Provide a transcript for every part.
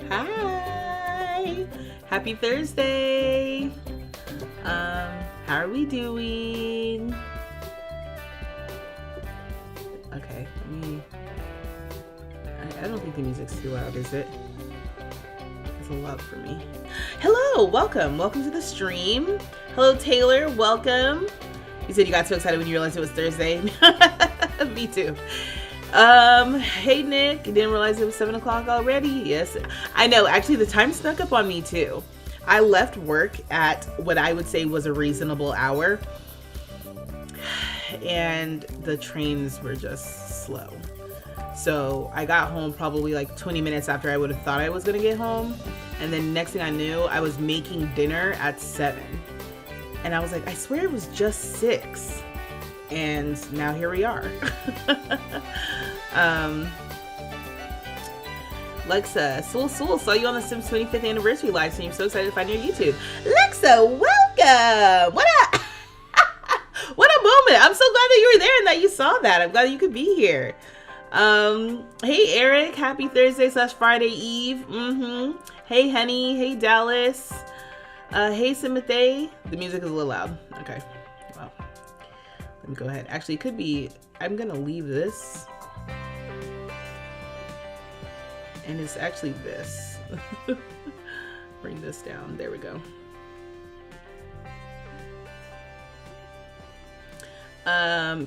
Hi! Happy Thursday! How are we doing? Okay, I don't think the music's too loud, is it? It's a lot for me. Hello, welcome to the stream. Hello, Taylor, welcome. You said you got so excited when you realized it was Thursday. Me too. Hey Nick, you didn't realize it was 7 o'clock already? Yes, I know. Actually, the time snuck up on me too. I left work at what I would say was a reasonable hour, and the trains were just slow. So I got home probably like 20 minutes after I would have thought I was gonna get home, and then next thing I knew, I was making dinner at 7, and I was like, I swear it was just 6. And now here we are. Lexa, Soul, saw you on the Sims 25th anniversary live stream. So excited to find you on YouTube. Lexa, welcome. What a what a moment. I'm so glad that you were there and that you saw that. I'm glad you could be here. Hey Eric, happy Thursday / Friday Eve. Hey Henny, hey Dallas. Hey Timothy. The music is a little loud. Okay. Wow. Let me go ahead. Actually, it could be, I'm gonna leave this. And it's actually this. Bring this down. There we go.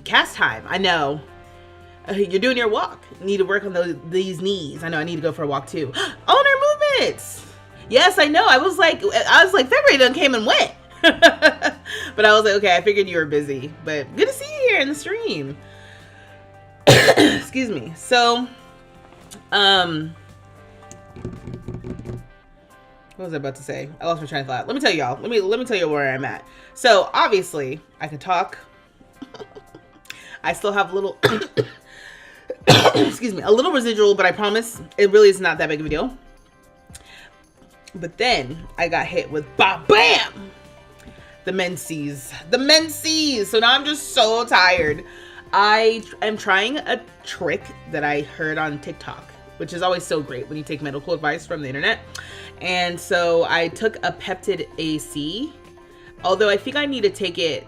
Cast time. I know. You're doing your walk. You need to work on these knees. I know I need to go for a walk too. Owner movements. Yes, I know. I was like February done came and went. But I was like, okay, I figured you were busy. But good to see you here in the stream. Excuse me. So, what was I about to say? I lost my train of thought. Let me tell y'all. Let me tell you where I'm at. So obviously, I could talk. I still have a little, excuse me, a little residual, but I promise it really is not that big of a deal. But then I got hit with bam, the menses. So now I'm just so tired. I am trying a trick that I heard on TikTok, which is always so great when you take medical advice from the internet. And so I took a peptid AC, although I think I need to take it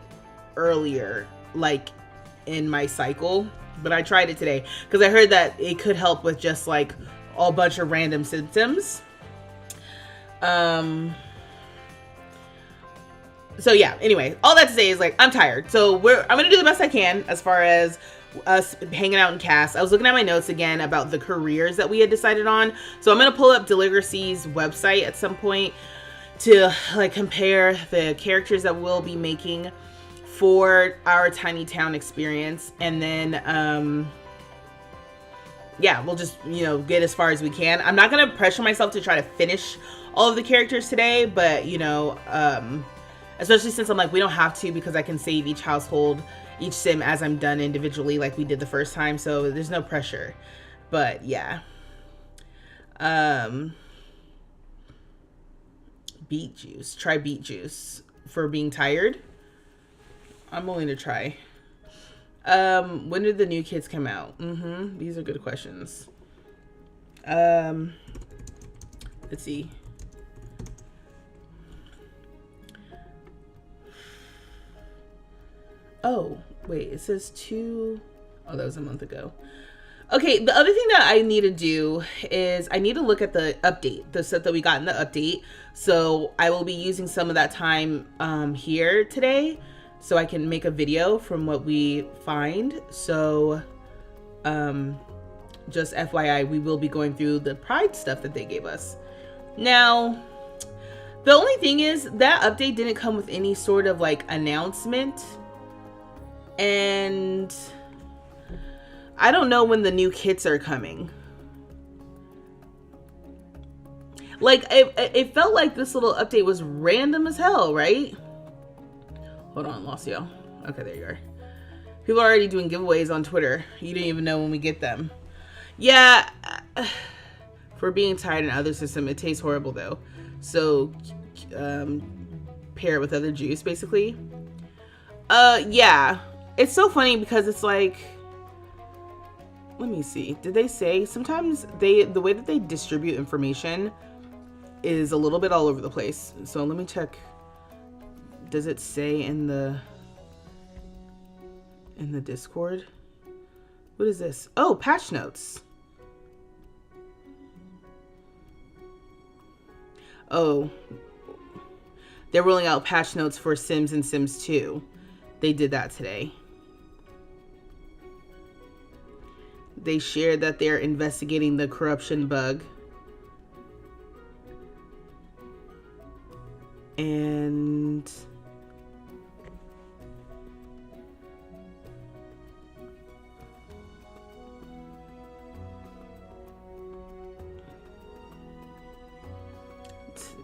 earlier, like in my cycle, but I tried it today because I heard that it could help with just like a bunch of random symptoms. So yeah, anyway, all that to say is like, I'm tired. So I'm going to do the best I can as far as us hanging out in cast. I was looking at my notes again about the careers that we had decided on. So I'm going to pull up Deligracy's website at some point to like compare the characters that we'll be making for our tiny town experience. And then, yeah, we'll just, get as far as we can. I'm not going to pressure myself to try to finish all of the characters today, but especially since I'm like, we don't have to, because I can save each household, each sim as I'm done individually like we did the first time. So there's no pressure, but yeah. Beet juice. Try beet juice for being tired. I'm willing to try. When did the new kids come out? These are good questions. Let's see. Oh, wait, it says 2. Oh, that was a month ago. Okay, the other thing that I need to do is I need to look at the update, the stuff that we got in the update. So I will be using some of that time here today so I can make a video from what we find. So just FYI, we will be going through the Pride stuff that they gave us. Now, the only thing is that update didn't come with any sort of like announcement. And I don't know when the new kits are coming. Like, it felt like this little update was random as hell, right? Hold on, lost you. Okay, there you are. People are already doing giveaways on Twitter. You didn't even know when we get them. Yeah, for being tired in other system, it tastes horrible though. So, pair it with other juice, basically. Yeah. It's so funny because it's like, let me see. Did they say sometimes the way that they distribute information is a little bit all over the place. So let me check. Does it say in the Discord? What is this? Oh, patch notes. Oh, they're rolling out patch notes for Sims and Sims 2. They did that today. They shared that they're investigating the corruption bug. And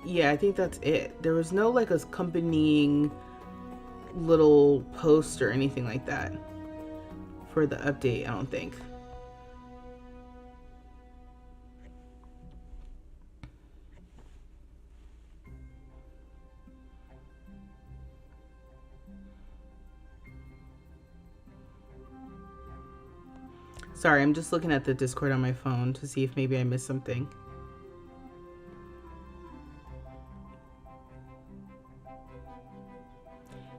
yeah, I think that's it. There was no like accompanying little post or anything like that for the update, I don't think. Sorry, I'm just looking at the Discord on my phone to see if maybe I missed something.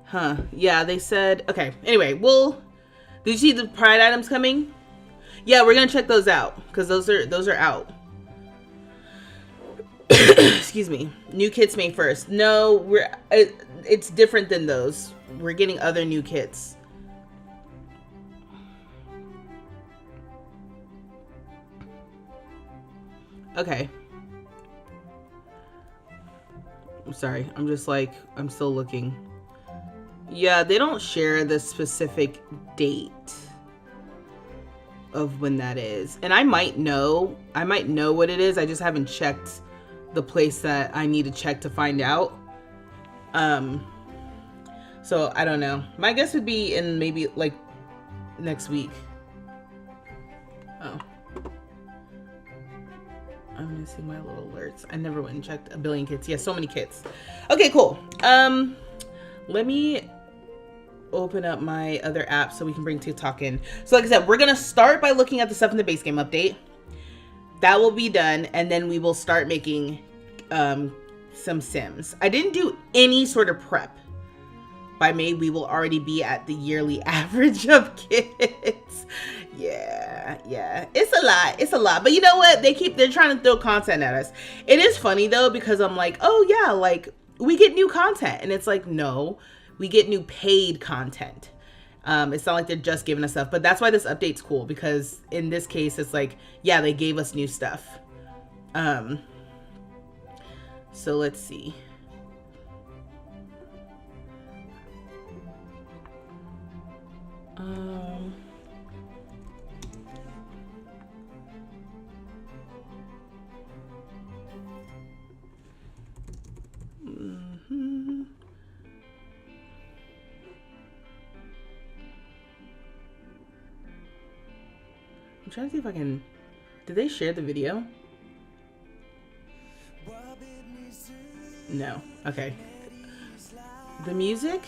Huh. Yeah, they said... Okay, anyway, did you see the Pride items coming? Yeah, we're gonna check those out, because those are out. Excuse me. New kits May 1st. No, it's different than those. We're getting other new kits. Okay. I'm sorry. I'm just like, I'm still looking. Yeah, they don't share the specific date of when that is. And I might know what it is. I just haven't checked the place that I need to check to find out. So I don't know. My guess would be in maybe like next week. Oh. I'm missing my little alerts. I never went and checked a billion kits. Yeah, so many kits. Okay, cool. Let me open up my other app so we can bring TikTok in. So like I said, we're gonna start by looking at the stuff in the base game update. That will be done, and then we will start making some Sims. I didn't do any sort of prep. By May, we will already be at the yearly average of kits. Yeah. It's a lot. But you know what? They're trying to throw content at us. It is funny though, because I'm like, oh yeah, like we get new content. And it's like, no, we get new paid content. It's not like they're just giving us stuff, but that's why this update's cool, because in this case, it's like, yeah, they gave us new stuff. So let's see. I'm trying to see if I can... Did they share the video? No. Okay. The music?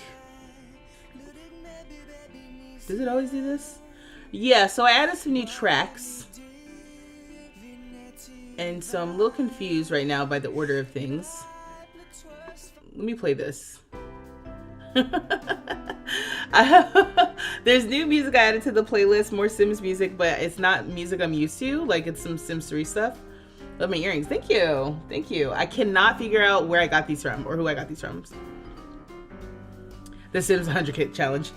Does it always do this? Yeah, so I added some new tracks. And so I'm a little confused right now by the order of things. Let me play this. There's new music I added to the playlist, more Sims music, but it's not music I'm used to. Like, it's some Sims 3 stuff. Love my earrings. Thank you. Thank you. I cannot figure out where I got these from or who I got these from. The Sims 100 kit challenge.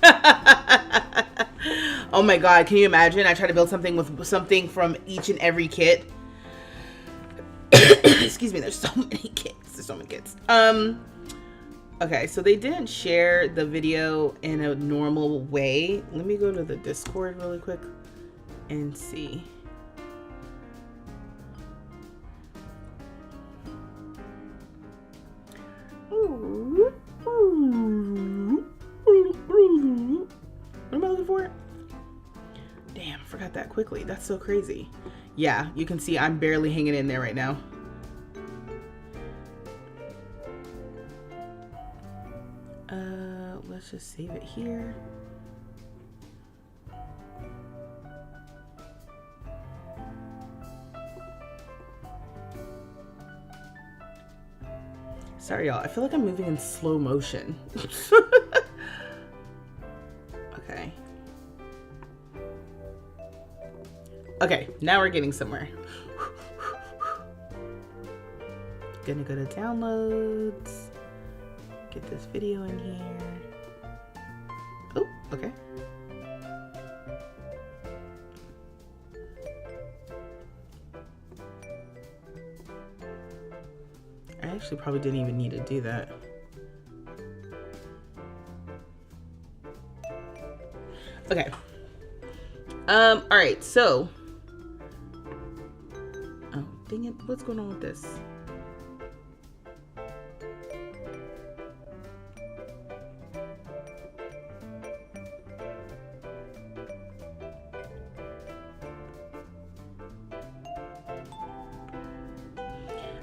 Oh my god, can you imagine? I try to build something with something from each and every kit. Excuse me, there's so many kits. There's so many kits. Okay, so they didn't share the video in a normal way. Let me go to the Discord really quick and see. What am I looking for? Damn, forgot that quickly. That's so crazy. Yeah, you can see I'm barely hanging in there right now. Let's just save it here. Sorry, y'all. I feel like I'm moving in slow motion. Okay. Okay, now we're getting somewhere. Gonna go to downloads. Get this video in here. Oh, okay. I actually probably didn't even need to do that. Okay. All right, so. Oh, dang it. What's going on with this?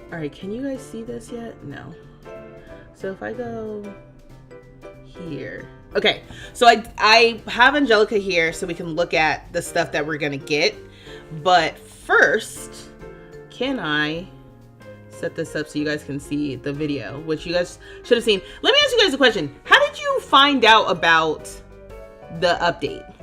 All right, can you guys see this yet? No. So if I go here. Okay, so I have Angelica here so we can look at the stuff that we're gonna get. But first, can I set this up so you guys can see the video, which you guys should have seen. Let me ask you guys a question. How did you find out about the update?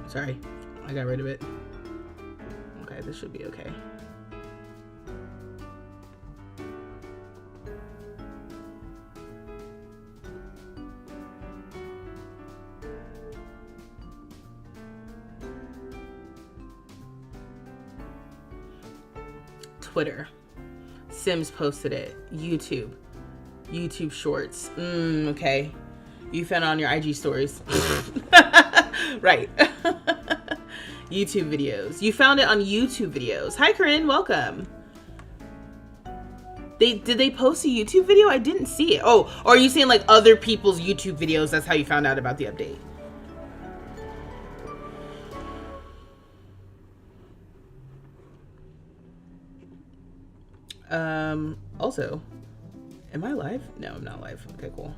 Sorry, I got rid of it. Okay, this should be okay. Twitter. Sims posted it. YouTube Shorts. Okay. You found it on your IG stories. Right. YouTube videos. You found it on YouTube videos. Hi, Corinne. Welcome. Did they post a YouTube video? I didn't see it. Oh, or are you saying like other people's YouTube videos? That's how you found out about the update. Also, am I live? No, I'm not live. Okay, cool.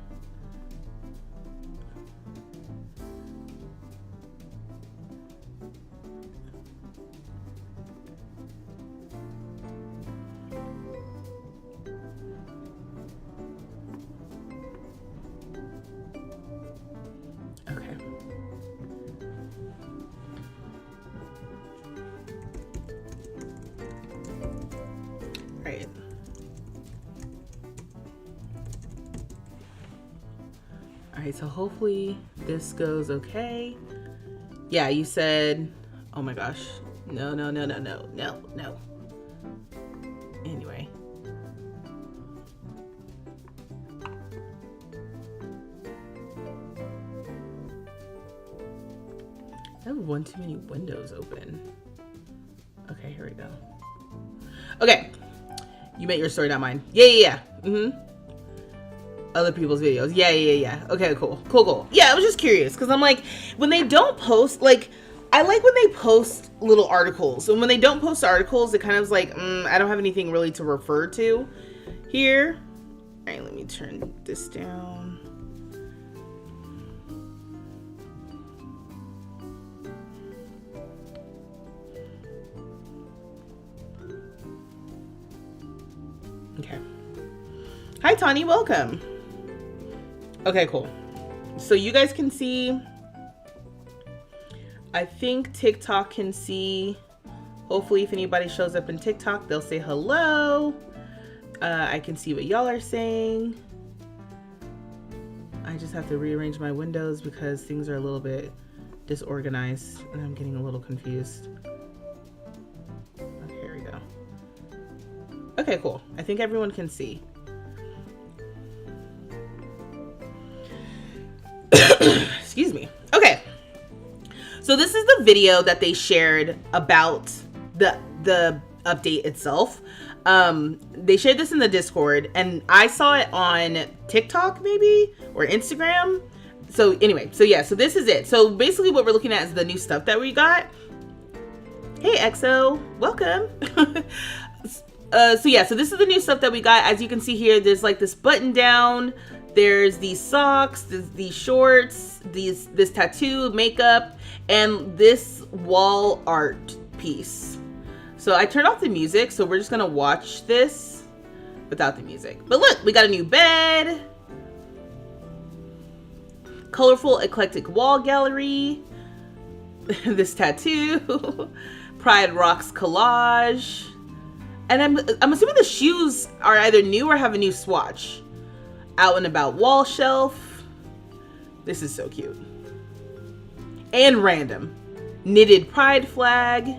Alright, so hopefully this goes okay. Yeah, you said, oh my gosh. No. Anyway. I have one too many windows open. Okay, here we go. Okay. You meant your story, not mine. Yeah. Other people's videos. Yeah. Okay, cool. Yeah, I was just curious because I'm like, when they don't post, like, I like when they post little articles. And when they don't post articles, it kind of is like, I don't have anything really to refer to here. right, let me turn this down. Okay. Hi, Tawny. Welcome. Okay, cool. So you guys can see. I think TikTok can see. Hopefully, if anybody shows up in TikTok, they'll say hello. I can see what y'all are saying. I just have to rearrange my windows because things are a little bit disorganized and I'm getting a little confused. Okay, here we go. Okay, cool. I think everyone can see. Excuse me. Okay. So this is the video that they shared about the update itself. They shared this in the Discord and I saw it on TikTok maybe or Instagram. So anyway, so yeah, so this is it. So basically what we're looking at is the new stuff that we got. Hey EXO, welcome. So yeah, so this is the new stuff that we got. As you can see here, there's like this button down, there's these socks, these shorts, this tattoo, makeup, and this wall art piece. So I turned off the music, so we're just gonna watch this without the music. But look, we got a new bed, colorful eclectic wall gallery, this tattoo, Pride Rocks collage, and I'm assuming the shoes are either new or have a new swatch. Out and about wall shelf. This is so cute. And random. Knitted pride flag.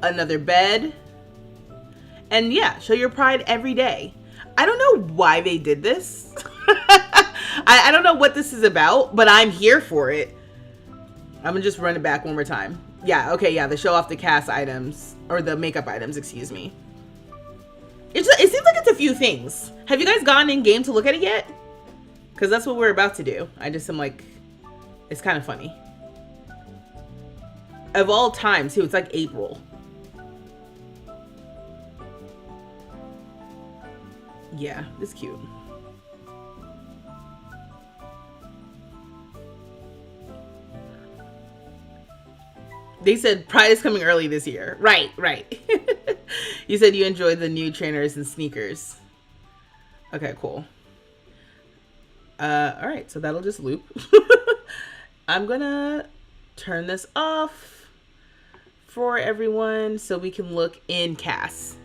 Another bed. And yeah, show your pride every day. I don't know why they did this. I don't know what this is about, but I'm here for it. I'm gonna just run it back one more time. Yeah, okay, yeah, they show off the cast items, or the makeup items, excuse me. It seems like it's a few things. Have you guys gone in game to look at it yet? Because that's what we're about to do. I just am like, it's kind of funny. Of all times, too, it's like April. Yeah, this is cute. They said Pride is coming early this year. Right, right. You said you enjoyed the new trainers and sneakers. Okay, cool. All right, so that'll just loop. I'm gonna turn this off for everyone so we can look in CAS.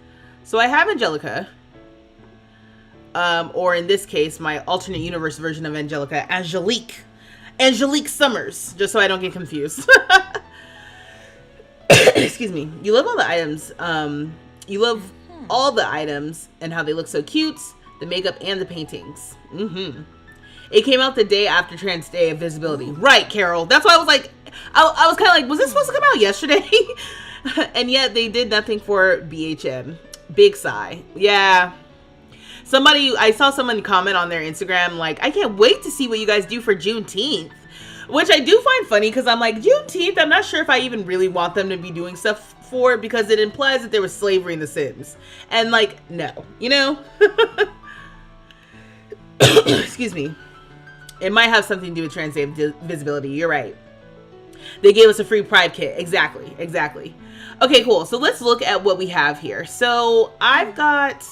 So I have Angelica, or in this case, my alternate universe version of Angelica, Angelique Summers, just so I don't get confused. Excuse me. You love all the items. You love all the items and how they look so cute, the makeup and the paintings. It came out the day after Trans Day of Visibility. Right, Carol. That's why I was like, I was kind of like, was this supposed to come out yesterday? And yet they did nothing for BHM. Big sigh. Yeah. I saw someone comment on their Instagram, like, I can't wait to see what you guys do for Juneteenth. Which I do find funny because I'm like, Juneteenth, I'm not sure if I even really want them to be doing stuff for it because it implies that there was slavery in The Sims. And like, no, you know? Excuse me. It might have something to do with Trans Day of Visibility. You're right. They gave us a free Pride kit. Exactly. Exactly. Okay, cool. So let's look at what we have here. So I've got...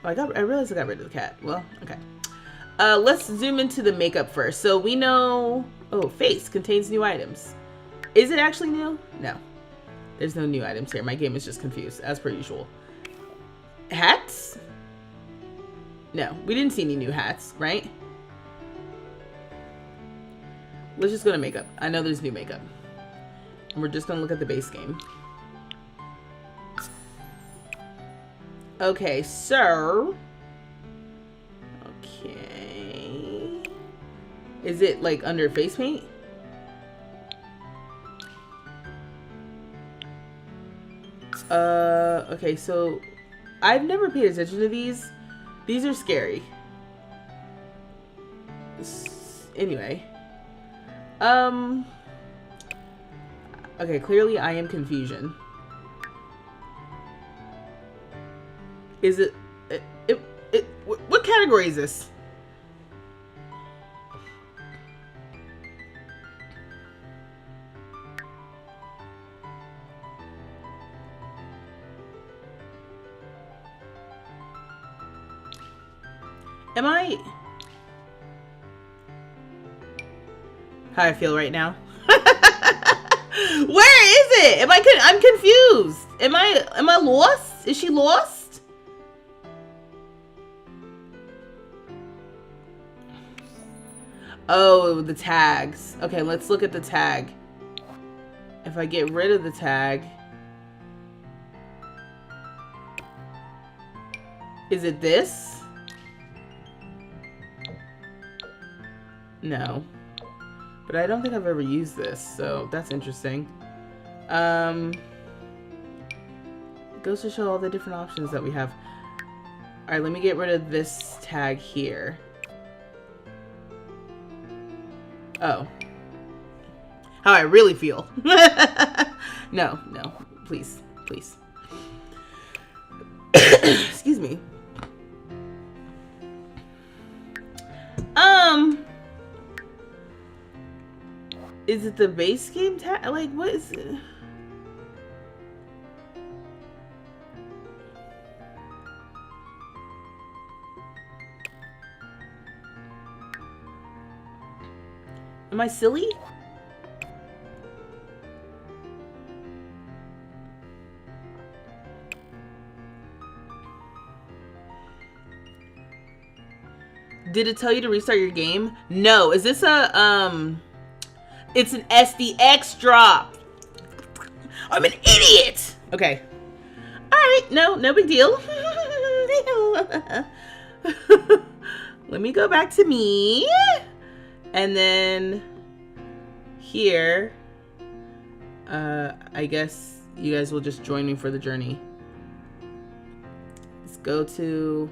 Oh, I realized I got rid of the cat. Well, okay. Let's zoom into the makeup first. So we know... Oh, face contains new items. Is it actually new? No. There's no new items here. My game is just confused, as per usual. Hats? No, we didn't see any new hats, right? Let's just go to makeup. I know there's new makeup. And we're just gonna look at the base game. Okay, so... Okay... Is it like under face paint? Okay, so I've never paid attention to these. These are scary. Anyway. Okay, clearly I am confusion. Is it what category is this? Am I... How I feel right now? Where is it? I'm confused. Am I lost? Is she lost? Oh, the tags. Okay, let's look at the tag. If I get rid of the tag, is it this? No. But I don't think I've ever used this, so that's interesting. Goes to show all the different options that we have. All right, let me get rid of this tag here. Oh. How I really feel. No, please, please. Excuse me. Is it the base game tag? Like, what is it? Am I silly? Did it tell you to restart your game? No. Is this a, it's an SDX drop. I'm an idiot. Okay. All right. No big deal. Let me go back to me. And then here, I guess you guys will just join me for the journey. Let's go to,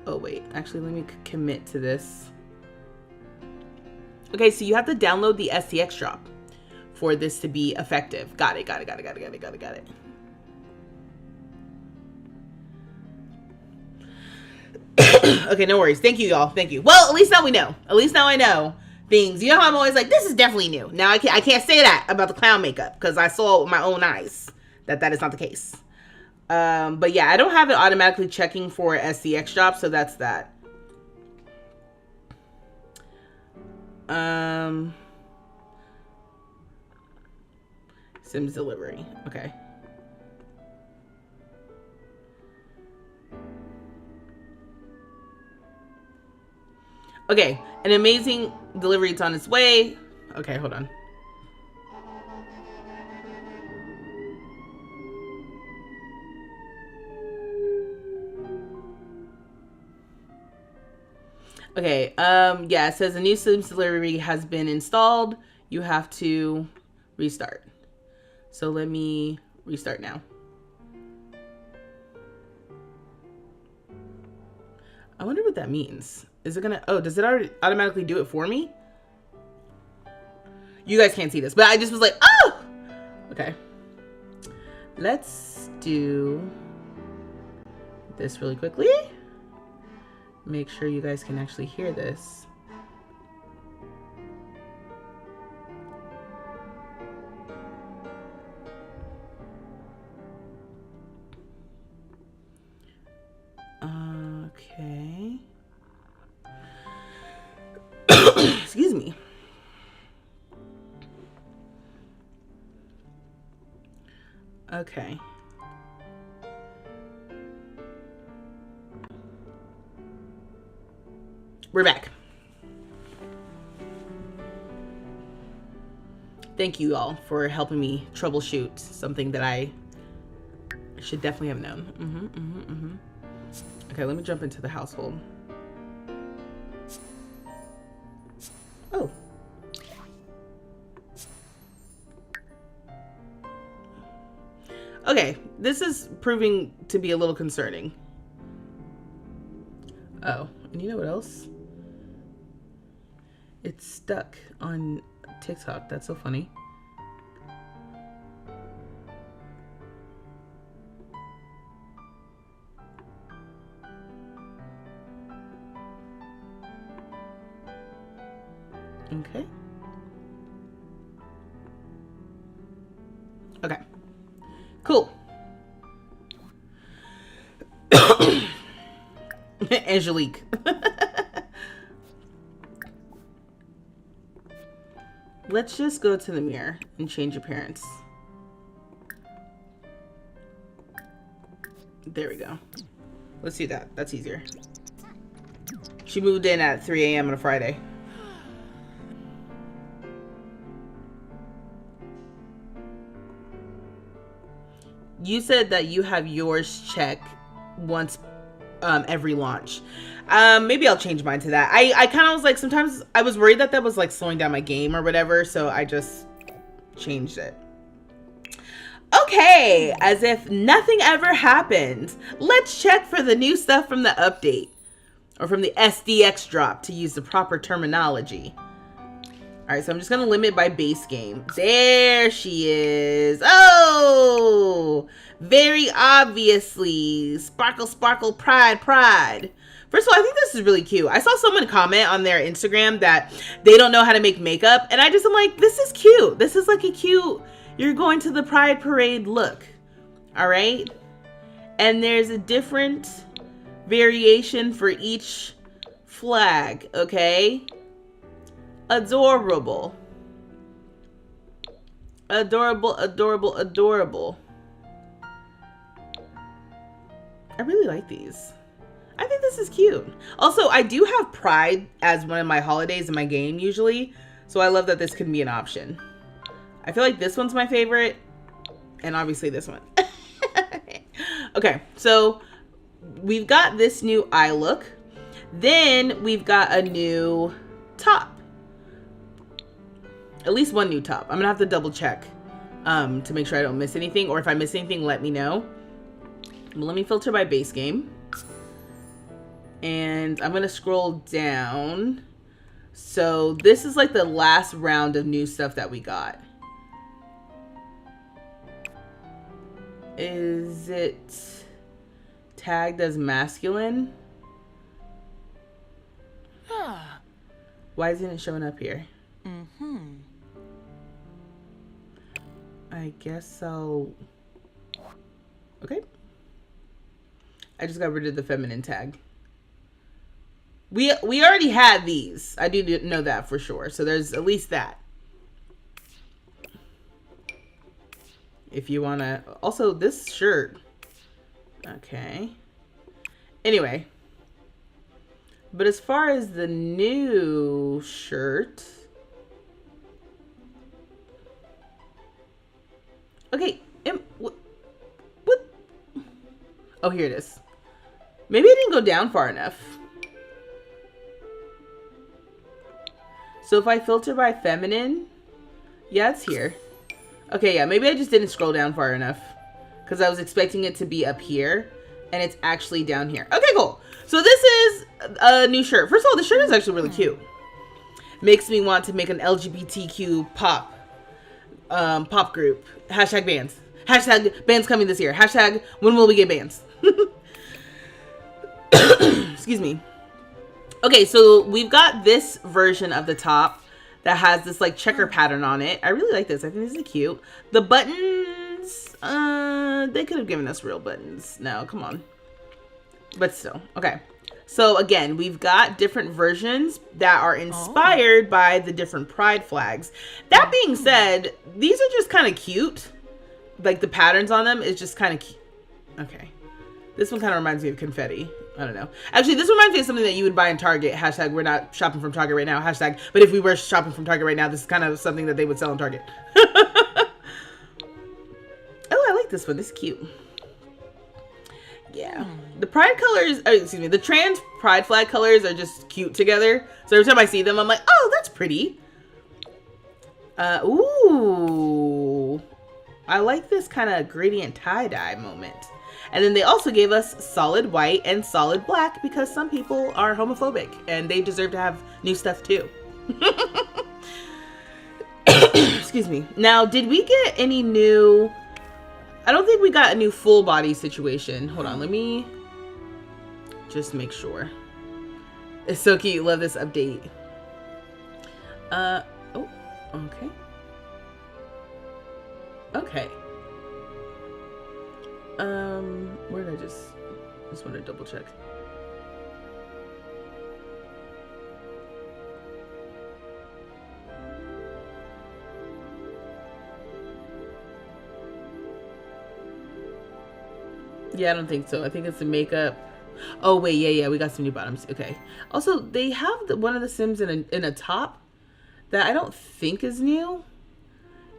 oh wait, actually let me commit to this. Okay, so you have to download the STX drop for this to be effective. Got it. Okay, no worries. Thank you, y'all. Thank you. Well, at least now we know. At least now I know things. You know how I'm always like, this is definitely new. Now I can't say that about the clown makeup because I saw with my own eyes that is not the case. But yeah, I don't have it automatically checking for SCX drop, so that's that. Sims delivery. Okay. Okay, an amazing delivery. It's on its way. Okay, hold on. Okay, yeah, it says a new Sims delivery has been installed. You have to restart. So let me restart now. I wonder what that means. Is it gonna, oh, does it already automatically do it for me? You guys can't see this, but I just was like, oh! Okay. Let's do this really quickly. Make sure you guys can actually hear this. Okay. Excuse me. Okay. We're back. Thank you all for helping me troubleshoot something that I should definitely have known. Okay, let me jump into the household. Oh. Okay, this is proving to be a little concerning. Oh, and you know what else? It's stuck on TikTok. That's so funny. Okay. Okay. Cool. Angelique. Let's just go to the mirror and change appearance. There we go. Let's do that. That's easier. She moved in at 3 a.m. on a Friday. You said that you have yours check once every launch. Maybe I'll change mine to that. I kind of was like, sometimes I was worried that was like slowing down my game or whatever, so I just changed it. Okay, as if nothing ever happened, let's check for the new stuff from the update, or from the SDX drop, to use the proper terminology. All right, so I'm just gonna limit by base game. There she is. Oh, very obviously. Sparkle, sparkle, pride, pride. First of all, I think this is really cute. I saw someone comment on their Instagram that they don't know how to make makeup, and I'm like, this is cute. This is like a cute, you're going to the Pride Parade look. All right? And there's a different variation for each flag, okay? Adorable. Adorable, adorable, adorable. I really like these. I think this is cute. Also, I do have Pride as one of my holidays in my game usually, so I love that this can be an option. I feel like this one's my favorite, and obviously this one. Okay, so we've got this new eye look. Then we've got a new top. At least one new top. I'm gonna have to double check to make sure I don't miss anything, or if I miss anything, let me know. But let me filter by base game. And I'm gonna scroll down. So this is like the last round of new stuff that we got. Is it tagged as masculine? Why isn't it showing up here? I guess I'll... Okay. I just got rid of the feminine tag. We already had these. I do know that for sure. So there's at least that. If you want to... Also, this shirt. Okay. Anyway. But as far as the new shirt... Okay. What? Oh, here it is. Maybe I didn't go down far enough. So if I filter by feminine, yeah, it's here. Okay, yeah, maybe I just didn't scroll down far enough because I was expecting it to be up here and it's actually down here. Okay, cool. So this is a new shirt. First of all, the shirt is actually really cute. Makes me want to make an LGBTQ pop group. Hashtag bands. Hashtag bands coming this year. Hashtag when will we get bands? Excuse me. Okay, so we've got this version of the top that has this like checker pattern on it. I really like this. I think this is cute. The buttons, they could have given us real buttons. No, come on. But still, okay. So again, we've got different versions that are inspired by the different pride flags. That being said, these are just kind of cute. Like the patterns on them is just kind of cute. Okay. This one kind of reminds me of confetti. I don't know. Actually, this reminds me of something that you would buy in Target. Hashtag we're not shopping from Target right now. Hashtag, but if we were shopping from Target right now, this is kind of something that they would sell in Target. Oh, I like this one. This is cute. Yeah. The pride colors, excuse me, the trans pride flag colors are just cute together. So every time I see them, I'm like, oh, that's pretty. Ooh. I like this kind of gradient tie-dye moment. And then they also gave us solid white and solid black because some people are homophobic and they deserve to have new stuff too. Excuse me. Now, did we get any new... I don't think we got a new full body situation. Hold on, let me just make sure. It's so cute. Love this update. Oh, okay. Okay. Where did I just want to double check. Yeah, I don't think so. I think it's the makeup. Oh wait, yeah, we got some new bottoms. Okay. Also, they have one of the Sims in a top that I don't think is new.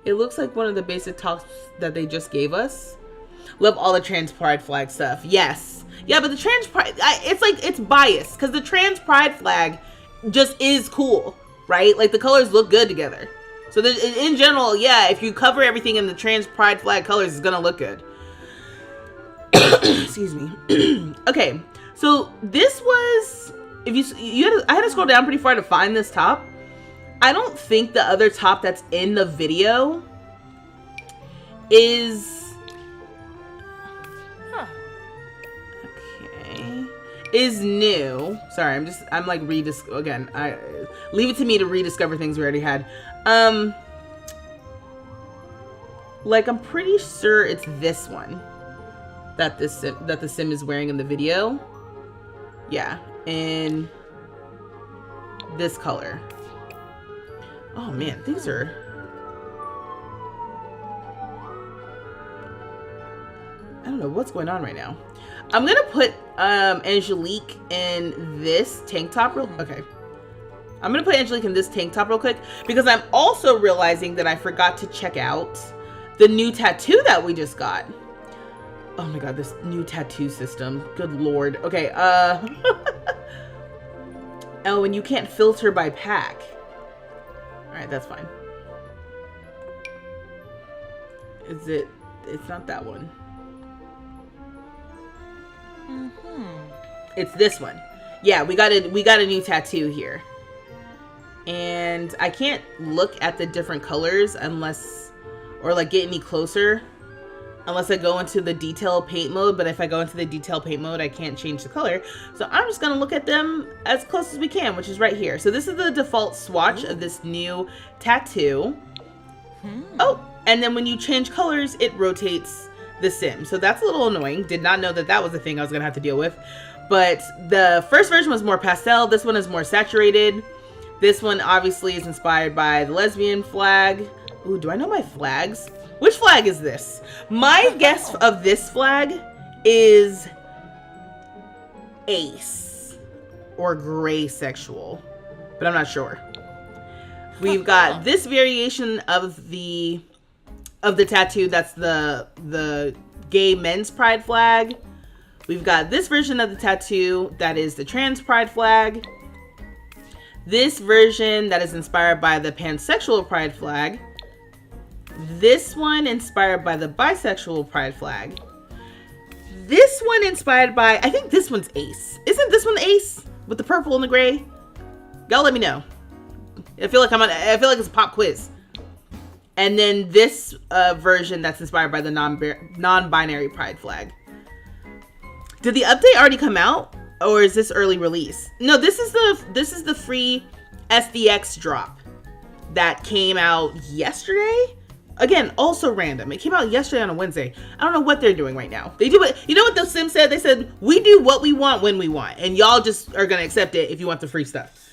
It looks like one of the basic tops that they just gave us. Love all the trans pride flag stuff. Yes. Yeah, but the trans pride, it's like, it's biased because the trans pride flag just is cool, right? Like the colors look good together. So in general, yeah, if you cover everything in the trans pride flag colors, it's gonna look good. Excuse me. Okay, so this was, if I had to scroll down pretty far to find this top. I don't think the other top that's in the video is is new. Sorry, I'm like again. I leave it to me to rediscover things we already had. Like I'm pretty sure it's this one that the sim is wearing in the video. Yeah, in this color. Oh man, these are. I don't know what's going on right now. I'm gonna put Angelique in this tank top okay. I'm gonna put Angelique in this tank top real quick because I'm also realizing that I forgot to check out the new tattoo that we just got. Oh my god, this new tattoo system. Good lord. Okay, oh, and you can't filter by pack. Alright, that's fine. It's not that one. It's this one. Yeah, we got a new tattoo here. And I can't look at the different colors unless, or like get any closer unless I go into the detail paint mode. But if I go into the detail paint mode, I can't change the color. So I'm just gonna look at them as close as we can, which is right here. So this is the default swatch of this new tattoo. Oh, and then when you change colors, it rotates the sim. So that's a little annoying. Did not know that that was a thing I was gonna have to deal with. But the first version was more pastel. This one is more saturated. This one obviously is inspired by the lesbian flag. Ooh, do I know my flags? Which flag is this? My guess of this flag is ace or gray sexual, but I'm not sure. We've got this variation of the tattoo. That's the gay men's pride flag. We've got this version of the tattoo that is the trans pride flag. This version that is inspired by the pansexual pride flag. This one inspired by the bisexual pride flag. This one inspired by, I think this one's ace. Isn't this one ace with the purple and the gray? Y'all let me know. I feel like it's a pop quiz. And then this version that's inspired by the non-binary pride flag. Did the update already come out, or is this early release? No, this is the free SDX drop that came out yesterday. Again, also random. It came out yesterday on a Wednesday. I don't know what they're doing right now. They do it. You know what the Sims said? They said, we do what we want when we want, and y'all just are gonna accept it if you want the free stuff.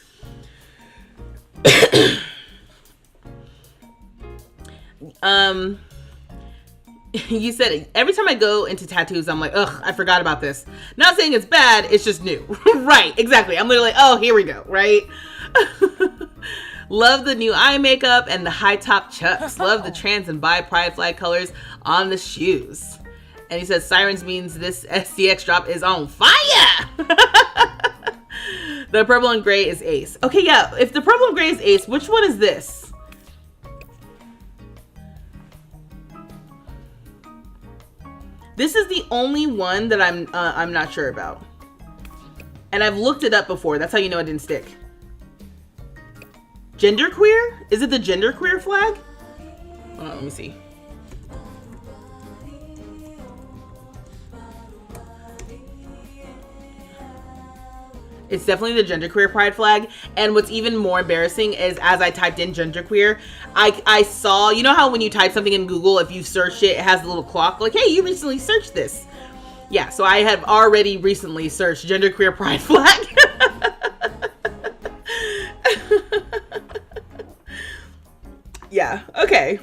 You said every time I go into tattoos, I'm like, ugh, I forgot about this. Not saying it's bad, it's just new. Right, exactly. I'm literally like, oh, here we go, right? Love the new eye makeup and the high top chucks. Love the trans and bi pride flag colors on the shoes. And he says sirens means this SDX drop is on fire. The purple and gray is ace. Okay, yeah, if the purple and gray is ace, which one is this? This is the only one that I'm not sure about. And I've looked it up before. That's how you know it didn't stick. Genderqueer? Is it the genderqueer flag? Hold on, let me see. It's definitely the genderqueer pride flag. And what's even more embarrassing is as I typed in genderqueer, I saw, you know how when you type something in Google, if you search it, it has a little clock like, hey, you recently searched this. Yeah, so I have already recently searched genderqueer pride flag. Yeah, okay.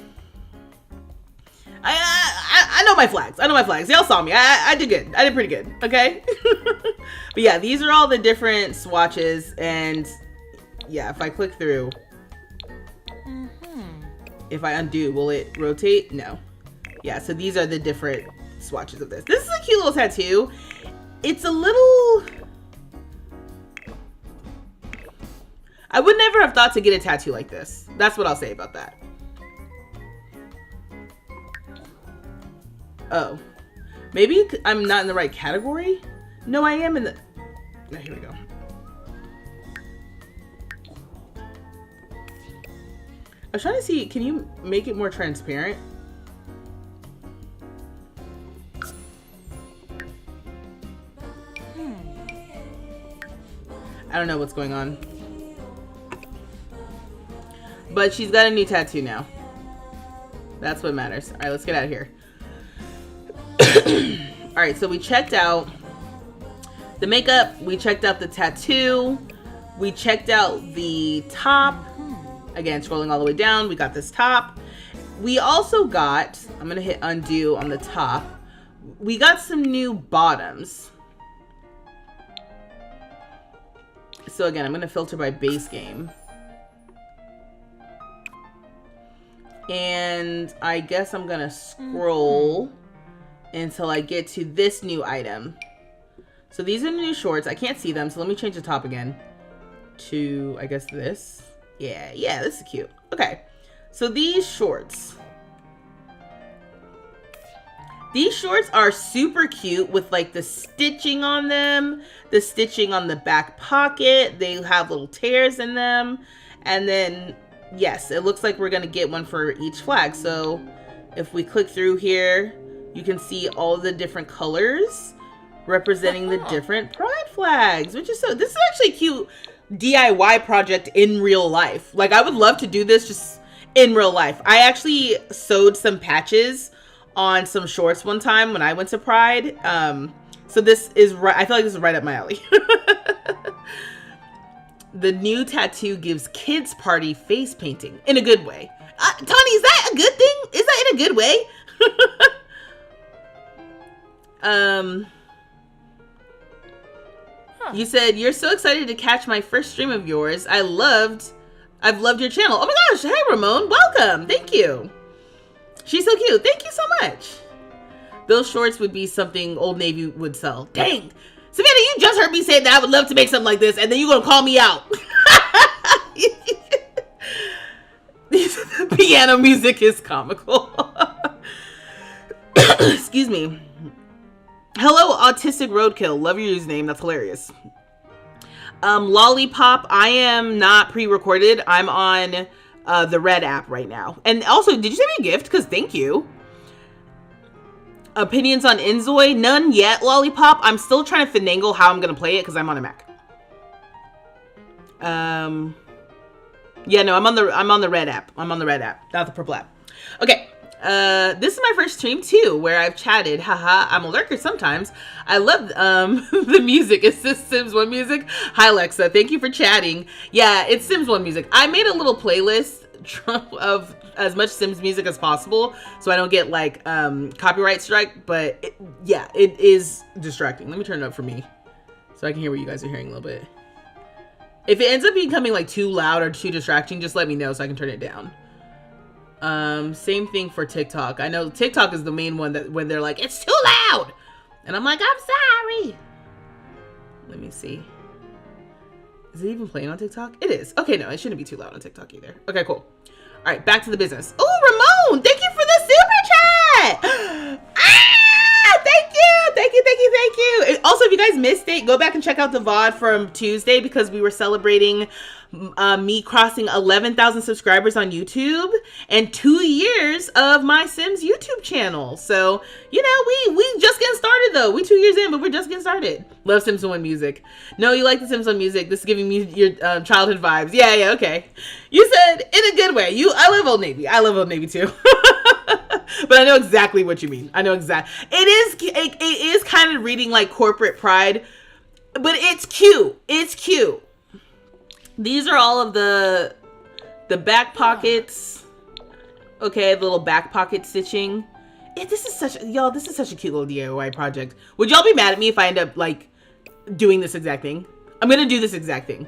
I know my flags. I know my flags. Y'all saw me. I did good. I did pretty good. Okay. But yeah, these are all the different swatches. And yeah, if I click through, if I undo, will it rotate? No. Yeah, so these are the different swatches of this. This is a cute little tattoo. It's a little... I would never have thought to get a tattoo like this. That's what I'll say about that. Oh, maybe I'm not in the right category. No, I am in the... Oh, here we go. I was trying to see, can you make it more transparent? I don't know what's going on. But she's got a new tattoo now. That's what matters. All right, let's get out of here. All right, so we checked out the makeup. We checked out the tattoo. We checked out the top. Again, scrolling all the way down, we got this top. We also got, I'm going to hit undo on the top. We got some new bottoms. So again, I'm going to filter by base game. And I guess I'm going to scroll until I get to this new item. So these are the new shorts. I can't see them, so let me change the top again to, I guess, this. Yeah, this is cute. Okay, so these shorts. These shorts are super cute with like the stitching on them, the stitching on the back pocket. They have little tears in them. And then, yes, it looks like we're gonna get one for each flag. So if we click through here, you can see all the different colors representing the different pride flags, which is so, this is actually a cute DIY project in real life. Like, I would love to do this just in real life. I actually sewed some patches on some shorts one time when I went to Pride. So this is right, I feel like this is right up my alley. The new tattoo gives kids party face painting in a good way. Tony, is that a good thing? Is that in a good way? You said, you're so excited to catch my first stream of yours. I've loved your channel. Oh my gosh. Hey, Ramon. Welcome. Thank you. She's so cute. Thank you so much. Those shorts would be something Old Navy would sell. Dang. Savannah, you just heard me say that I would love to make something like this, and then you're going to call me out. The piano music is comical. Excuse me. Hello, Autistic Roadkill. Love your username. That's hilarious. Lollipop. I am not pre-recorded. I'm on the Red app right now. And also, did you send me a gift? Because thank you. Opinions on Inzoi? None yet, Lollipop. I'm still trying to finagle how I'm going to play it because I'm on a Mac. Yeah, no, I'm on the Red app. I'm on the Red app, not the Purple app. Okay. This is my first stream too, where I've chatted. Haha, I'm a lurker sometimes. I love the music. Is this Sims 1 music? Hi Alexa, thank you for chatting. Yeah, it's Sims 1 music. I made a little playlist of as much Sims music as possible, so I don't get like copyright strike. But it is distracting. Let me turn it up for me, so I can hear what you guys are hearing a little bit. If it ends up becoming like too loud or too distracting, just let me know so I can turn it down. Same thing for TikTok. I know TikTok is the main one that when they're like, it's too loud. And I'm like, I'm sorry. Let me see. Is it even playing on TikTok? It is. Okay, no, it shouldn't be too loud on TikTok either. Okay, cool. All right, back to the business. Oh, Ramon, thank you for the super chat. Ah, thank you. Thank you, thank you, thank you. Also, if you guys missed it, go back and check out the VOD from Tuesday because we were celebrating me crossing 11,000 subscribers on YouTube and 2 years of my Sims YouTube channel. So, you know, we just getting started though. We 2 years in, but we're just getting started. Love Sims 1 music. No, you like the Sims 1 music. This is giving me your childhood vibes. Yeah, okay. You said in a good way. I love Old Navy. I love Old Navy too. But I know exactly what you mean. I know exactly. It is kind of reading like corporate pride, but it's cute. It's cute. These are all of the back pockets. Okay, the little back pocket stitching. This is such a cute little DIY project. Would y'all be mad at me if I end up like doing this exact thing? I'm gonna do this exact thing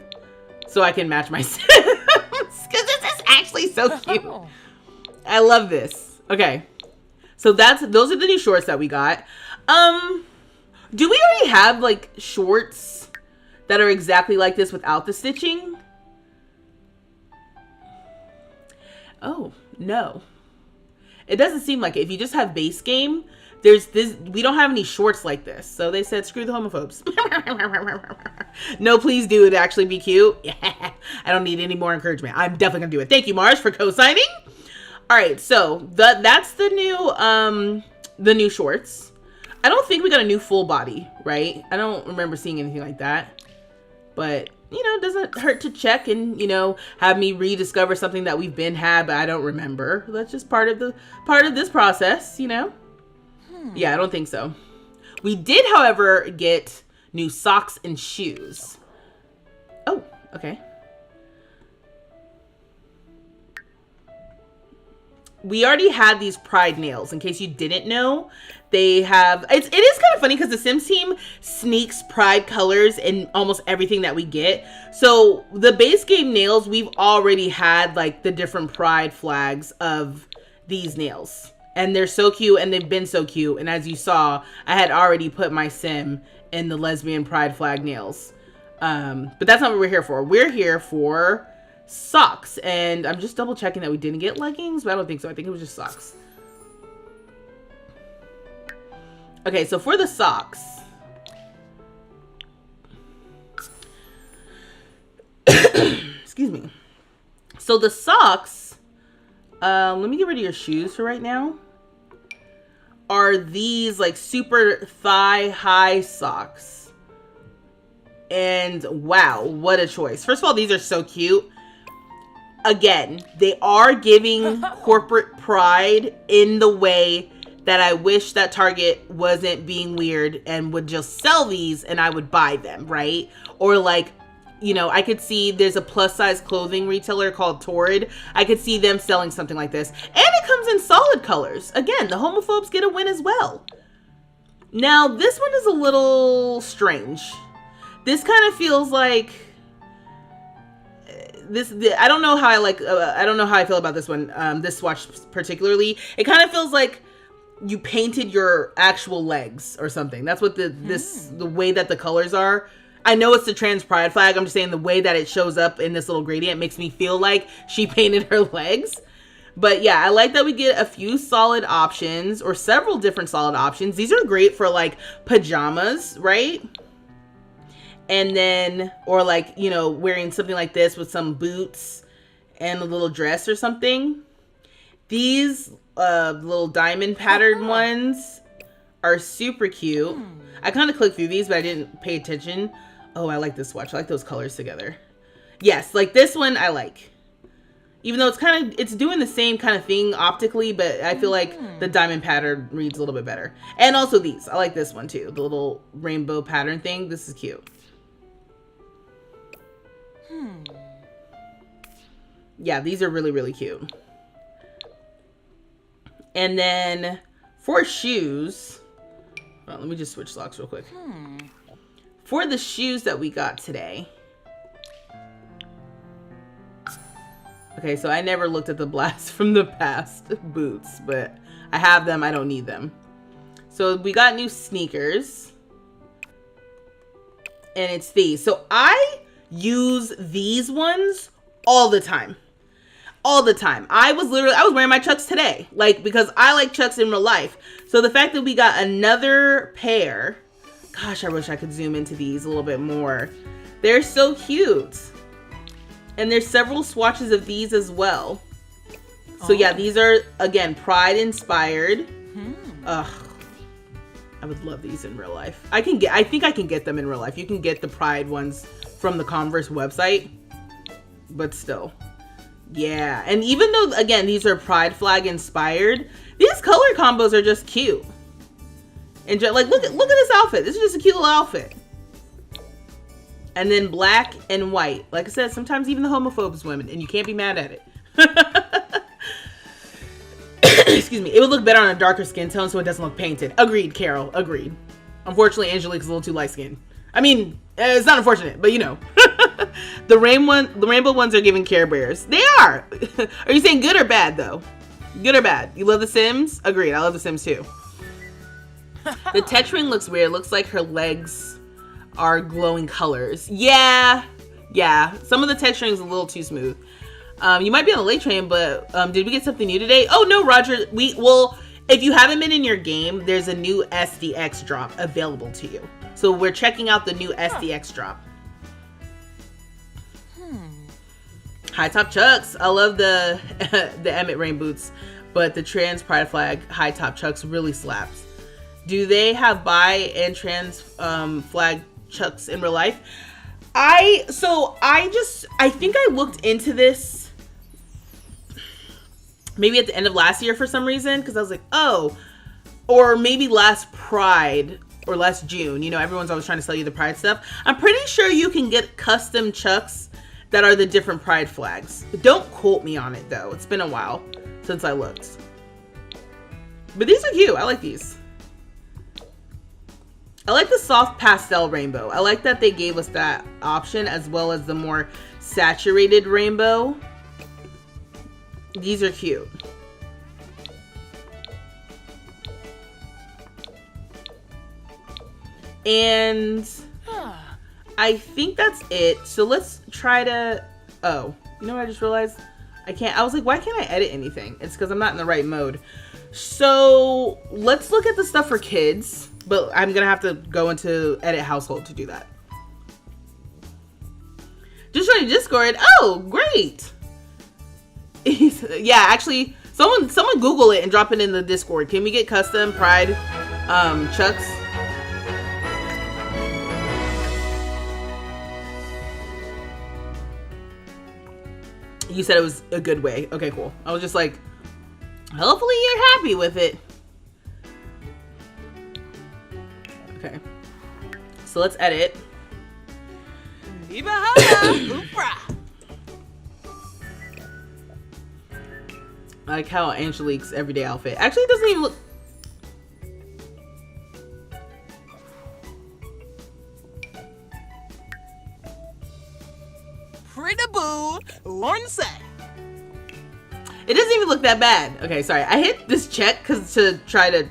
so I can match my Sims because this is actually so cute. I love this. Okay, so those are the new shorts that we got. Do we already have like shorts that are exactly like this without the stitching? Oh, no. It doesn't seem like it. If you just have base game, we don't have any shorts like this. So they said, screw the homophobes. No, please do it actually be cute. Yeah, I don't need any more encouragement. I'm definitely gonna do it. Thank you, Mars, for co-signing. All right, so that's the new shorts. I don't think we got a new full body, right? I don't remember seeing anything like that. But, you know, it doesn't hurt to check and, you know, have me rediscover something that we've had, but I don't remember. That's just part of this process, you know? Yeah, I don't think so. We did, however, get new socks and shoes. Oh, okay. We already had these Pride nails, in case you didn't know. They have, it is kind of funny because the Sims team sneaks Pride colors in almost everything that we get. So the base game nails, we've already had like the different Pride flags of these nails. And they're so cute and they've been so cute. And as you saw, I had already put my Sim in the lesbian Pride flag nails. But that's not what we're here for. We're here for socks. And I'm just double checking that we didn't get leggings, but I don't think so. I think it was just socks. Okay, so for the socks, excuse me. So the socks, let me get rid of your shoes for right now, are these like super thigh high socks. And wow, what a choice. First of all, these are so cute. Again, they are giving corporate pride in the way that I wish that Target wasn't being weird and would just sell these and I would buy them, right? Or like, you know, I could see there's a plus size clothing retailer called Torrid. I could see them selling something like this. And it comes in solid colors. Again, the homophobes get a win as well. Now, this one is a little strange. This kind of feels like I don't know how I don't know how I feel about this one, this swatch particularly. It kind of feels like you painted your actual legs or something. That's what the way that the colors are. I know it's the trans pride flag. I'm just saying the way that it shows up in this little gradient makes me feel like she painted her legs. But yeah, I like that we get a few solid options or several different solid options. These are great for like pajamas, right? And then, or like, you know, wearing something like this with some boots and a little dress or something. These little diamond patterned ones are super cute. I kind of clicked through these, but I didn't pay attention. Oh, I like this swatch. I like those colors together. Yes, like this one I like. Even though it's doing the same kind of thing optically, but I feel like the diamond pattern reads a little bit better. And also these. I like this one too. The little rainbow pattern thing. This is cute. Yeah, these are really, really cute. And then for shoes, well, let me just switch socks real quick. For the shoes that we got today. Okay, so I never looked at the blast from the past boots, but I have them. I don't need them. So we got new sneakers. And it's these. So I use these ones all the time. all the time. I was wearing my Chucks today, like, because I like Chucks in real life. So the fact that we got another pair, gosh, I wish I could zoom into these a little bit more. They're so cute. And there's several swatches of these as well. So yeah, these are, again, Pride inspired. Ugh. I would love these in real life. I think I can get them in real life. You can get the Pride ones from the Converse website, but still. Yeah, and even though, again, these are Pride flag inspired, these color combos are just cute. And just, like, look at this outfit. This is just a cute little outfit. And then black and white. Like I said, sometimes even the homophobes women, and you can't be mad at it. Excuse me. It would look better on a darker skin tone so it doesn't look painted. Agreed, Carol. Agreed. Unfortunately, Angelique's a little too light skinned. I mean, it's not unfortunate, but you know. The rainbow ones are giving Care Bears. They are. Are you saying good or bad, though? Good or bad? You love The Sims? Agreed. I love The Sims, too. The texturing looks weird. It looks like her legs are glowing colors. Yeah. Some of the texturing is a little too smooth. You might be on the late train, but did we get something new today? Oh, no, Roger. Well, if you haven't been in your game, there's a new SDX drop available to you. So we're checking out the new SDX drop. High top Chucks. I love the Emmett rain boots, but the trans pride flag high top Chucks really slaps. Do they have bi and trans flag Chucks in real life? I think I looked into this maybe at the end of last year for some reason, because I was like, oh, or maybe last Pride or last June. You know, everyone's always trying to sell you the Pride stuff. I'm pretty sure you can get custom Chucks that are the different Pride flags. Don't quote me on it, though. It's been a while since I looked. But these are cute. I like these. I like the soft pastel rainbow. I like that they gave us that option, as well as the more saturated rainbow. These are cute. And I think that's it. So let's try to, oh, you know what I just realized? I was like, why can't I edit anything? It's because I'm not in the right mode. So let's look at the stuff for kids, but I'm going to have to go into edit household to do that. Just joined Discord. Oh, great. Yeah, actually, someone Google it and drop it in the Discord. Can we get custom Pride Chucks? You said it was a good way. Okay, cool. I was just like, hopefully you're happy with it. Okay. So let's edit. I like how Angelique's everyday outfit. Actually, it doesn't even look... Pretty boo, Lauren say. It doesn't even look that bad. Okay, sorry. I hit this check to try to...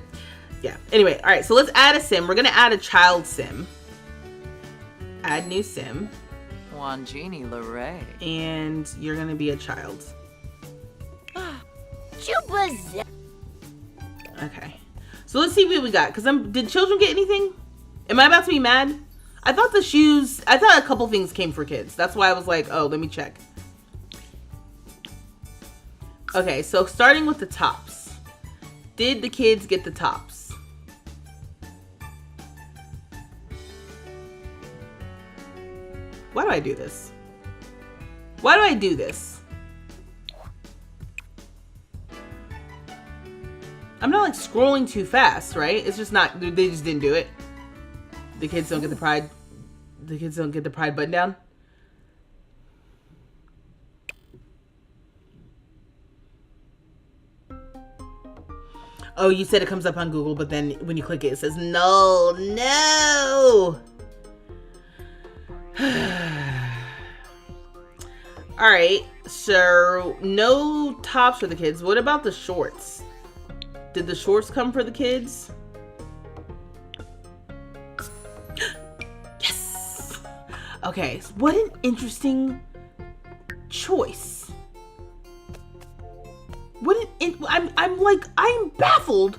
Yeah. Anyway, all right. So let's add a sim. We're going to add a child sim. Add new sim. Wangini Lorray. And you're going to be a child. Okay. So let's see what we got. Because did children get anything? Am I about to be mad? I thought the shoes... I thought a couple things came for kids. That's why I was like, oh, let me check. Okay, so starting with the tops. Did the kids get the tops? Why do I do this? Why do I do this? I'm not like scrolling too fast, right? It's just not, they just didn't do it. The kids don't get the pride. The kids don't get the pride button down. Oh, you said it comes up on Google, but then when you click it, it says no. All right, so no tops for the kids. What about the shorts? Did the shorts come for the kids? Yes. Okay, what an interesting choice. I'm baffled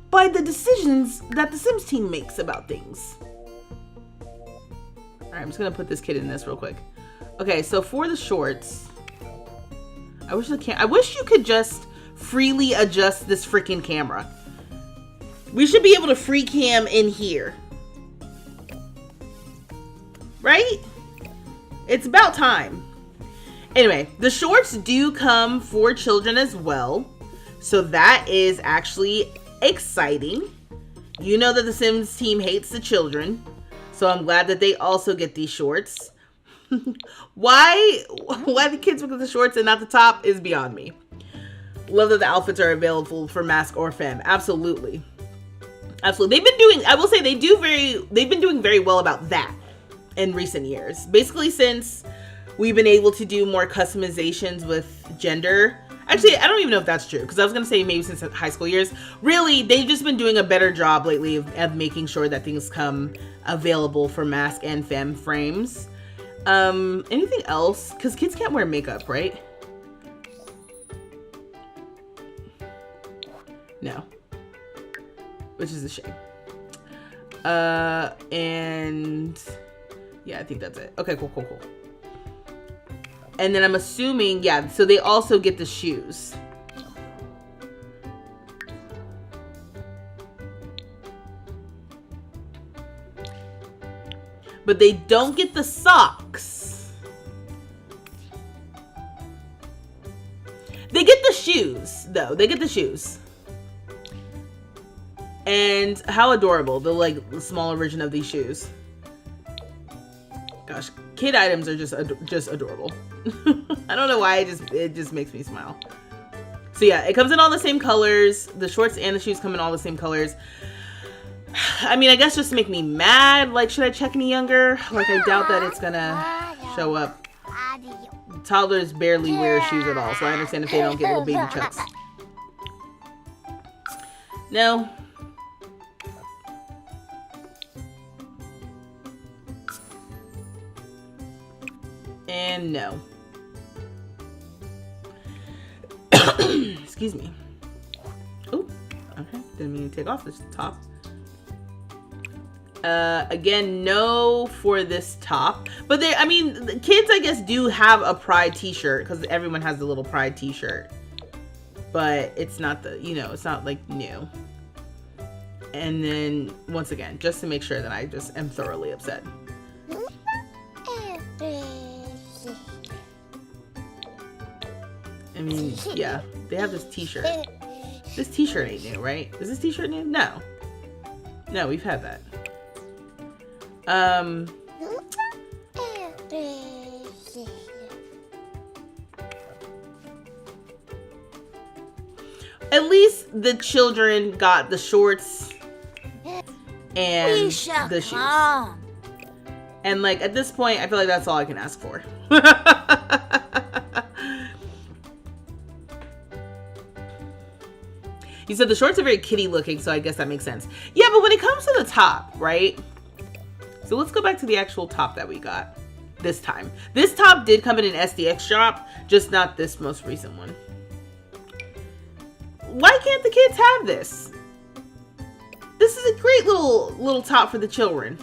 by the decisions that the Sims team makes about things. All right, I'm just gonna put this kid in this real quick. Okay, so for the shorts, I wish you could just freely adjust this freaking camera. We should be able to free cam in here. Right? It's about time. Anyway, the shorts do come for children as well. So that is actually exciting. You know that the Sims team hates the children. So I'm glad that they also get these shorts. Why the kids look at the shorts and not the top is beyond me. Love that the outfits are available for mask or femme. Absolutely. Absolutely. They've been doing very well about that in recent years. Basically, since we've been able to do more customizations with gender. Actually, I don't even know if that's true, because I was going to say maybe since high school years. Really, they've just been doing a better job lately of making sure that things come available for mask and femme frames. Anything else? Because kids can't wear makeup, right? No. Which is a shame. And yeah, I think that's it. Okay, cool. And then I'm assuming, yeah, so they also get the shoes. But they don't get the socks. They get the shoes, though. They get the shoes. And how adorable, the like smaller version of these shoes. Gosh, kid items are just adorable. I don't know why, it just makes me smile. So yeah, it comes in all the same colors. The shorts and the shoes come in all the same colors. I mean, I guess just to make me mad, like, should I check any younger? Like, I doubt that it's gonna show up. Toddlers barely wear shoes at all, so I understand if they don't get little baby chucks. No. And no. Excuse me. Oh, okay. Didn't mean to take off this top. Again, no for this top. But I mean, the kids, I guess, do have a Pride t-shirt because everyone has the little Pride t-shirt. But it's not it's not like new. And then, once again, just to make sure that I just am thoroughly upset. I mean, yeah, they have this t-shirt. This t-shirt ain't new, right? Is this t-shirt new? No. No, we've had that. At least the children got the shorts and the shoes. And like, at this point, I feel like that's all I can ask for. You said the shorts are very kitty looking, so I guess that makes sense. Yeah, but when it comes to the top, right? So let's go back to the actual top that we got this time. This top did come in an SDX shop, just not this most recent one. Why can't the kids have this? This is a great little top for the children.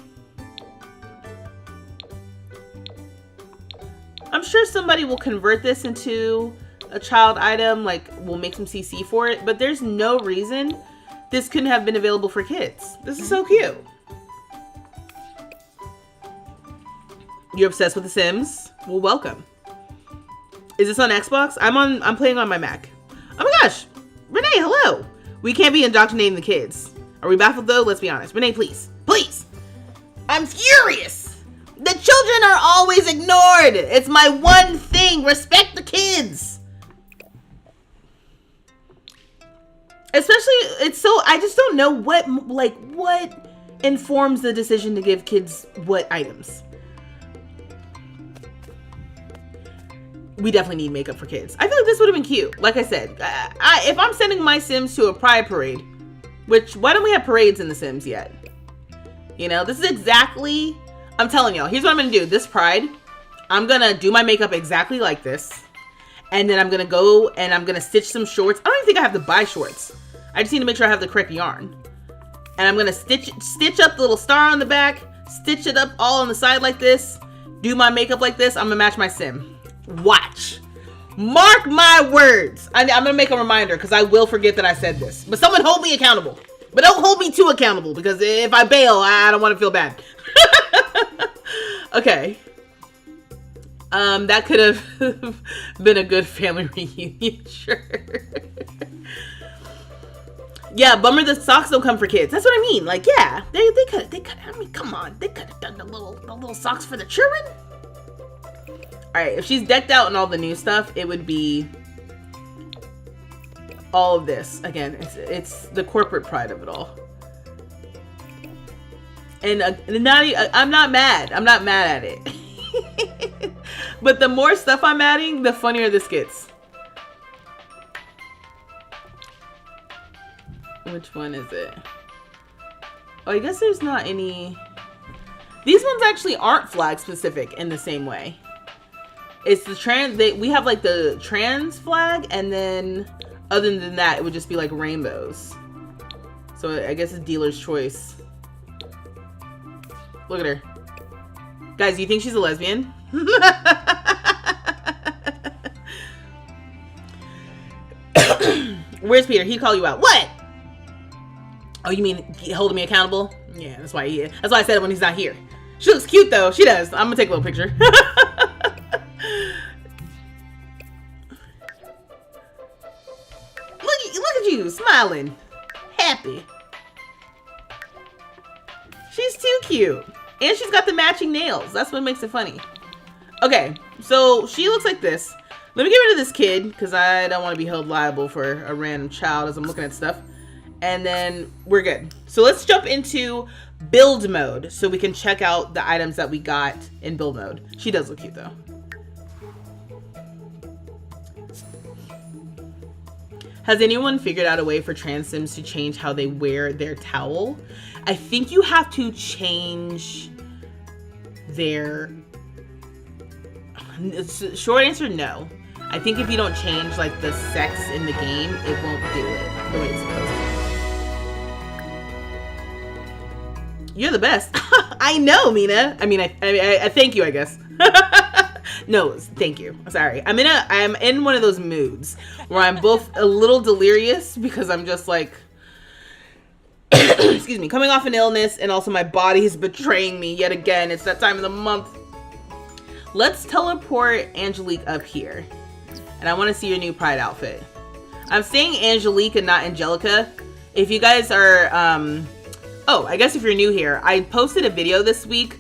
I'm sure somebody will convert this into a child item, like we'll make some CC for it, but there's no reason this couldn't have been available for kids. This is so cute. You're obsessed with The Sims? Well, welcome. Is this on Xbox? I'm playing on my Mac. Oh my gosh, Renee, hello. We can't be indoctrinating the kids. Are we baffled though? Let's be honest. Renee, please. I'm furious. The children are always ignored. It's my one thing. Respect the kids. Especially, I just don't know what informs the decision to give kids what items. We definitely need makeup for kids. I feel like this would have been cute. Like I said, if I'm sending my Sims to a Pride parade, why don't we have parades in The Sims yet? You know, this is exactly, I'm telling y'all, here's what I'm going to do. This Pride, I'm going to do my makeup exactly like this. And then I'm gonna go and I'm gonna stitch some shorts. I don't even think I have to buy shorts. I just need to make sure I have the correct yarn. And I'm gonna stitch up the little star on the back, stitch it up all on the side like this, do my makeup like this. I'm gonna match my sim. Watch. Mark my words. I'm gonna make a reminder because I will forget that I said this. But someone hold me accountable. But don't hold me too accountable because if I bail, I don't want to feel bad. Okay. That could have been a good family reunion, sure. Yeah, bummer the socks don't come for kids. That's what I mean. Like, yeah, they could. I mean, come on, they could have done the little socks for the children. All right, if she's decked out in all the new stuff, it would be all of this. Again, it's the corporate pride of it all. And I'm not mad. I'm not mad at it. But the more stuff I'm adding, the funnier this gets. Which one is it? Oh, I guess there's not any. These ones actually aren't flag specific in the same way. It's the trans. We have like the trans flag, and then other than that, it would just be like rainbows. So I guess it's dealer's choice. Look at her. Guys, do you think she's a lesbian? Where's Peter? He'd call you out. What? Oh, you mean holding me accountable? Yeah, that's why I said it when he's not here. She looks cute though. She does. I'm gonna take a little picture. Look at you, smiling, happy. She's too cute. And she's got the matching nails. That's what makes it funny. Okay, so she looks like this. Let me get rid of this kid because I don't want to be held liable for a random child as I'm looking at stuff. And then we're good. So let's jump into build mode so we can check out the items that we got in build mode. She does look cute though. Has anyone figured out a way for trans sims to change how they wear their towel? I think you have to change their... Short answer, no. I think if you don't change like the sex in the game, it won't do it the way it's supposed to. You're the best. I know, Mina. I mean, I thank you, I guess. No, thank you. Sorry. I'm in one of those moods where I'm both a little delirious because I'm just like, excuse me, coming off an illness, and also my body is betraying me yet again. It's that time of the month. Let's teleport Angelique up here. And I want to see your new Pride outfit. I'm saying Angelique and not Angelica. If you guys are, oh, I guess if you're new here, I posted a video this week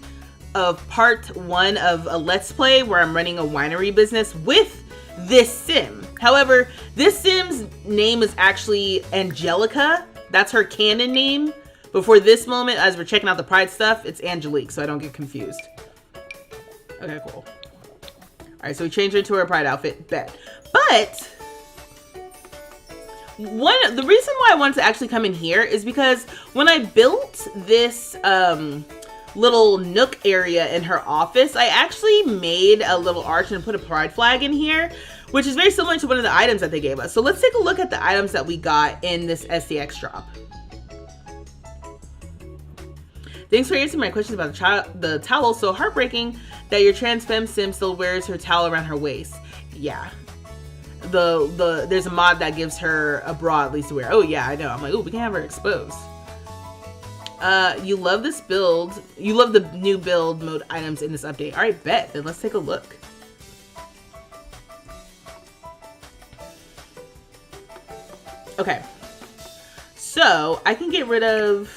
of part 1 of a Let's Play where I'm running a winery business with this sim. However, this sim's name is actually Angelica. That's her canon name. But for this moment, as we're checking out the Pride stuff, it's Angelique, so I don't get confused. Okay, cool. All right, so we changed her to her Pride outfit. Bet. But the reason why I wanted to actually come in here is because when I built this little nook area in her office, I actually made a little arch and put a pride flag in here, which is very similar to one of the items that they gave us. So let's take a look at the items that we got in this SDX drop. Thanks for answering my questions about the towel. So heartbreaking that your trans femme sim still wears her towel around her waist. Yeah. There's a mod that gives her a bra at least to wear. Oh yeah, I know. I'm like, oh, we can have her exposed. You love this build. You love the new build mode items in this update. All right, bet. Then let's take a look. Okay. So I can get rid of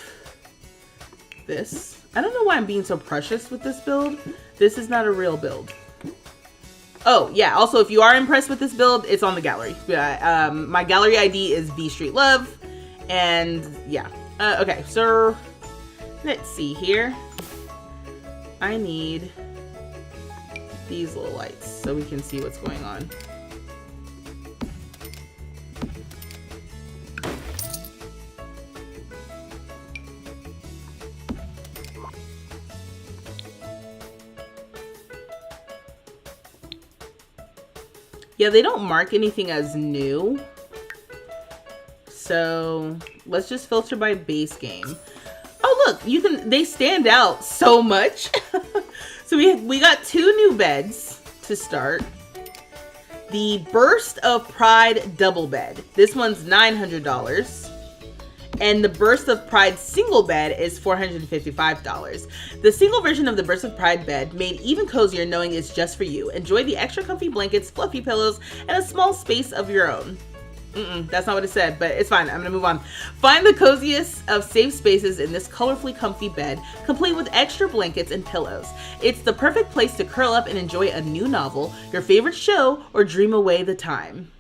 this. I don't know why I'm being so precious with this build. This is not a real build. Oh yeah. Also, if you are impressed with this build, it's on the gallery. My gallery ID is vstreetlove, and yeah. Okay. So let's see here. I need these little lights so we can see what's going on. Yeah, they don't mark anything as new. So let's just filter by base game. Oh look, they stand out so much. So we got 2 new beds to start. The Burst of Pride double bed. This one's $900. And the Burst of Pride single bed is $455. The single version of the Burst of Pride bed made even cozier knowing it's just for you. Enjoy the extra comfy blankets, fluffy pillows, and a small space of your own. That's not what it said, but it's fine. I'm gonna move on. Find the coziest of safe spaces in this colorfully comfy bed, complete with extra blankets and pillows. It's the perfect place to curl up and enjoy a new novel, your favorite show, or dream away the time.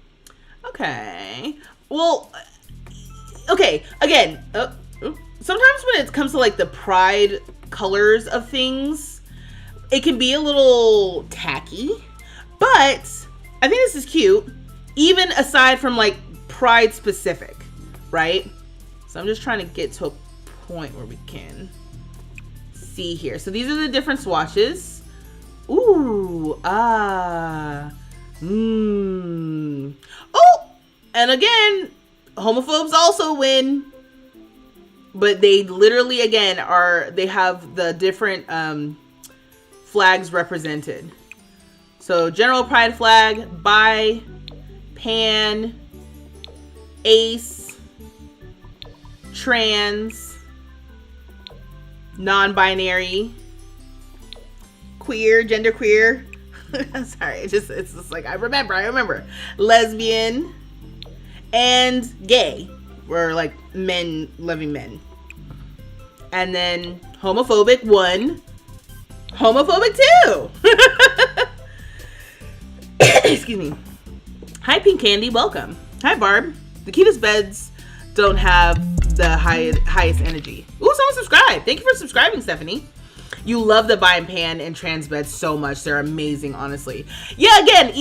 Okay. Well, okay, again, sometimes when it comes to like the pride colors of things, it can be a little tacky, but I think this is cute, even aside from like pride specific, right? So I'm just trying to get to a point where we can see here. So these are the different swatches. Ooh, oh, and again, homophobes also win, but they literally again they have the different flags represented. So general pride flag, bi, pan, ace, trans, non-binary, queer, genderqueer. Sorry, it's just like I remember lesbian, and gay, or like men loving men. And then homophobic 1, homophobic 2. Excuse me. Hi Pink Candy, welcome. Hi Barb. The cutest beds don't have the highest energy. Ooh, someone subscribed. Thank you for subscribing, Stephanie. You love the bi and pan and trans beds so much. They're amazing, honestly. Yeah, again,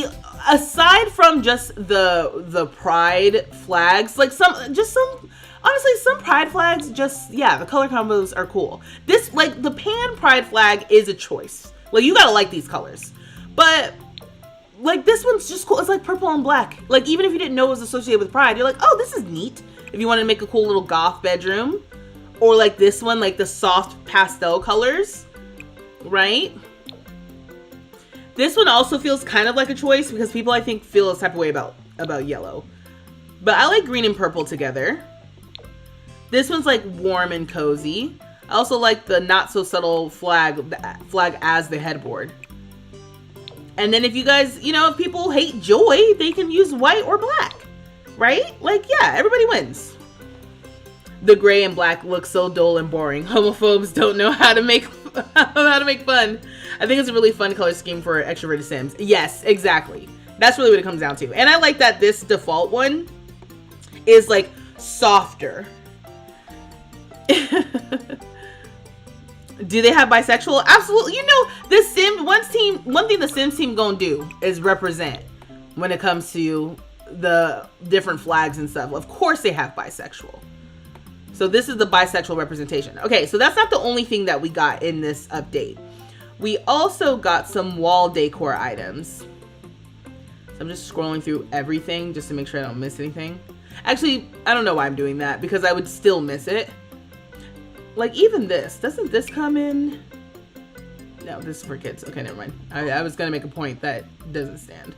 aside from just the pride flags, like honestly, some pride flags just, yeah, the color combos are cool. This, like, the pan pride flag is a choice. Like, you gotta like these colors. But, like, this one's just cool. It's like purple and black. Like, even if you didn't know it was associated with pride, you're like, oh, this is neat. If you wanted to make a cool little goth bedroom. Or like this one, like the soft pastel colors. Right? This one also feels kind of like a choice because people, I think, feel a type of way about yellow. But I like green and purple together. This one's like warm and cozy. I also like the not so subtle flag as the headboard. And then if you guys, if people hate joy, they can use white or black. Right? Like, yeah, everybody wins. The gray and black look so dull and boring. Homophobes don't know how to make fun. I think it's a really fun color scheme for extroverted Sims. Yes, exactly. That's really what it comes down to. And I like that this default one is like softer. Do they have bisexual? Absolutely. One thing the Sims team gonna do is represent when it comes to the different flags and stuff. Of course they have bisexual. So this is the bisexual representation. Okay, so that's not the only thing that we got in this update. We also got some wall decor items. So I'm just scrolling through everything just to make sure I don't miss anything. Actually, I don't know why I'm doing that because I would still miss it. Like even this, doesn't this come in? No, this is for kids. Okay, never mind. I was gonna make a point that doesn't stand.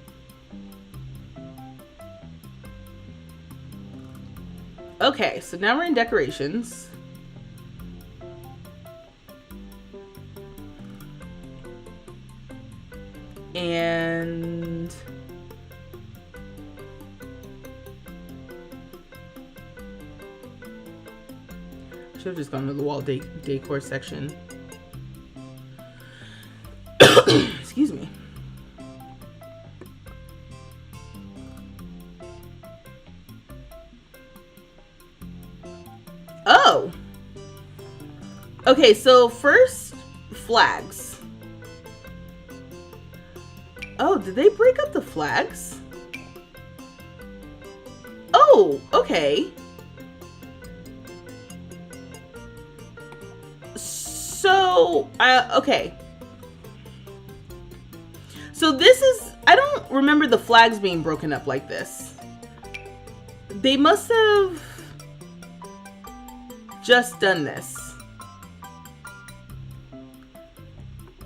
Okay, so now we're in decorations. And should have just gone to the wall decor section. Excuse me. Oh! Okay, so first, flags. Oh, did they break up the flags? Oh, okay. So, okay. So this is, I don't remember the flags being broken up like this. They must have just done this.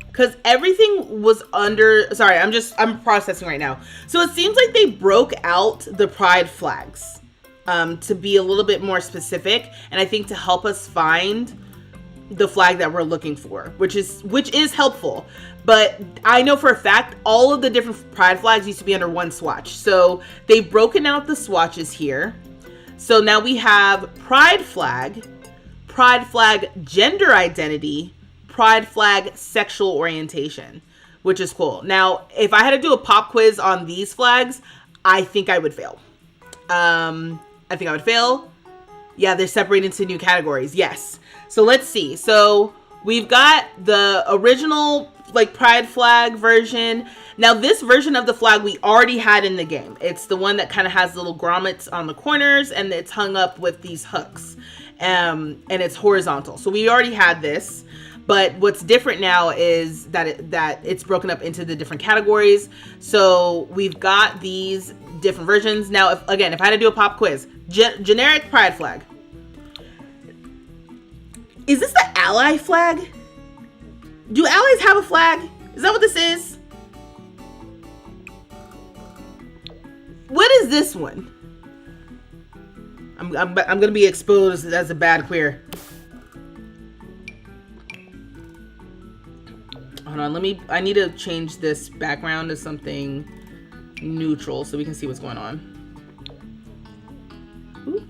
Because everything was under, sorry, I'm processing right now. So it seems like they broke out the pride flags to be a little bit more specific. And I think to help us find the flag that we're looking for, which is helpful. But I know for a fact, all of the different pride flags used to be under one swatch. So they've broken out the swatches here. So now we have pride flag gender identity, pride flag sexual orientation, which is cool. Now, if I had to do a pop quiz on these flags, I think I would fail. Yeah, they're separated into new categories. Yes. So let's see. So we've got the original like pride flag version. Now this version of the flag we already had in the game. It's the one that kind of has little grommets on the corners and it's hung up with these hooks. And it's horizontal. So we already had this. But what's different now is that it's broken up into the different categories. So we've got these different versions. Now, if I had to do a pop quiz, generic pride flag. Is this the ally flag? Do allies have a flag? Is that what this is? What is this one? I'm gonna be exposed as a bad queer. Hold on, I need to change this background to something neutral so we can see what's going on. Ooh.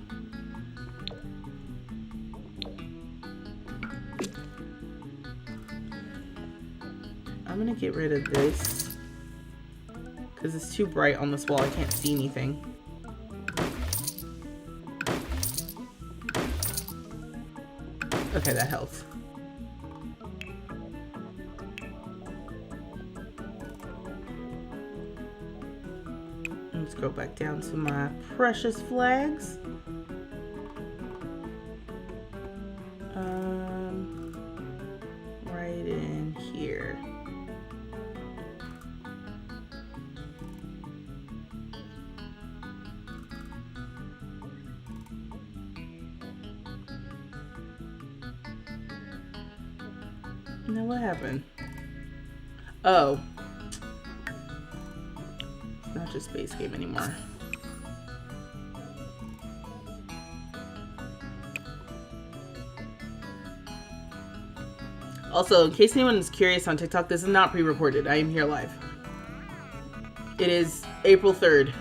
I'm gonna get rid of this because it's too bright on this wall. I can't see anything. Okay, that helps. Let's go back down to my precious flags. Right in here. Now what happened? Oh. It's not just base game anymore. Also, in case anyone is curious on TikTok, this is not pre-recorded. I am here live. It is April 3rd.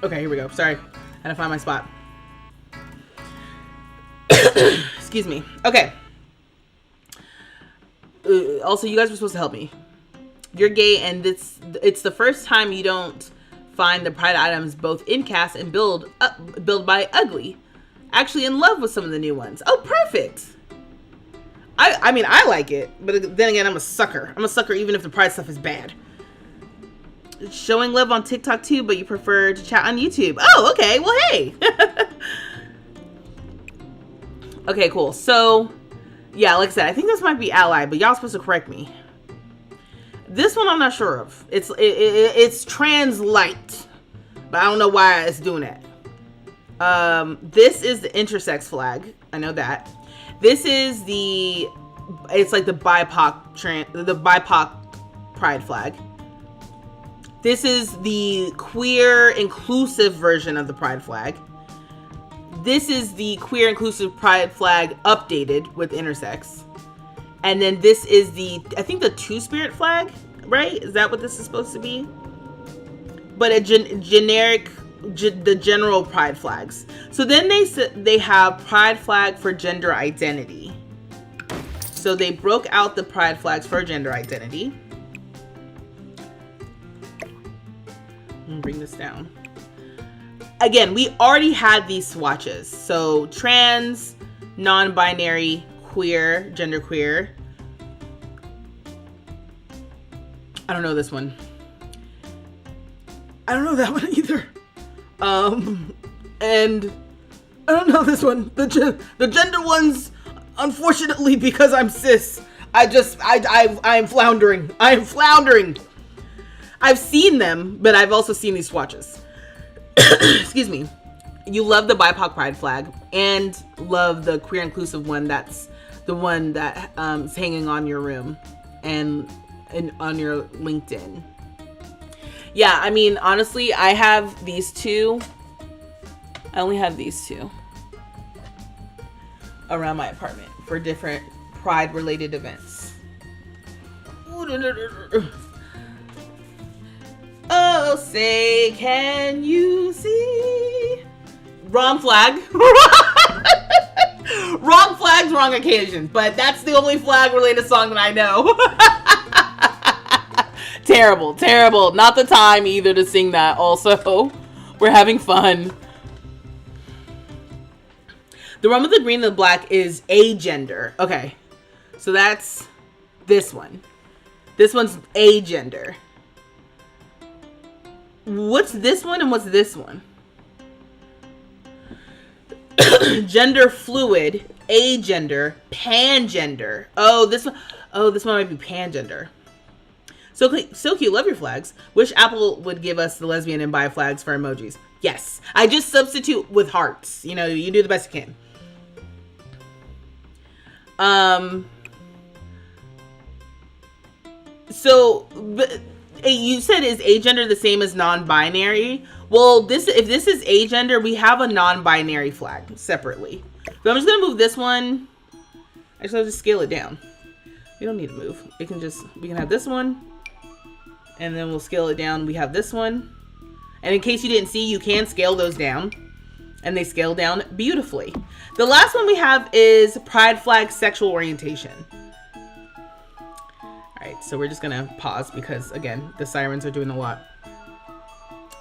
Okay, here we go. Sorry. I had to find my spot. Excuse me. Okay. Also, you guys were supposed to help me. You're gay, and it's the first time you don't find the pride items both in cast and build by ugly. Actually in love with some of the new ones. Oh, perfect. I mean, I like it, but then again, I'm a sucker. I'm a sucker even if the pride stuff is bad. Showing love on TikTok too, but you prefer to chat on YouTube. Oh, okay. Well, hey. Okay, cool. So, yeah, like I said, I think this might be ally, but y'all supposed to correct me. This one I'm not sure of. It's trans light, but I don't know why it's doing that. This is the intersex flag. I know that. This is it's like the BIPOC pride flag. This is the queer inclusive version of the pride flag. This is the queer inclusive pride flag updated with intersex. And then this is I think the two-spirit flag, right? Is that what this is supposed to be? But a the general pride flags. So then they have pride flag for gender identity. So they broke out the pride flags for gender identity. I'm gonna bring this down. Again, we already had these swatches. So trans, non-binary, queer, genderqueer. I don't know this one. I don't know that one either. And I don't know this one. The gender ones, Unfortunately, because I'm cis, I'm floundering. I am floundering. I've seen them, but I've also seen these swatches. Excuse me. You love the BIPOC pride flag and love the queer inclusive one. That's the one that is hanging on your room and on your LinkedIn. Yeah, I mean, honestly, I have these two. I only have these two around my apartment for different pride related events. Oh, say, can you see? Wrong flag. Wrong flags, wrong occasion. But that's the only flag related song that I know. Terrible, terrible. Not the time either to sing that. Also, we're having fun. The one with the green and the black is agender. Okay, so that's this one. This one's agender. What's this one and what's this one? Gender fluid, agender, pangender. Oh, this one might be pangender. So cute, love your flags. Wish Apple would give us the lesbian and bi flags for emojis. Yes, I just substitute with hearts. You know, you do the best you can. So you said, is agender the same as non-binary? Well, if this is agender, we have a non-binary flag separately. So I'm just gonna move this one. Actually, I'll just scale it down. We don't need to move. We can have this one, and then we'll scale it down. We have this one, and in case you didn't see, you can scale those down, and they scale down beautifully. The last one we have is pride flag sexual orientation. All right, so we're just gonna pause because again, the sirens are doing a lot.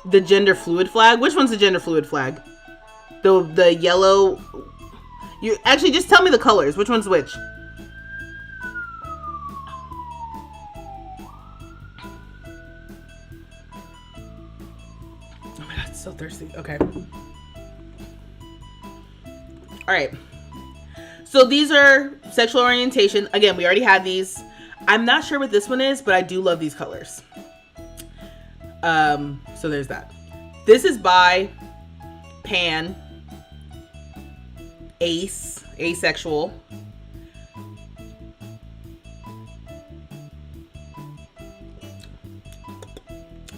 The gender fluid flag. Which one's the gender fluid flag? The yellow. You actually just tell me the colors. Which one's which? Oh my god, it's so thirsty. Okay. All right. So these are sexual orientation. Again, we already had these. I'm not sure what this one is, but I do love these colors. So there's that. This is bi, pan, asexual.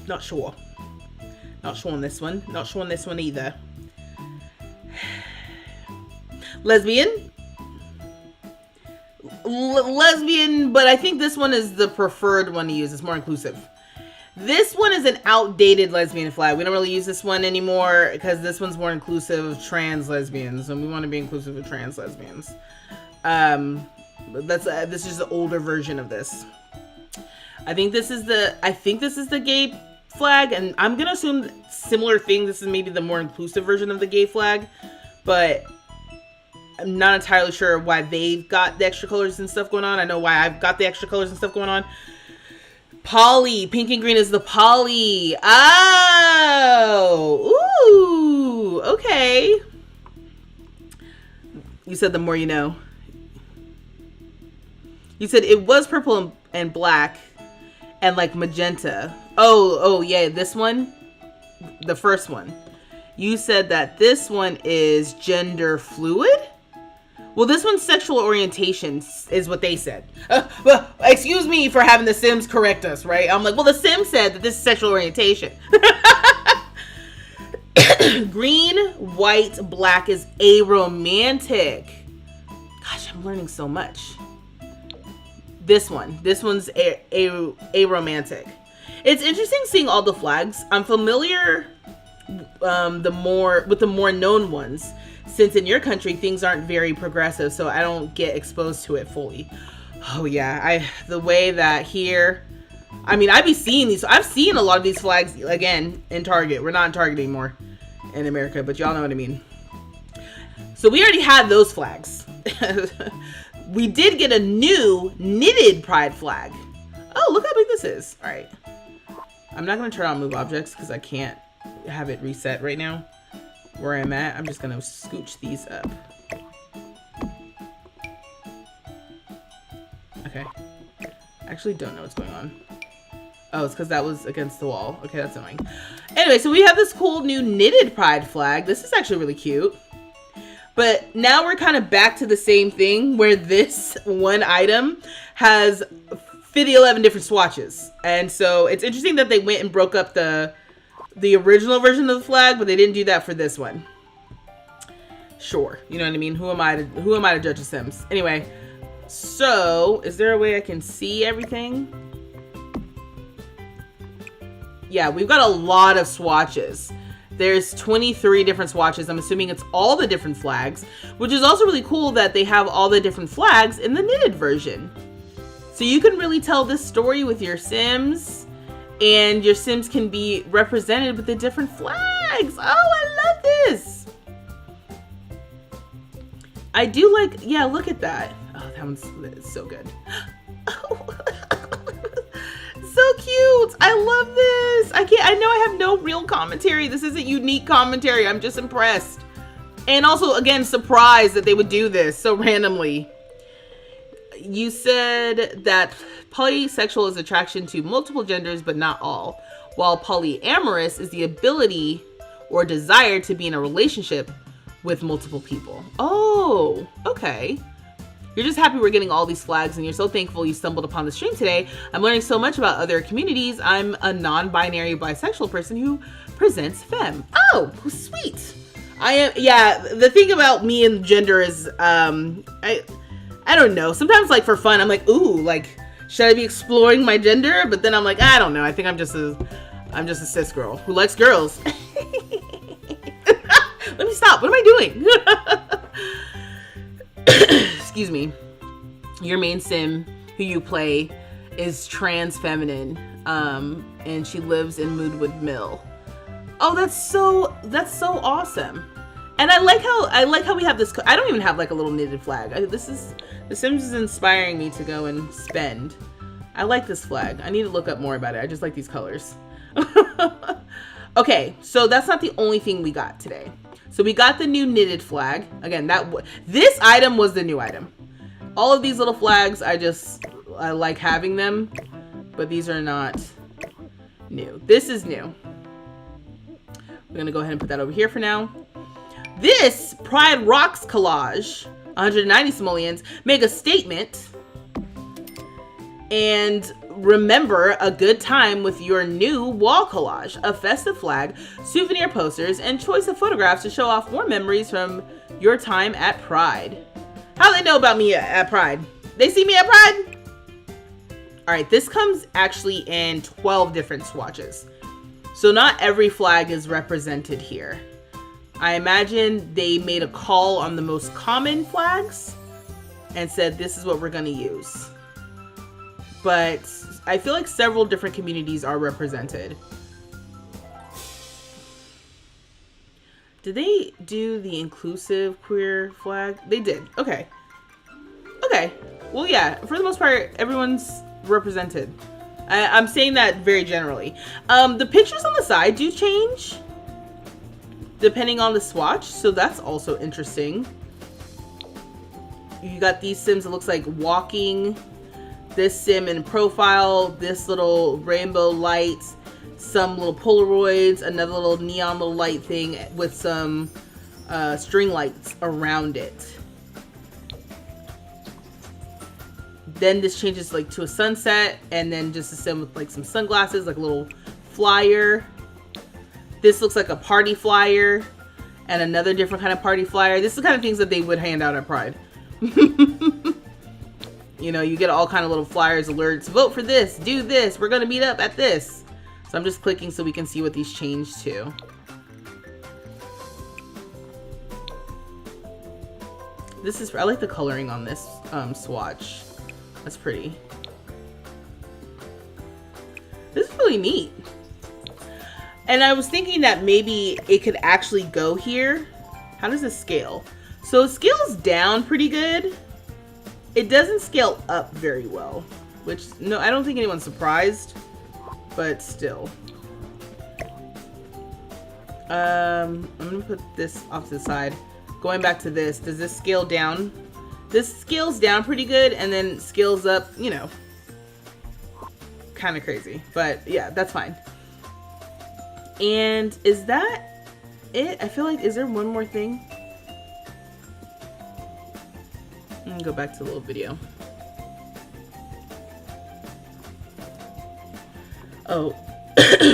Not sure. Not sure on this one. Not sure on this one either. Lesbian. Lesbian, but I think this one is the preferred one to use. It's more inclusive. This one is an outdated lesbian flag. We don't really use this one anymore because this one's more inclusive of trans lesbians, and we want to be inclusive of trans lesbians. This is the older version of this. I think this is the gay flag, and I'm gonna assume similar thing. This is maybe the more inclusive version of the gay flag, but I'm not entirely sure why they've got the extra colors and stuff going on. I know why I've got the extra colors and stuff going on. Poly. Pink and green is the poly. Oh. Ooh. Okay. You said the more you know. You said it was purple and black and like magenta. Oh, yeah. This one. The first one. You said that this one is gender fluid? Well, this one's sexual orientation is what they said. Well, excuse me for having the Sims correct us, right? I'm like, well, the Sims said that this is sexual orientation. Green, white, black is aromantic. Gosh, I'm learning so much. This one's aromantic. It's interesting seeing all the flags. I'm familiar with the more known ones. Since in your country things aren't very progressive, so I don't get exposed to it fully. Oh yeah, the way that here, I mean, I be seeing these. I've seen a lot of these flags again in Target. We're not in Target anymore in America, but y'all know what I mean. So we already had those flags. We did get a new knitted pride flag. Oh, look how big this is. All right, I'm not gonna turn on move objects because I can't have it reset right now. Where I'm at, I'm just gonna scooch these up. Okay. I actually don't know what's going on. Oh, it's because that was against the wall. Okay, that's annoying. Anyway, so we have this cool new knitted pride flag. This is actually really cute. But now we're kind of back to the same thing where this one item has 11 different swatches. And so it's interesting that they went and broke up the original version of the flag, but they didn't do that for this one. Sure. You know what I mean? Who am I to judge the Sims? Anyway, so is there a way I can see everything? Yeah, we've got a lot of swatches. There's 23 different swatches. I'm assuming it's all the different flags, which is also really cool that they have all the different flags in the knitted version. So you can really tell this story with your Sims, and your Sims can be represented with the different flags. Oh, I love this. I do like, yeah, look at that. Oh, that one's so good. Oh. So cute. I love this. I know I have no real commentary. This isn't unique commentary. I'm just impressed. And also, again, surprised that they would do this so randomly. You said that polysexual is attraction to multiple genders, but not all. While polyamorous is the ability or desire to be in a relationship with multiple people. Oh, okay. You're just happy we're getting all these flags, and you're so thankful you stumbled upon the stream today. I'm learning so much about other communities. I'm a non-binary bisexual person who presents femme. Oh, sweet. I am, yeah, the thing about me and gender is, I don't know. Sometimes, like, for fun, I'm like, ooh, like, should I be exploring my gender? But then I'm like, I don't know. I think I'm just a cis girl who likes girls. Let me stop. What am I doing? Excuse me. Your main sim who you play is trans feminine, and she lives in Moodwood Mill. Oh, that's so awesome. And I like how we have this. I don't even have like a little knitted flag. The Sims is inspiring me to go and spend. I like this flag. I need to look up more about it. I just like these colors. Okay, so that's not the only thing we got today. So we got the new knitted flag. Again, this item was the new item. All of these little flags, I like having them, but these are not new. This is new. We're gonna go ahead and put that over here for now. This Pride Rocks collage, 190 simoleons, make a statement and remember a good time with your new wall collage, a festive flag, souvenir posters, and choice of photographs to show off more memories from your time at Pride. How do they know about me at Pride? They see me at Pride? All right, this comes actually in 12 different swatches. So not every flag is represented here. I imagine they made a call on the most common flags and said, this is what we're gonna use. But I feel like several different communities are represented. Did they do the inclusive queer flag? They did. Okay. Okay. Well, yeah, for the most part, everyone's represented. I'm saying that very generally. The pictures on the side do change depending on the swatch, so that's also interesting. You got these Sims, it looks like walking. This Sim in profile, this little rainbow light, some little Polaroids, another little neon little light thing with some string lights around it. Then this changes like to a sunset, and then just a Sim with like some sunglasses, like a little flyer. This looks like a party flyer, and another different kind of party flyer. This is the kind of things that they would hand out at Pride. You know, you get all kind of little flyers, alerts, vote for this, do this, we're gonna meet up at this. So I'm just clicking so we can see what these change to. This is, I like the coloring on this swatch. That's pretty. This is really neat. And I was thinking that maybe it could actually go here. How does this scale? So it scales down pretty good. It doesn't scale up very well, which, no, I don't think anyone's surprised, but still. I'm gonna put this off to the side. Going back to this, does this scale down This scales down pretty good and then scales up, you know, kind of crazy. But yeah, that's fine. And is that it? I feel like, is there one more thing? I'm gonna go back to the little video. Oh,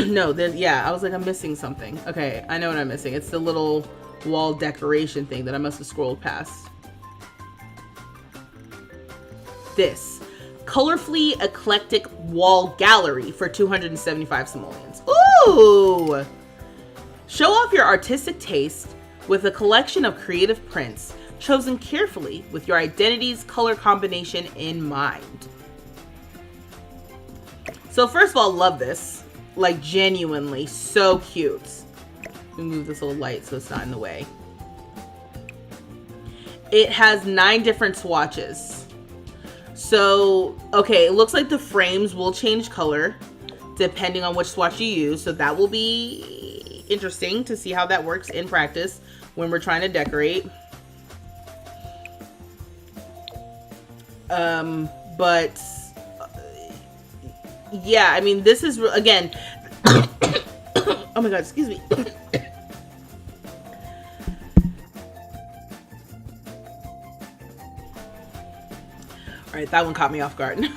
no, there's, yeah, I was like, I'm missing something. Okay, I know what I'm missing. It's the little wall decoration thing that I must have scrolled past. This colorfully eclectic wall gallery for 275 simoleons. Ooh! Show off your artistic taste with a collection of creative prints chosen carefully with your identity's color combination in mind. So first of all, love this. Like, genuinely so cute. Let me move this little light so it's not in the way. It has 9 different swatches. So, okay, it looks like the frames will change color depending on which swatch you use. So that will be interesting to see how that works in practice when we're trying to decorate. But yeah, I mean, this is, again, oh my god, excuse me. All right, that one caught me off guard.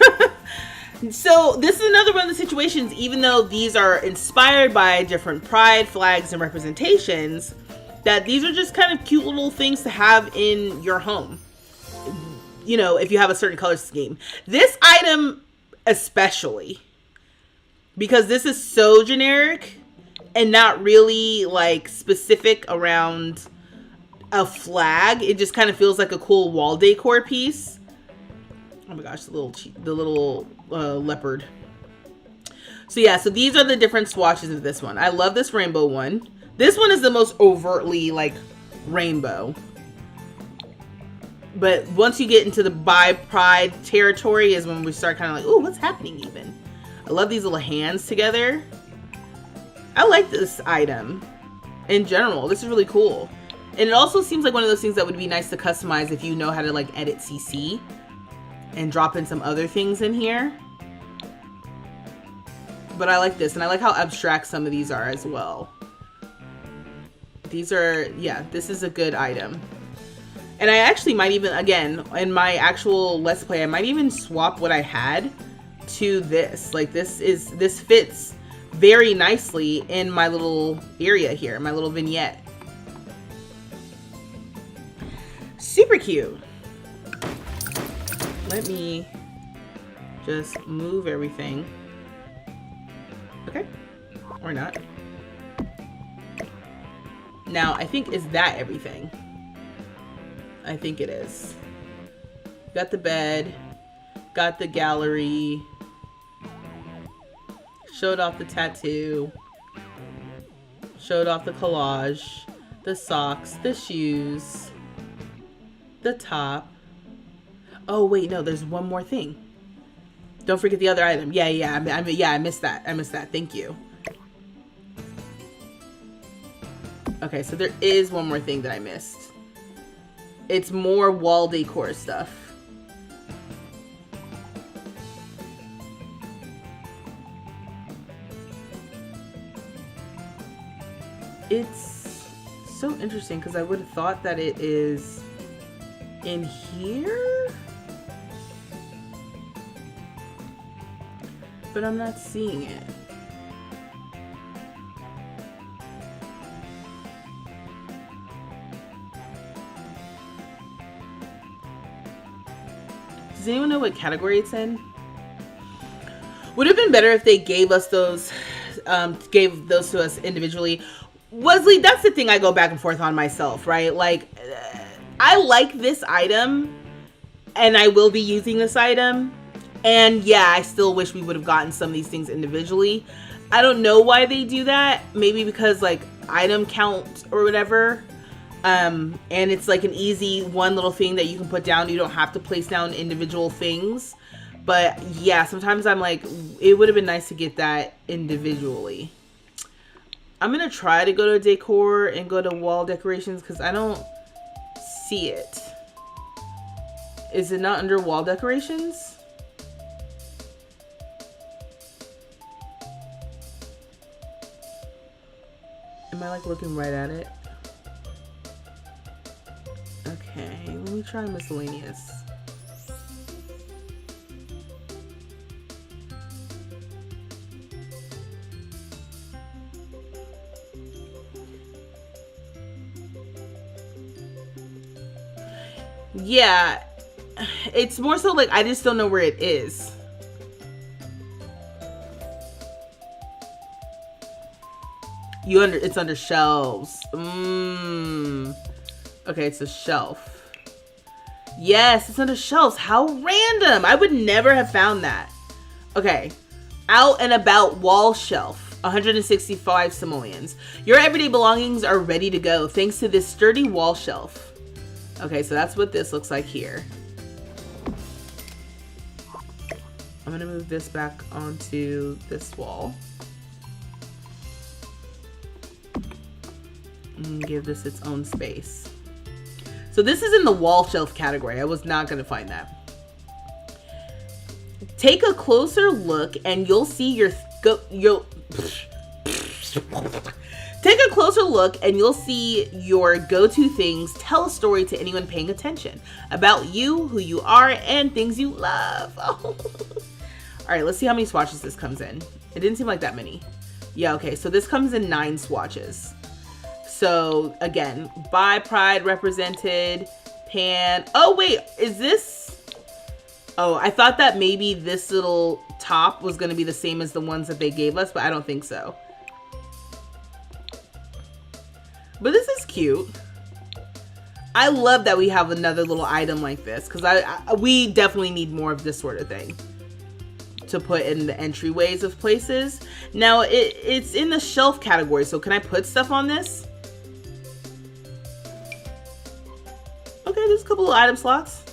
So this is another one of the situations, even though these are inspired by different pride flags and representations, that these are just kind of cute little things to have in your home. You know, if you have a certain color scheme. This item especially, because this is so generic and not really like specific around a flag. It just kind of feels like a cool wall decor piece. Oh my gosh, the little leopard. So yeah, so these are the different swatches of this one. I love this rainbow one. This one is the most overtly like rainbow. But once you get into the bi pride territory is when we start kind of like, oh, what's happening even? I love these little hands together. I like this item in general. This is really cool. And it also seems like one of those things that would be nice to customize if you know how to like edit CC and drop in some other things in here. But I like this, and I like how abstract some of these are as well. These are, yeah, this is a good item. And I actually might even, again, in my actual Let's Play, I might even swap what I had to this. Like, this fits very nicely in my little area here, my little vignette. Super cute. Let me just move everything. Okay, or not. Now, I think, is that everything? I think it is. Got the bed, got the gallery, showed off the tattoo, showed off the collage, the socks, the shoes, the top. Oh wait, no, there's one more thing. Don't forget the other item. Yeah, I missed that. Thank you. Okay, so there is one more thing that I missed. It's more wall decor stuff. It's so interesting because I would have thought that it is in here, but I'm not seeing it. Does anyone know what category it's in? Would have been better if they gave us those, gave those to us individually. Wesley, that's the thing I go back and forth on myself, right? Like, I like this item, and I will be using this item. And yeah, I still wish we would have gotten some of these things individually. I don't know why they do that. Maybe because like item count or whatever. And it's like an easy one little thing that you can put down. You don't have to place down individual things. But yeah, sometimes I'm like, it would have been nice to get that individually. I'm going to try to go to decor and go to wall decorations because I don't see it. Is it not under wall decorations? Am I like looking right at it? Okay, let me try miscellaneous. Yeah, it's more so like I just don't know where it is. It's under shelves. Okay, it's a shelf. Yes, it's under shelves. How random. I would never have found that. Okay. Out and about wall shelf. 165 simoleons. Your everyday belongings are ready to go thanks to this sturdy wall shelf. Okay, so that's what this looks like here. I'm gonna move this back onto this wall. And give this its own space. So this is in the wall shelf category. I was not gonna find that. Take a closer look and you'll see Take a closer look and you'll see your go-to things tell a story to anyone paying attention about you, who you are, and things you love. Oh. All right, let's see how many swatches this comes in. It didn't seem like that many. Yeah, okay, so this comes in 9 swatches. So again, Bi Pride represented, Pan. Oh wait, is this? Oh, I thought that maybe this little top was gonna be the same as the ones that they gave us, but I don't think so. But this is cute. I love that we have another little item like this because we definitely need more of this sort of thing to put in the entryways of places. Now it's in the shelf category, so can I put stuff on this? Okay, there's a couple of item slots.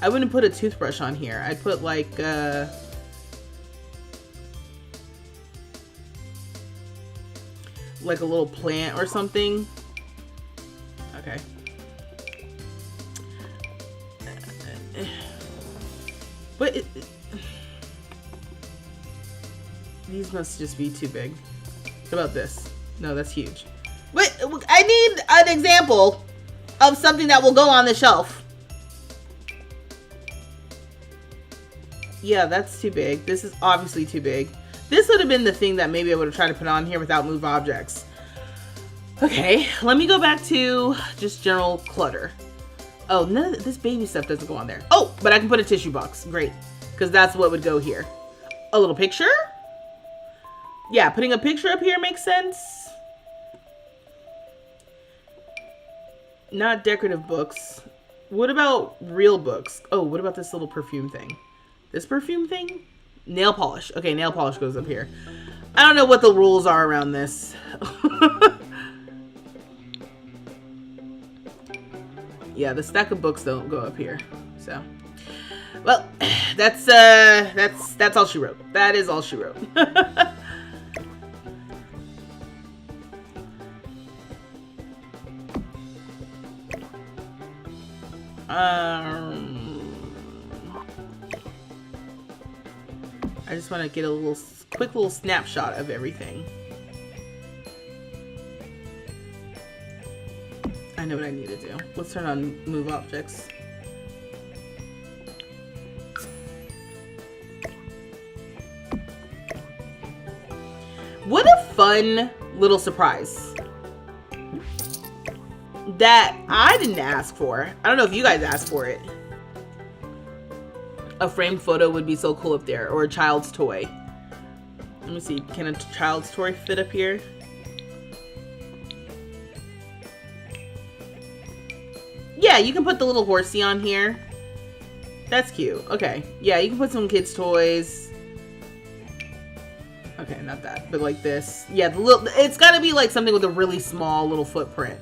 I wouldn't put a toothbrush on here. I'd put like a little plant or something. Okay. But these must just be too big. What about this? No, that's huge. Wait, I need an example of something that will go on the shelf. Yeah, that's too big. This is obviously too big. This would have been the thing that maybe I would have tried to put on here without move objects. Okay, let me go back to just general clutter. Oh, none of this baby stuff doesn't go on there. Oh, but I can put a tissue box. Great, because that's what would go here. A little picture? Yeah, putting a picture up here makes sense. Not decorative books. What about real books? Oh, what about this little perfume thing? This perfume thing? Nail polish. Okay, nail polish goes up here. I don't know what the rules are around this. Yeah, the stack of books don't go up here. So, well, that's all she wrote. That is all she wrote. I just want to get a quick little snapshot of everything. I know what I need to do. Let's turn on move objects. What a fun little surprise that I didn't ask for. I don't know if you guys asked for it. A framed photo would be so cool up there, or a child's toy. Let me see, can a child's toy fit up here? Yeah, you can put the little horsey on here. That's cute. Okay, yeah, you can put some kids' toys. Okay, not that, but like this. Yeah, the little, it's gotta be like something with a really small little footprint.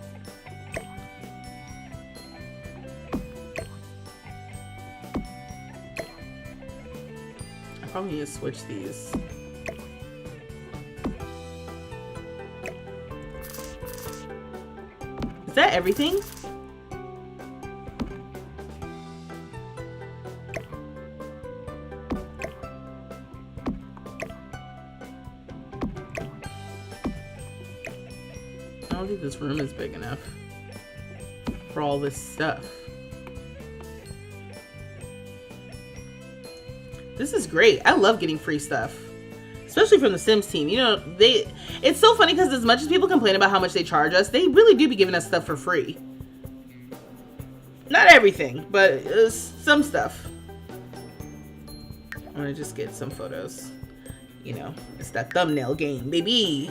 I probably need to switch these. Is that everything? don't think this room is big enough for all this stuff. This is great. I love getting free stuff, especially from the Sims team. You know, it's so funny because as much as people complain about how much they charge us, they really do be giving us stuff for free. Not everything, but some stuff. I'm gonna just get some photos. You know, it's that thumbnail game, baby.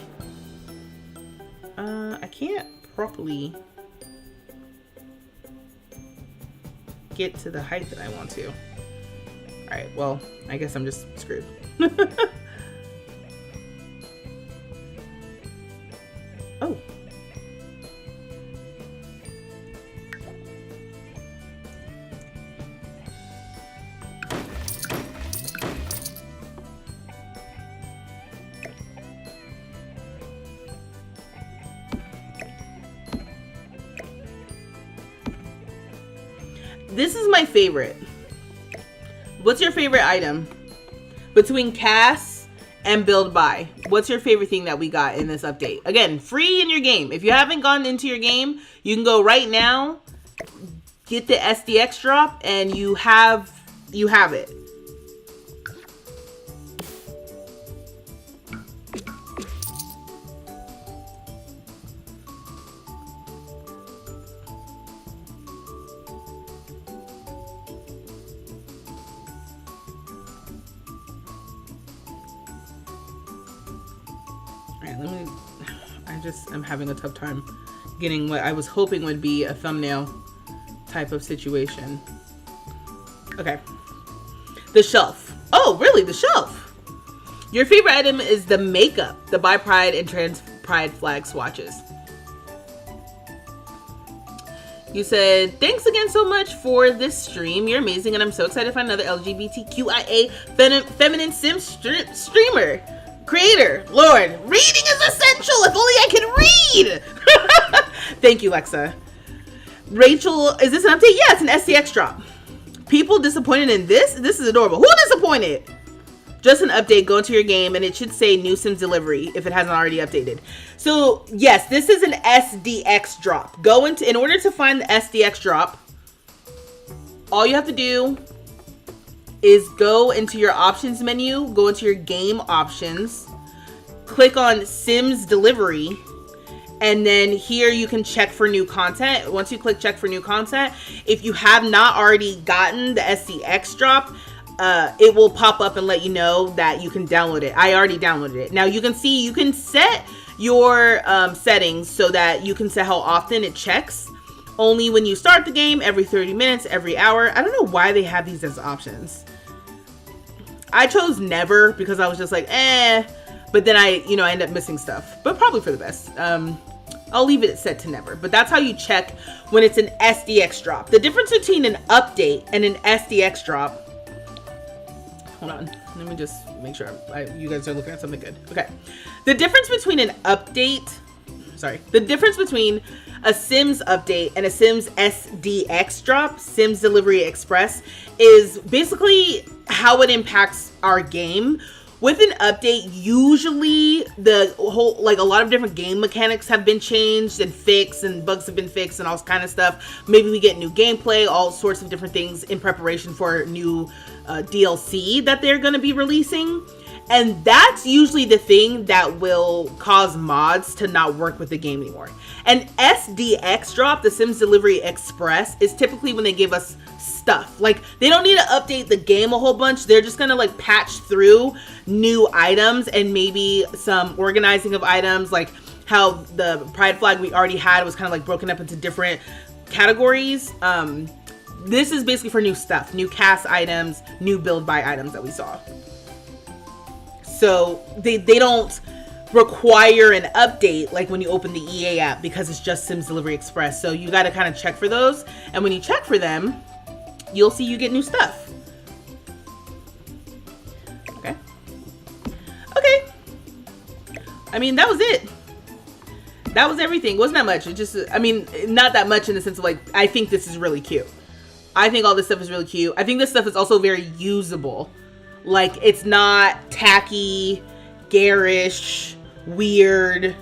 I can't properly get to the height that I want to. Alright, well, I guess I'm just screwed. Oh. This is my favorite. What's your favorite item? Between Cass and Build Buy, what's your favorite thing that we got in this update? Again, free in your game. If you haven't gone into your game, you can go right now, get the SDX drop, and you have it. I'm having a tough time getting what I was hoping would be a thumbnail type of situation. Okay. The shelf. Oh, really? The shelf. Your favorite item is the makeup, the Bi Pride and Trans Pride flag swatches. You said, thanks again so much for this stream. You're amazing, and I'm so excited to find another LGBTQIA feminine sim streamer. Creator, Lord, reading is essential. If only I can read. Thank you, Lexa. Rachel, is this an update? Yeah, it's an SDX drop. People disappointed in this? This is adorable. Who disappointed? Just an update. Go into your game and it should say new Sims delivery if it hasn't already updated. So yes, this is an SDX drop. In order to find the SDX drop, all you have to do is go into your options menu, go into your game options, click on Sims delivery, and then here you can check for new content. Once you click check for new content, if you have not already gotten the SDX drop, it will pop up and let you know that you can download it. I already downloaded it. Now you can see, you can set your settings so that you can set how often it checks. Only when you start the game, every 30 minutes, every hour. I don't know why they have these as options. I chose never because I was just like, but then I end up missing stuff, but probably for the best. I'll leave it set to never, but that's how you check when it's an SDX drop. The difference between an update and an SDX drop. Hold on, let me just make sure you guys are looking at something good. Okay. The difference between an update, the difference between a Sims update and a Sims SDX drop, Sims Delivery Express, is basically how it impacts our game. With an update, usually the whole, a lot of different game mechanics have been changed and fixed, and bugs have been fixed and all kind of stuff. Maybe we get new gameplay, all sorts of different things in preparation for new DLC that they're going to be releasing. And that's usually the thing that will cause mods to not work with the game anymore. An SDX drop, the Sims Delivery Express, is typically when they give us stuff. They don't need to update the game a whole bunch. They're just gonna patch through new items and maybe some organizing of items, like how the pride flag we already had was kind of broken up into different categories. This is basically for new stuff, new cast items, new build buy items that we saw. So they don't require an update like when you open the EA app, because it's just Sims Delivery Express. So you got to kind of check for those, and when you check for them, you'll see you get new stuff. Okay. I mean, that was it. That was everything. Wasn't that much. It just, not that much in the sense of I think this is really cute. I think all this stuff is really cute. I think this stuff is also very usable. It's not tacky, garish, weird.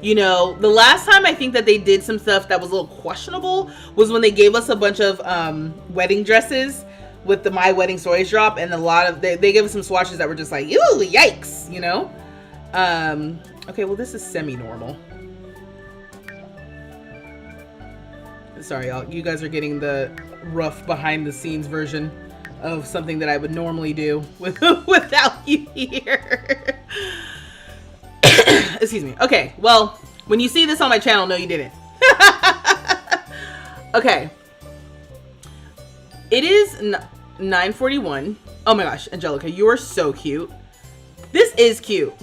You know, the last time I think that they did some stuff that was a little questionable was when they gave us a bunch of wedding dresses with the My Wedding Stories drop, and a lot of they gave us some swatches that were just like, ew, yikes, you know. Okay, well, this is semi-normal. Sorry, you guys are getting the rough behind the scenes version of something that I would normally do without you here. Excuse me. Okay, well, when you see this on my channel, no, you didn't. Okay. It is 9:41. Oh my gosh, Angelica, you are so cute. This is cute.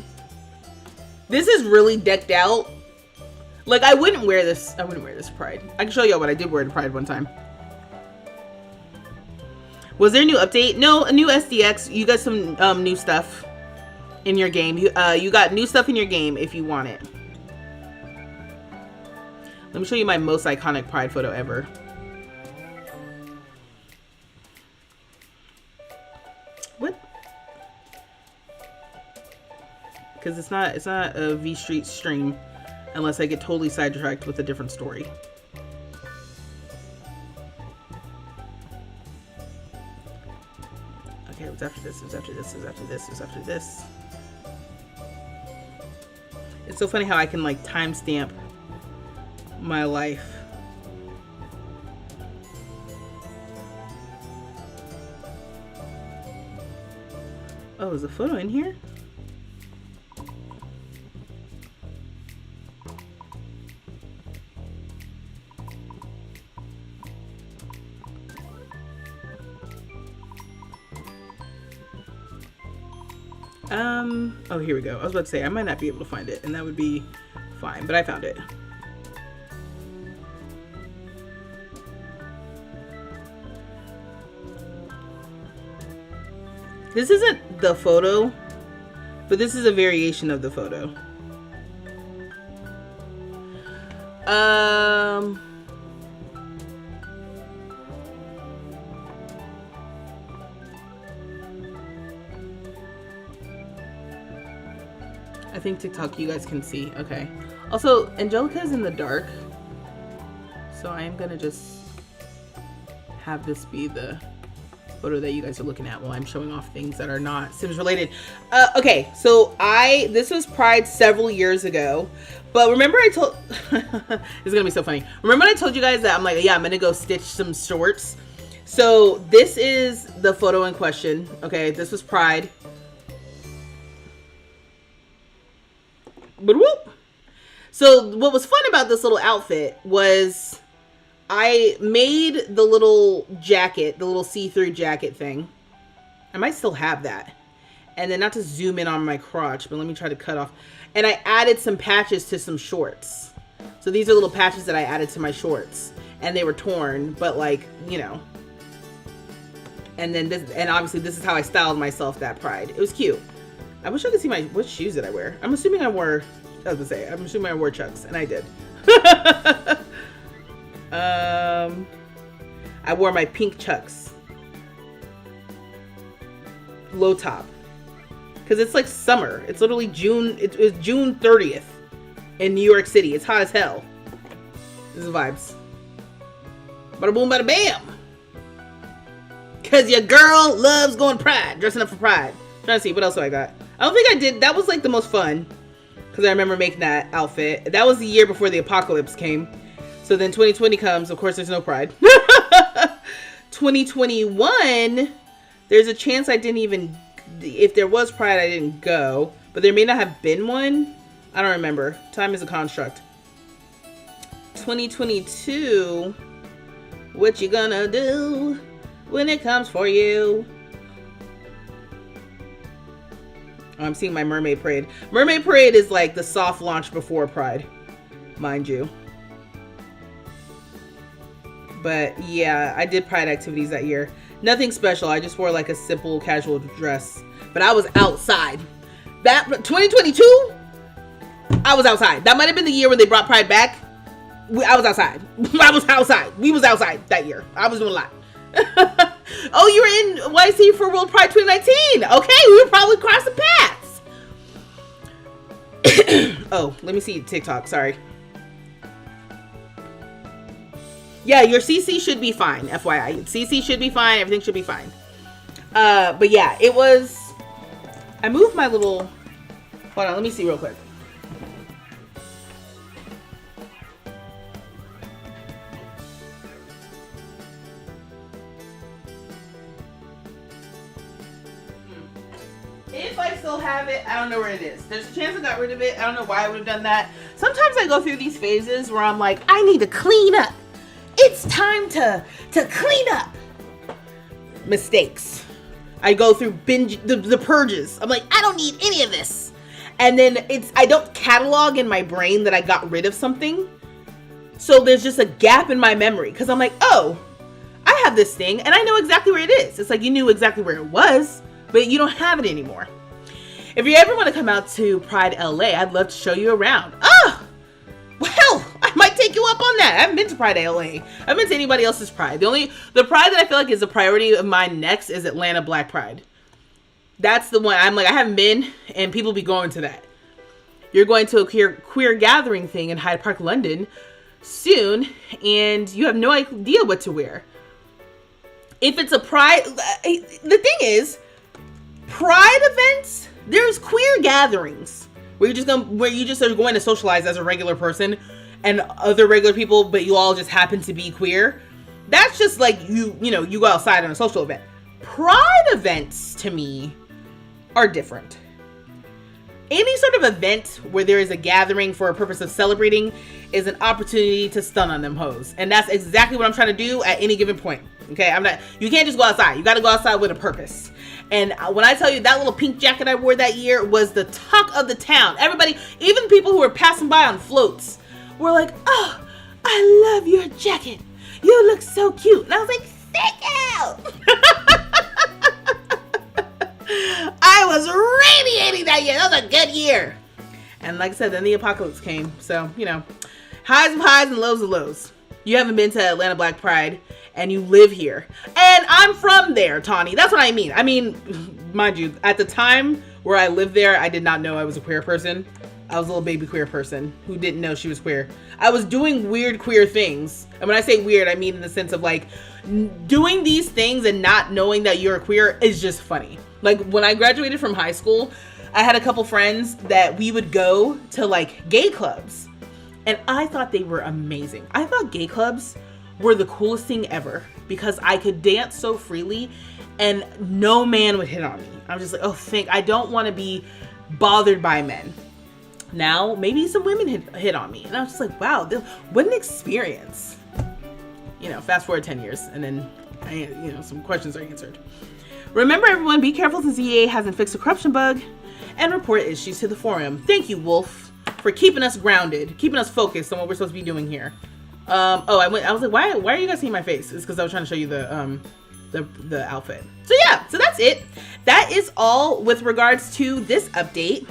This is really decked out. Like, I wouldn't wear this. I wouldn't wear this Pride. I can show y'all what I did wear to Pride one time. Was there a new update? No, a new SDX. You got some new stuff in your game. You got new stuff in your game if you want it. Let me show you my most iconic Pride photo ever. What? Because it's not a V Street stream unless I get totally sidetracked with a different story. Okay, it was after this, it was after this, it was after this, it was after this. It's so funny how I can like timestamp my life. Oh, is a photo in here? Oh, here we go. I was about to say, I might not be able to find it, and that would be fine, but I found it. This isn't the photo, but this is a variation of the photo. I think TikTok you guys can see. Okay. Also, Angelica's in the dark, so I am gonna just have this be the photo that you guys are looking at while I'm showing off things that are not Sims related. Okay, so this was Pride several years ago, but remember I told it's gonna be so funny. Remember I told you guys that I'm like, yeah, I'm gonna go stitch some shorts. So this is the photo in question. Okay, this was Pride. So what was fun about this little outfit was I made the little jacket, the little see-through jacket thing. I might still have that. And then not to zoom in on my crotch, but let me try to cut off. And I added some patches to some shorts. So these are little patches that I added to my shorts. And they were torn, but like, you know. And then this, and obviously this is how I styled myself that Pride. It was cute. I wish I could see what shoes did I wear? I'm assuming I wore Chucks, and I did. I wore my pink Chucks. Low top. Because it's like summer. It's literally June. It was June 30th in New York City. It's hot as hell. This is vibes. Bada boom, bada bam. Because your girl loves going Pride. Dressing up for Pride. Trying to see, what else do I got? I don't think I did. That was like the most fun. Because I remember making that outfit. That was the year before the apocalypse came. So then 2020 comes. Of course, there's no Pride. 2021, there's a chance I didn't even... If there was Pride, I didn't go. But there may not have been one. I don't remember. Time is a construct. 2022, what you gonna do when it comes for you? Oh, I'm seeing my Mermaid Parade. Mermaid Parade is like the soft launch before Pride, mind you. But yeah, I did Pride activities that year. Nothing special. I just wore like a simple casual dress. But I was outside. That 2022, I was outside. That might have been the year when they brought Pride back. I was outside. I was outside. We was outside that year. I was doing a lot. Oh, you were in YC for World Pride 2019. Okay, we were probably crossing paths. Oh, let me see TikTok. Sorry. Yeah, your CC should be fine. FYI, CC should be fine. Everything should be fine. But yeah, it was. I moved my little. Hold on, let me see real quick. If I still have it, I don't know where it is. There's a chance I got rid of it. I don't know why I would have done that. Sometimes I go through these phases where I'm like, I need to clean up. It's time to clean up. Mistakes. I go through the purges. I'm like, I don't need any of this. And then I don't catalog in my brain that I got rid of something. So there's just a gap in my memory. Because I'm like, oh, I have this thing and I know exactly where it is. It's like you knew exactly where it was, but you don't have it anymore. If you ever want to come out to Pride LA, I'd love to show you around. Oh, well, I might take you up on that. I haven't been to Pride LA. I haven't been to anybody else's Pride. The Pride that I feel like is a priority of mine next is Atlanta Black Pride. That's the one. I'm like, I haven't been, and people be going to that. You're going to a queer gathering thing in Hyde Park, London soon, and you have no idea what to wear. If it's a Pride, the thing is, Pride events, there's queer gatherings where you just are going to socialize as a regular person and other regular people, but you all just happen to be queer. That's just like you go outside on a social event. Pride events to me are different. Any sort of event where there is a gathering for a purpose of celebrating is an opportunity to stun on them hoes. And that's exactly what I'm trying to do at any given point. Okay, you can't just go outside. You got to go outside with a purpose. And when I tell you that little pink jacket I wore that year was the talk of the town. Everybody, even people who were passing by on floats, were like, oh, I love your jacket. You look so cute. And I was like, thank you. I was radiating that year. That was a good year. And like I said, then the apocalypse came. So, highs of highs and lows of lows. You haven't been to Atlanta Black Pride and you live here. And I'm from there, Tawny. That's what I mean. I mean, mind you, at the time where I lived there, I did not know I was a queer person. I was a little baby queer person who didn't know she was queer. I was doing weird queer things. And when I say weird, I mean in the sense of like doing these things and not knowing that you're queer is just funny. Like when I graduated from high school, I had a couple friends that we would go to like gay clubs. And I thought they were amazing. I thought gay clubs were the coolest thing ever because I could dance so freely and no man would hit on me. I'm just like, oh, I don't want to be bothered by men. Now, maybe some women hit on me. And I was just like, wow, what an experience. Fast forward 10 years and then, some questions are answered. Remember, everyone, be careful since EA hasn't fixed a corruption bug and report issues to the forum. Thank you, Wolf, for keeping us grounded, keeping us focused on what we're supposed to be doing here. I was like, why are you guys seeing my face? It's because I was trying to show you the outfit. So yeah, so that's it. That is all with regards to this update.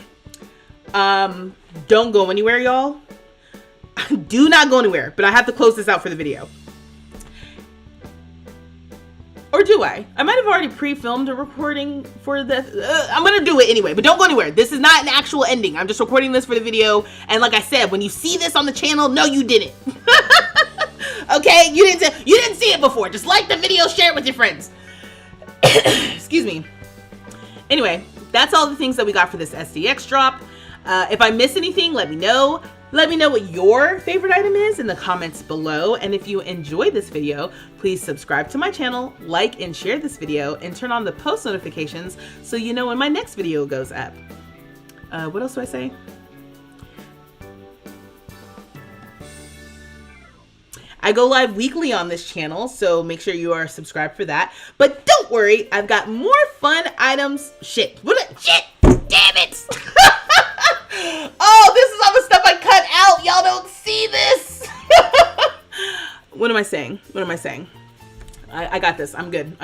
Don't go anywhere, y'all. Do not go anywhere, but I have to close this out for the video. Or do I? I might have already pre-filmed a recording for this. I'm going to do it anyway, but don't go anywhere. This is not an actual ending. I'm just recording this for the video. And like I said, when you see this on the channel, no, you didn't. Okay? You didn't see it before. Just like the video, share it with your friends. Excuse me. Anyway, that's all the things that we got for this SDX drop. If I miss anything, let me know. Let me know what your favorite item is in the comments below. And if you enjoyed this video, please subscribe to my channel, like and share this video, and turn on the post notifications so you know when my next video goes up. What else do I say? I go live weekly on this channel, so make sure you are subscribed for that. But don't worry, I've got more fun items. Shit. Shit! Damn it! Oh, this is all the stuff I cut out. Y'all don't see this. What am I saying? I got this. I'm good.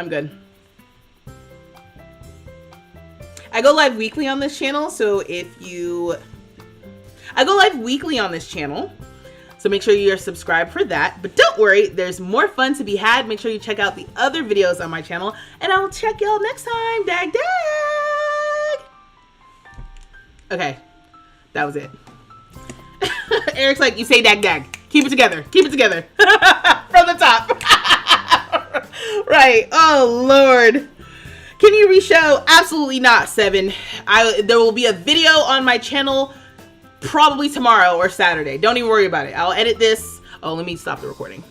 I go live weekly on this channel, so so make sure you're subscribed for that. But don't worry, there's more fun to be had. Make sure you check out the other videos on my channel, and I will check y'all next time. Dag dag! Okay. That was it. Eric's like, you say dag dag. Keep it together. Keep it together. From the top. Right. Oh, Lord. Can you reshow? Absolutely not, Seven. There will be a video on my channel probably tomorrow or Saturday. Don't even worry about it. I'll edit this. Oh, let me stop the recording.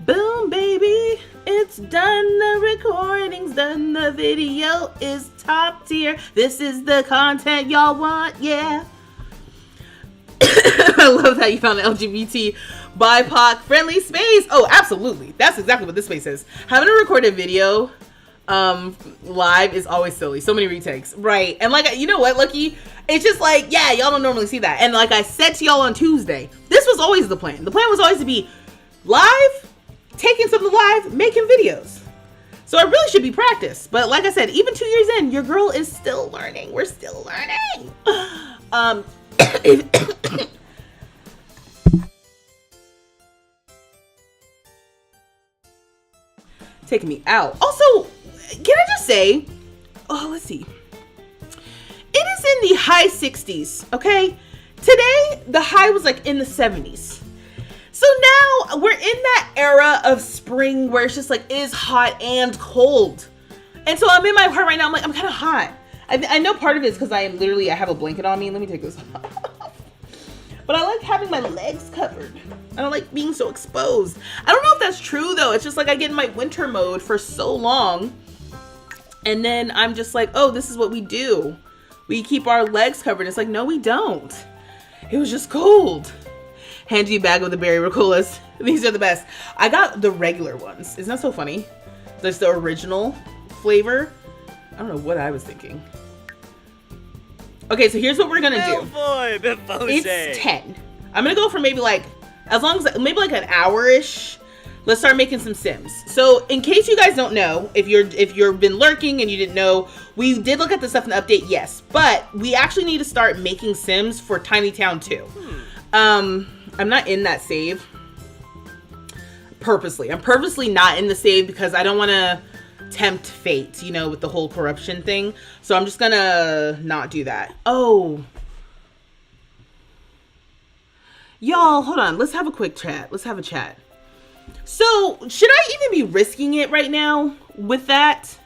Boom, baby. It's done. The recording's done. The video is top tier. This is the content y'all want. Yeah. I love that you found an LGBT BIPOC friendly space. Oh, absolutely. That's exactly what this space is. Having to record a video live is always silly. So many retakes. Right. And like, you know what, Lucky? It's just like, yeah, y'all don't normally see that. And like I said to y'all on Tuesday, this was always the plan. The plan was always to be live, taking something live, making videos. So it really should be practice. But like I said, even 2 years in, your girl is still learning. We're still learning. Taking me out. Also, can I just say, oh, let's see. It is in the high 60s, okay? Today, the high was like in the 70s. So now we're in that era of spring where it's just like, it is hot and cold. And so I'm in my heart right now. I'm like, I'm kind of hot. I know part of it is because I have a blanket on me. Let me take this off. But I like having my legs covered. I don't like being so exposed. I don't know if that's true though. It's just like I get in my winter mode for so long. And then I'm just like, oh, this is what we do. We keep our legs covered. It's like, no, we don't. It was just cold. Hand you a bag of the berry Ricolas. These are the best. I got the regular ones. Isn't that so funny? There's the original flavor. I don't know what I was thinking. Okay, so here's what we're gonna do. It's 10. I'm gonna go for maybe like, maybe like an hour-ish. Let's start making some Sims. So in case you guys don't know, if you've been lurking and you didn't know, we did look at the stuff in the update, yes. But we actually need to start making Sims for Tiny Town 2. I'm not in that save. Purposely. I'm purposely not in the save because I don't want to tempt fate, you know, with the whole corruption thing. So I'm just gonna not do that. Oh. Y'all, hold on. Let's have a quick chat. Let's have a chat. So, should I even be risking it right now with that?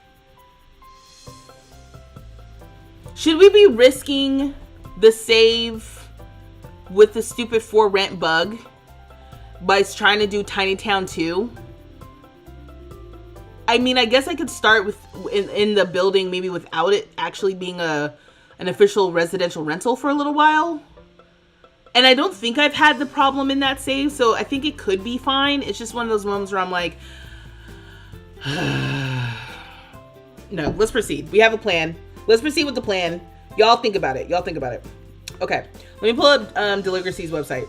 Should we be risking the save with the stupid for rent bug by trying to do Tiny Town 2? I mean, I guess I could start with in the building maybe without it actually being an official residential rental for a little while. And I don't think I've had the problem in that save, so I think it could be fine. It's just one of those moments where I'm like, no, let's proceed. We have a plan. Let's proceed with the plan. Y'all think about it. Y'all think about it. Okay, let me pull up Deligracy's website.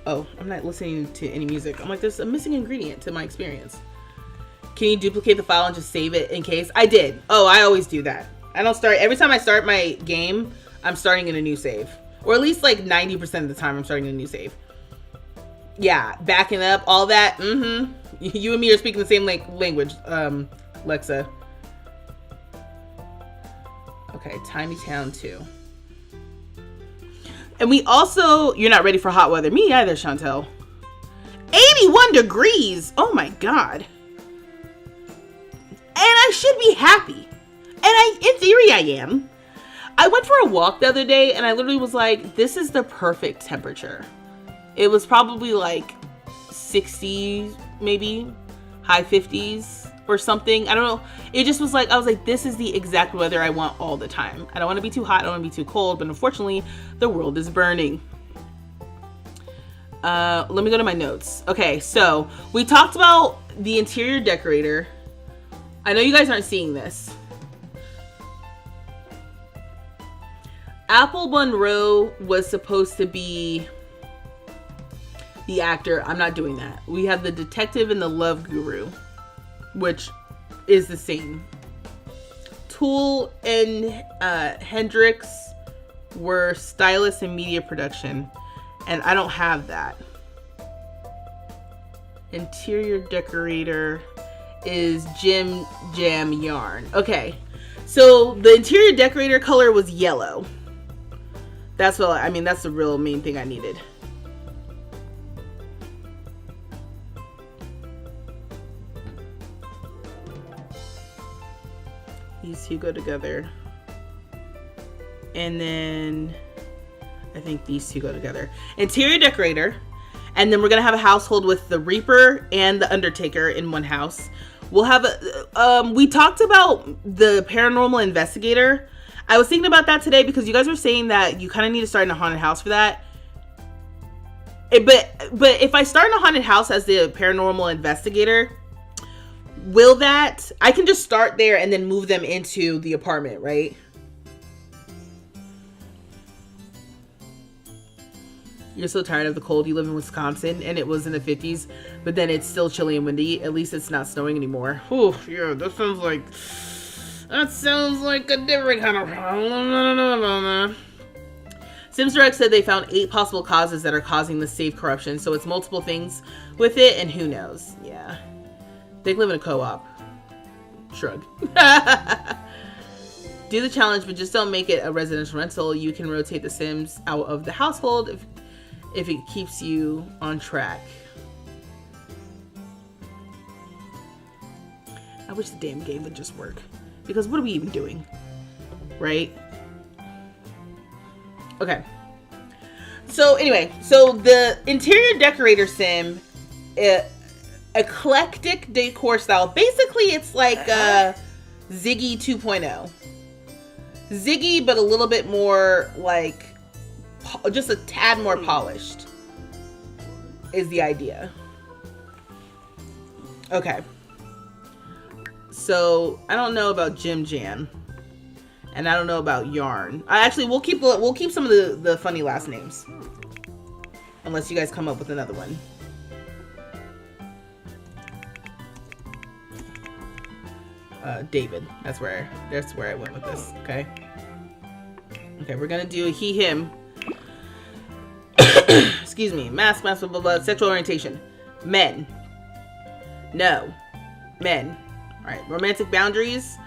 Oh, I'm not listening to any music. I'm like, there's a missing ingredient to my experience. Can you duplicate the file and just save it in case? I did. Oh, I always do that. I don't start, every time I start my game, I'm starting in a new save. Or at least like 90% of the time I'm starting in a new save. Yeah, backing up, all that. Mm-hmm. You and me are speaking the same language, Lexa. Okay, Tiny Town 2. And we also, you're not ready for hot weather. Me either, Chantel. 81 degrees. Oh my God. And I should be happy. And in theory, I am. I went for a walk the other day and I literally was like, this is the perfect temperature. It was probably like 60s, maybe high 50s or something. I don't know. It just was like, I was like, this is the exact weather I want all the time. I don't want to be too hot. I don't want to be too cold. But unfortunately, the world is burning. Let me go to my notes. Okay, so we talked about the interior decorator. I know you guys aren't seeing this. Apple Monroe was supposed to be the actor. I'm not doing that. We have the detective and the love guru, which is the same. Tool and Hendrix were stylists in media production, and I don't have that. Interior decorator is Jim Jam Yarn. Okay, So the interior decorator color was yellow. That's what I mean. That's the real main thing I needed. These two go together. And then I think these two go together. Interior decorator. And then we're going to have a household with the Reaper and the Undertaker in one house. We'll have a, we talked about the paranormal investigator. I was thinking about that today because you guys were saying that you kind of need to start in a haunted house for that. But if I start in a haunted house as the paranormal investigator, will that, I can just start there and then move them into the apartment, right? You're so tired of the cold. You live in Wisconsin and it was in the 50s, but then it's still chilly and windy. At least it's not snowing anymore. Whew, yeah, that sounds like a different kind of... Sims Direct said they found 8 possible causes that are causing the safe corruption. So it's multiple things with it, and who knows? Yeah. They live in a co-op. Shrug. Do the challenge, but just don't make it a residential rental. You can rotate the Sims out of the household if it keeps you on track. I wish the damn game would just work. Because what are we even doing? Right? Okay. So anyway, so the interior decorator sim, eclectic decor style. Basically, it's like Ziggy 2.0. Ziggy, but a little bit more like, just a tad more polished is the idea. Okay. So I don't know about Jim Jam, and I don't know about Yarn. We'll keep some of the funny last names, unless you guys come up with another one. David. That's where I went with this. Okay. Okay, we're gonna do a he, him. Excuse me. Mask, blah, blah, blah. Sexual orientation. Men. No. Men. All right. Romantic boundaries.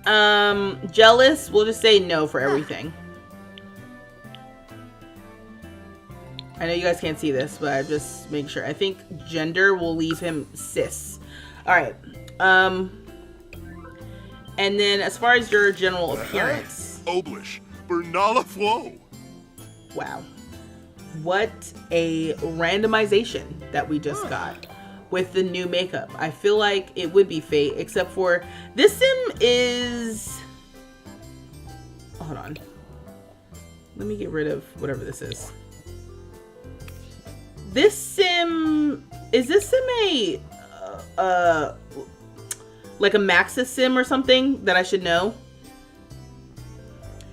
Jealous. We'll just say no for everything. I know you guys can't see this, but I just make sure. I think gender will leave him cis. All right. And then as far as your general appearance. Oblish. Bernala Flow. Wow. What a randomization that we just got with the new makeup. I feel like it would be fate, except for this sim is... Hold on. Let me get rid of whatever this is. This sim... Is this sim like a Maxis sim or something that I should know?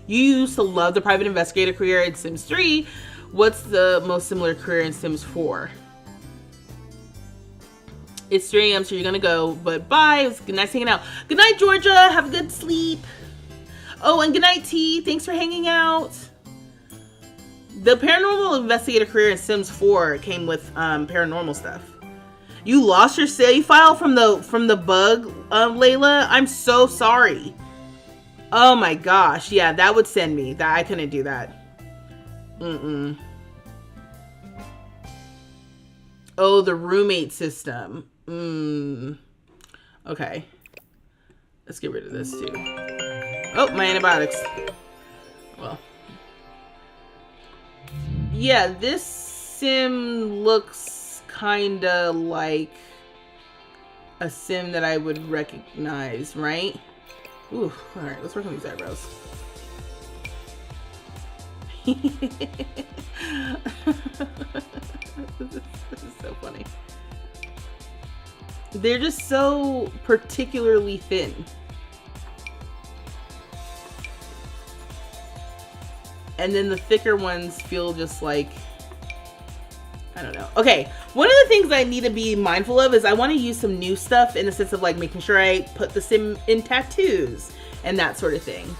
You used to love the private investigator career in Sims 3. What's the most similar career in Sims 4? It's 3 a.m. so you're gonna go, but bye. It was nice hanging out. Good night, Georgia. Have a good sleep. Oh, and good night, T. Thanks for hanging out. The paranormal investigator career in Sims 4 came with paranormal stuff. You lost your save file from the bug, Layla? I'm so sorry. Oh my gosh. Yeah, that would send me. That I couldn't do that. Oh, the roommate system. Okay. Let's get rid of this too. Oh, my antibiotics. Well. Yeah, this sim looks kinda like a sim that I would recognize, right? Ooh, alright, let's work on these eyebrows. This is so funny. They're just so particularly thin. And then the thicker ones feel just like, I don't know. Okay, one of the things I need to be mindful of is I want to use some new stuff in the sense of like making sure I put the sim in tattoos and that sort of thing.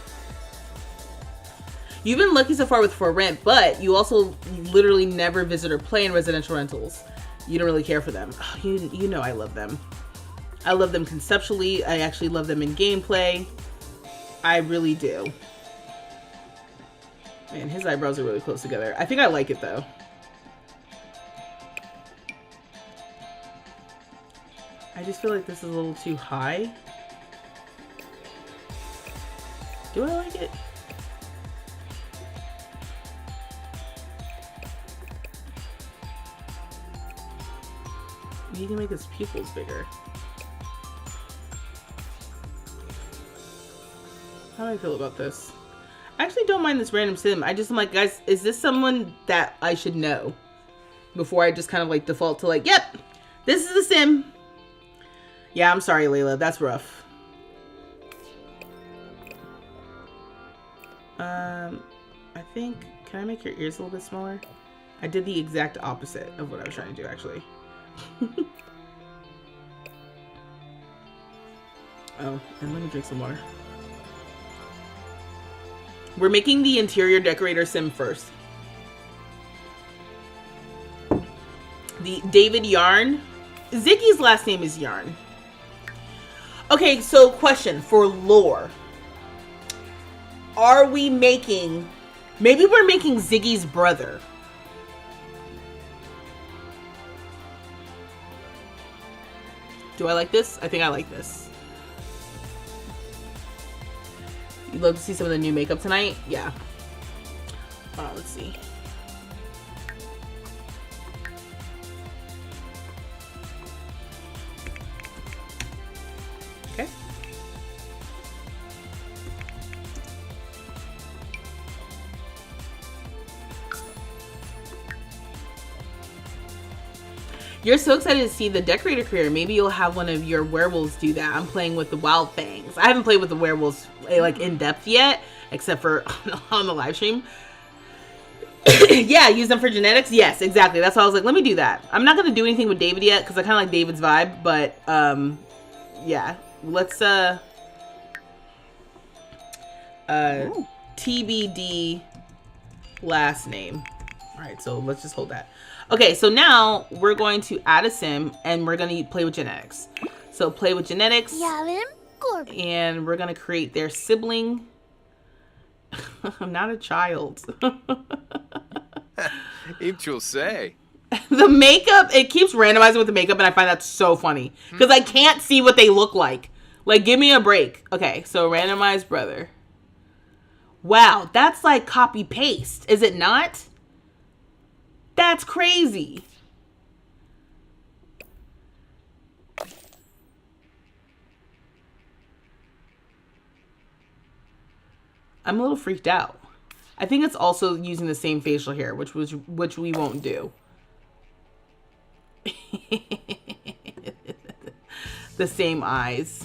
You've been lucky so far with For Rent, but you also literally never visit or play in residential rentals. You don't really care for them. Oh, you know I love them. I love them conceptually. I actually love them in gameplay. I really do. Man, his eyebrows are really close together. I think I like it though. I just feel like this is a little too high. Do I like it? You can make his pupils bigger. How do I feel about this? I actually don't mind this random sim. I just am like, guys, is this someone that I should know? Before I just kind of like default to like, yep, this is the sim. Yeah, I'm sorry, Layla. That's rough. I think, can I make your ears a little bit smaller? I did the exact opposite of what I was trying to do, actually. Oh, and let me drink some water. We're making the interior decorator sim first. The David Yarn. Ziggy's last name is Yarn. Okay, so question for lore. Are we making... Maybe we're making Ziggy's brother. Do I like this? I think I like this. You'd love to see some of the new makeup tonight? Yeah. Let's see. Okay. You're so excited to see the decorator career. Maybe you'll have one of your werewolves do that. I'm playing with the wild fangs. I haven't played with the werewolves like in depth yet, except for on the live stream. Yeah, use them for genetics. Yes, exactly. That's why I was like, let me do that. I'm not gonna do anything with David yet because I kind of like David's vibe, but yeah, let's TBD last name. All right, so let's just hold that. Okay, so now we're going to add a sim and we're going to play with genetics. So play with genetics. And we're going to create their sibling. I'm not a child. It will say. The makeup, it keeps randomizing with the makeup and I find that so funny. Because I can't see what they look like. Like, give me a break. Okay, so randomized brother. Wow, that's like copy paste. Is it not? That's crazy. I'm a little freaked out. I think it's also using the same facial hair, which we won't do. The same eyes.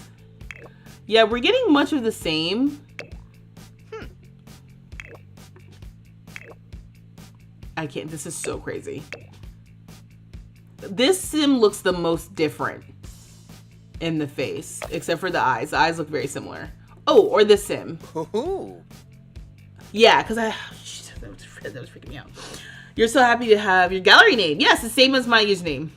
Yeah, we're getting much of the same. I can't, this is so crazy. This sim looks the most different in the face, except for the eyes. The eyes look very similar. Oh, or the sim. Ooh. Yeah, because that was freaking me out. You're so happy to have your gallery name. Yes, the same as my username.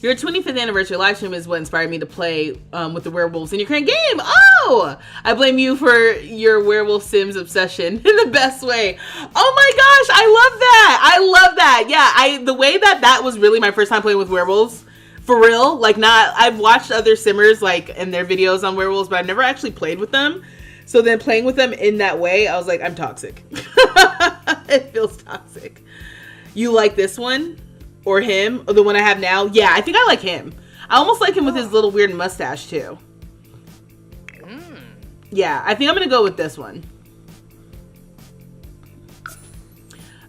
Your 25th anniversary live stream is what inspired me to play with the werewolves in your current game. Oh, I blame you for your werewolf sims obsession in the best way. Oh my gosh, I love that. I love that. Yeah, the way that was really my first time playing with werewolves. For real, like I've watched other simmers like in their videos on werewolves, but I've never actually played with them. So then playing with them in that way, I was like, I'm toxic. It feels toxic. You like this one? Or him? Or the one I have now? Yeah, I think I like him. I almost like him with his little weird mustache too. Yeah, I think I'm gonna go with this one.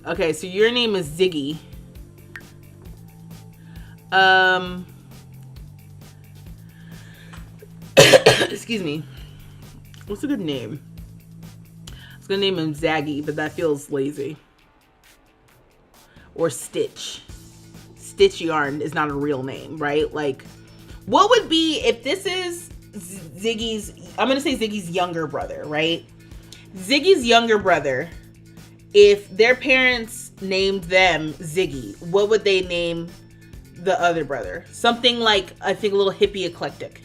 Okay, so your name is Ziggy. Excuse me. What's a good name? I was gonna name him Zaggy, but that feels lazy. Or Stitch. Stitch Yarn is not a real name, right? Like, what would be if this is Ziggy's, I'm gonna say Ziggy's younger brother, right? Ziggy's younger brother, if their parents named them Ziggy, what would they name the other brother? Something like, I think, a little hippie eclectic.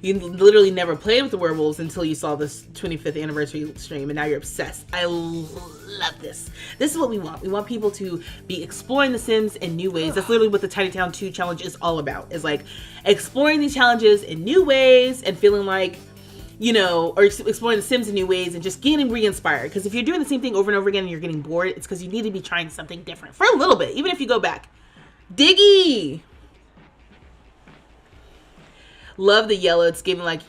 You literally never played with the werewolves until you saw this 25th anniversary stream, and now you're obsessed. I love this. This is what we want. We want people to be exploring The Sims in new ways. That's literally what the Tiny Town 2 challenge is all about, is like exploring these challenges in new ways and feeling like, you know, or exploring The Sims in new ways and just getting re-inspired. Because if you're doing the same thing over and over again and you're getting bored, it's because you need to be trying something different for a little bit, even if you go back. Diggy! Love the yellow. It's giving like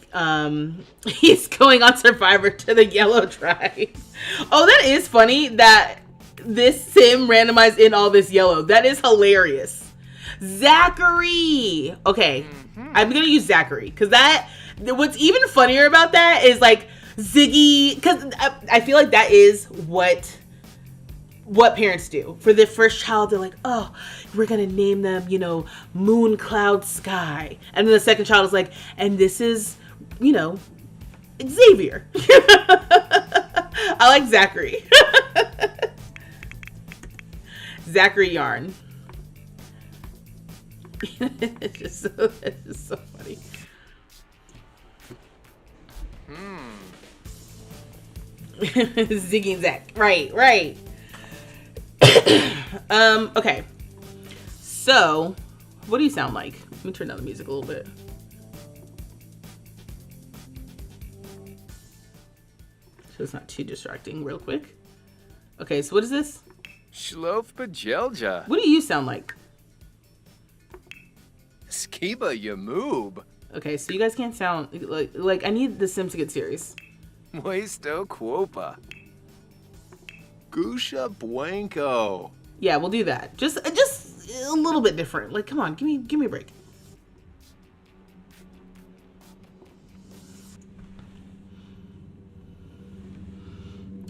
he's going on Survivor to the yellow tribe. Oh, that is funny that this sim randomized in all this yellow. That is hilarious. Zachary. Okay, I'm gonna use Zachary because that. What's even funnier about that is like Ziggy, because I feel like that is what parents do for their first child. They're like, oh, we're gonna name them, you know, Moon Cloud Sky, and then the second child is like, and this is, you know, Xavier. I like Zachary. Zachary Yarn. It's just so funny. Ziggy and Zach. Right. Okay. So, what do you sound like? Let me turn down the music a little bit. So it's not too distracting real quick. Okay, so what is this? Shlof Bajelja. What do you sound like? Skiba Yamoob. Okay, so you guys can't sound like I need the Sims to get serious. Muesto Quopa. Gusha Blanco. Yeah, we'll do that. Just a little bit different. Like, come on, give me a break.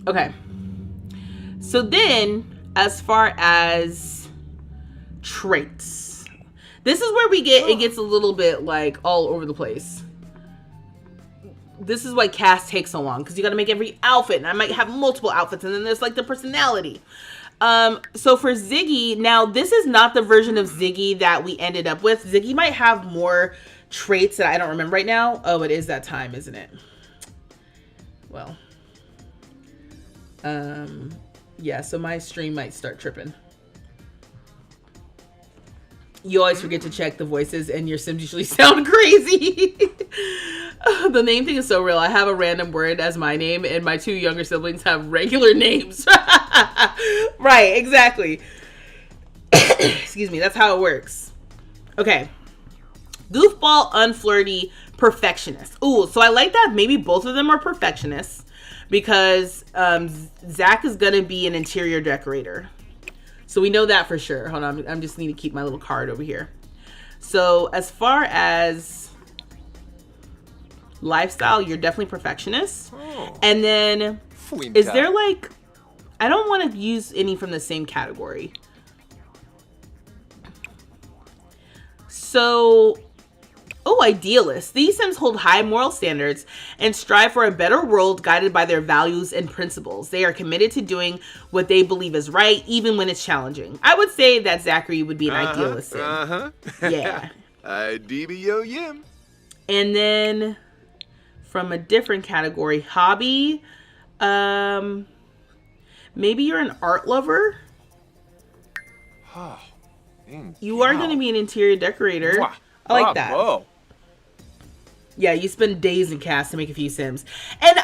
Okay. So then, as far as traits, this is where it gets a little bit like all over the place. This is why cast takes so long, because you got to make every outfit, and I might have multiple outfits, and then there's like the personality. So for Ziggy, now this is not the version of Ziggy that we ended up with. Ziggy might have more traits that I don't remember right now. Oh, it is that time, isn't it? Well, yeah, so my stream might start tripping. You always forget to check the voices, and your Sims usually sound crazy. The name thing is so real. I have a random word as my name, and my two younger siblings have regular names. Right, exactly. Excuse me, that's how it works. Okay. Goofball, unflirty, perfectionist. Ooh, so I like that maybe both of them are perfectionists, because Zach is going to be an interior decorator. So we know that for sure. Hold on, I'm just need to keep my little card over here. So as far as lifestyle, you're definitely perfectionist. Oh. And then is there like, I don't want to use any from the same category. So, oh, idealist. These Sims hold high moral standards and strive for a better world guided by their values and principles. They are committed to doing what they believe is right, even when it's challenging. I would say that Zachary would be an idealist Sim. Yeah. DBO Yim. And then from a different category, hobby. Maybe you're an art lover. You are going to be an interior decorator. I like that. Whoa. Yeah, you spend days in cast to make a few Sims, and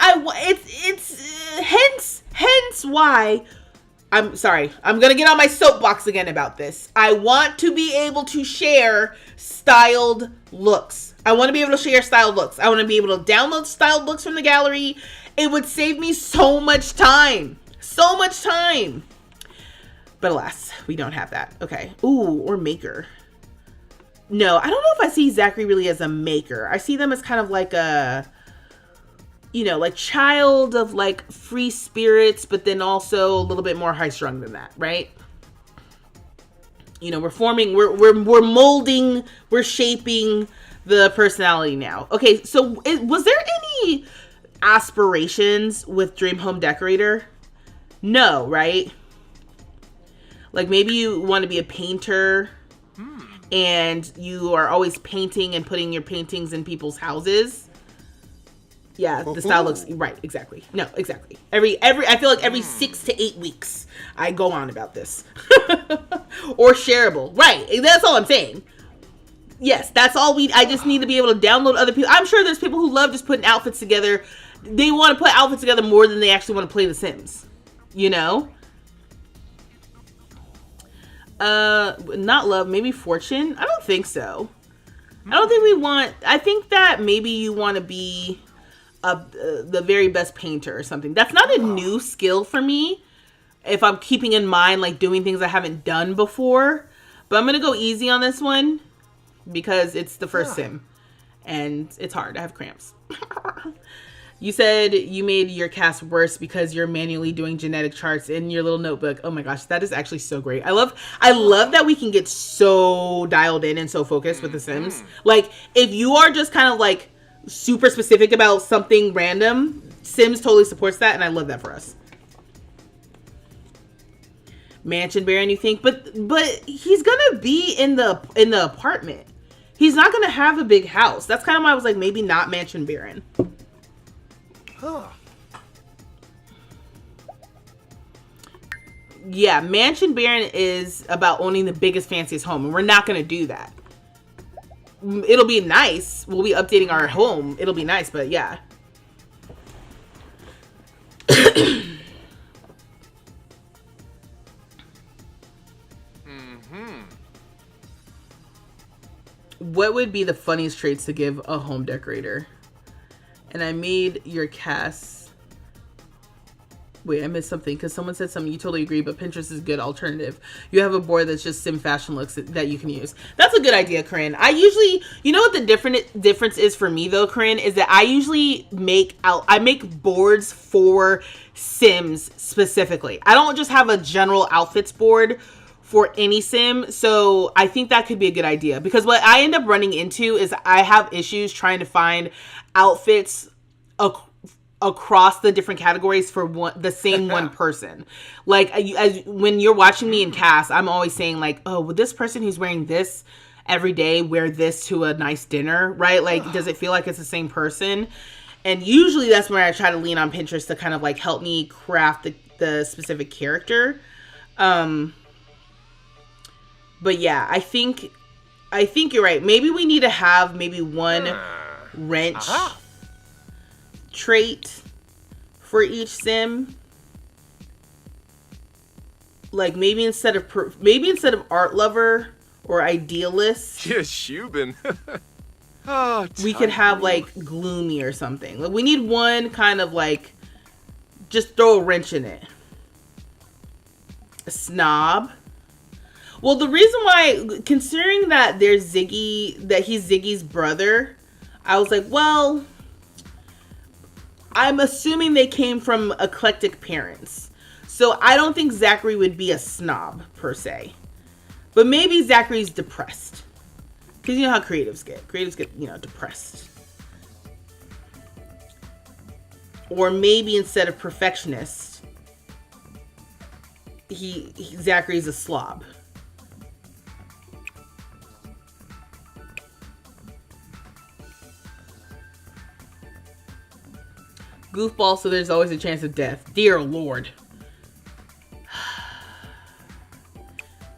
it's hence why I'm sorry. I'm gonna get on my soapbox again about this. I want to be able to share styled looks. I want to be able to share styled looks. I want to be able to download styled looks from the gallery. It would save me so much time. So much time. But alas, we don't have that. Okay. Ooh, or maker. No, I don't know if I see Zachary really as a maker. I see them as kind of like a, you know, like child of like free spirits, but then also a little bit more high strung than that, right? You know, we're molding, we're shaping the personality now. Okay, so was there any aspirations with Dream Home Decorator? No, right? Like maybe you want to be a painter. and you are always painting and putting your paintings in people's houses. Yeah, the style looks right. Exactly. No, exactly. I feel like every 6 to 8 weeks I go on about this. Or shareable. Right. That's all I'm saying. Yes, that's all I just need to be able to download other people. I'm sure there's people who love just putting outfits together. They want to put outfits together more than they actually want to play The Sims. You know? Not love, maybe fortune? I don't think so. I think that maybe you want to be the very best painter or something. That's not a new skill for me, if I'm keeping in mind like doing things I haven't done before. But I'm gonna go easy on this one because it's the first sim and it's hard. I have cramps. You said you made your cast worse because you're manually doing genetic charts in your little notebook. Oh my gosh, that is actually so great. I love that we can get so dialed in and so focused with The Sims. Like, if you are just kind of like super specific about something random, Sims totally supports that, and I love that for us. Mansion Baron, you think? But he's gonna be in the apartment. He's not gonna have a big house. That's kind of why I was like, maybe not Mansion Baron. Yeah, Mansion Baron is about owning the biggest, fanciest home, and we're not going to do that. It'll be nice. We'll be updating our home. It'll be nice, but yeah. What would be the funniest traits to give a home decorator? And I made your cast. Wait, I missed something because someone said something. You totally agree, but Pinterest is a good alternative. You have a board that's just sim fashion looks that you can use. That's a good idea, Corinne. I usually, you know what the difference is for me though, Corinne, is that I usually make boards for Sims specifically. I don't just have a general outfits board for any sim. So I think that could be a good idea, because what I end up running into is I have issues trying to find outfits across the different categories for the same one person. Like when you're watching me in cast, I'm always saying like, oh, would this person who's wearing this every day wear this to a nice dinner, right? Like, does it feel like it's the same person? And usually that's where I try to lean on Pinterest to kind of like help me craft the specific character. But yeah, I think you're right. Maybe we need to have maybe one wrench trait for each sim. Like maybe instead of art lover or idealist, Just Shubin. we could have like gloomy or something. Like we need one kind of like, just throw a wrench in it. A snob. Well, the reason why, considering that he's Ziggy's brother, I was like, well, I'm assuming they came from eclectic parents. So I don't think Zachary would be a snob, per se. But maybe Zachary's depressed. Because you know how creatives get. Creatives get, depressed. Or maybe instead of perfectionist, Zachary's a slob. Goofball, so there's always a chance of death. Dear Lord.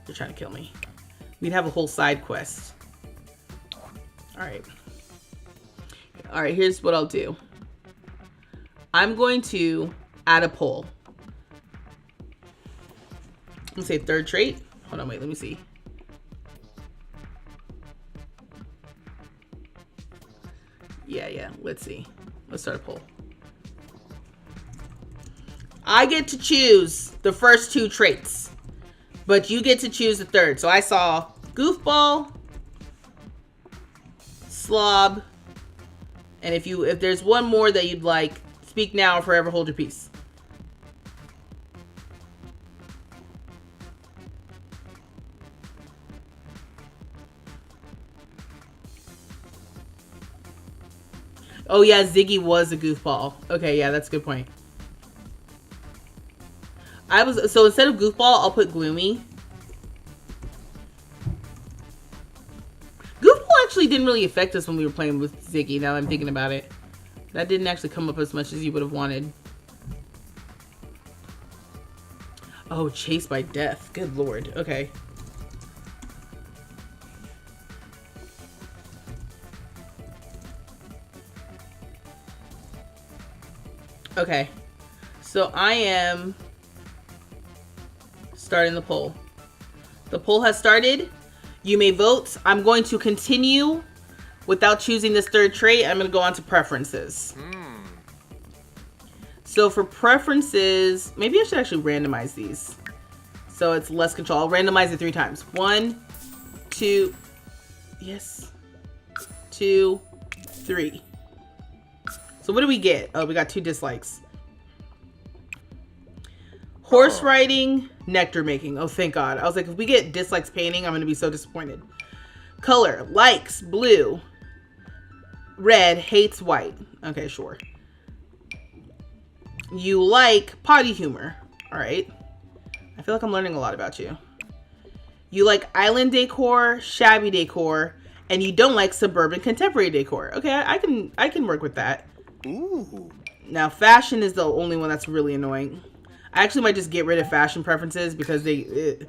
They're trying to kill me. We'd have a whole side quest. Alright. Alright, here's what I'll do. I'm going to add a poll. I'm gonna say third trait. Hold on, wait, let me see. Yeah, let's see. Let's start a poll. I get to choose the first two traits, but you get to choose the third. So I saw goofball, slob, and if there's one more that you'd like, speak now or forever hold your peace. Oh yeah, Ziggy was a goofball. Okay, yeah, that's a good point. So instead of goofball, I'll put gloomy. actually didn't really affect us when we were playing with Ziggy, now that I'm thinking about it. That didn't actually come up as much as you would have wanted. Oh, chased by death. Good lord. Okay. Okay. So I am starting the poll. The poll has started. You may vote. I'm going to continue without choosing this third trait. I'm going to go on to preferences. So for preferences, maybe I should actually randomize these so it's less control. I'll randomize it 3 times. 1, 2, yes, 2, 3. So what do we get? Oh, we got 2 dislikes. Horse riding, nectar making. Oh, thank God. I was like, if we get dislikes painting, I'm going to be so disappointed. Color, likes blue. Red, hates white. Okay, sure. You like potty humor. All right. I feel like I'm learning a lot about you. You like island decor, shabby decor, and you don't like suburban contemporary decor. Okay, I can work with that. Ooh. Now, fashion is the only one that's really annoying. I actually might just get rid of fashion preferences because it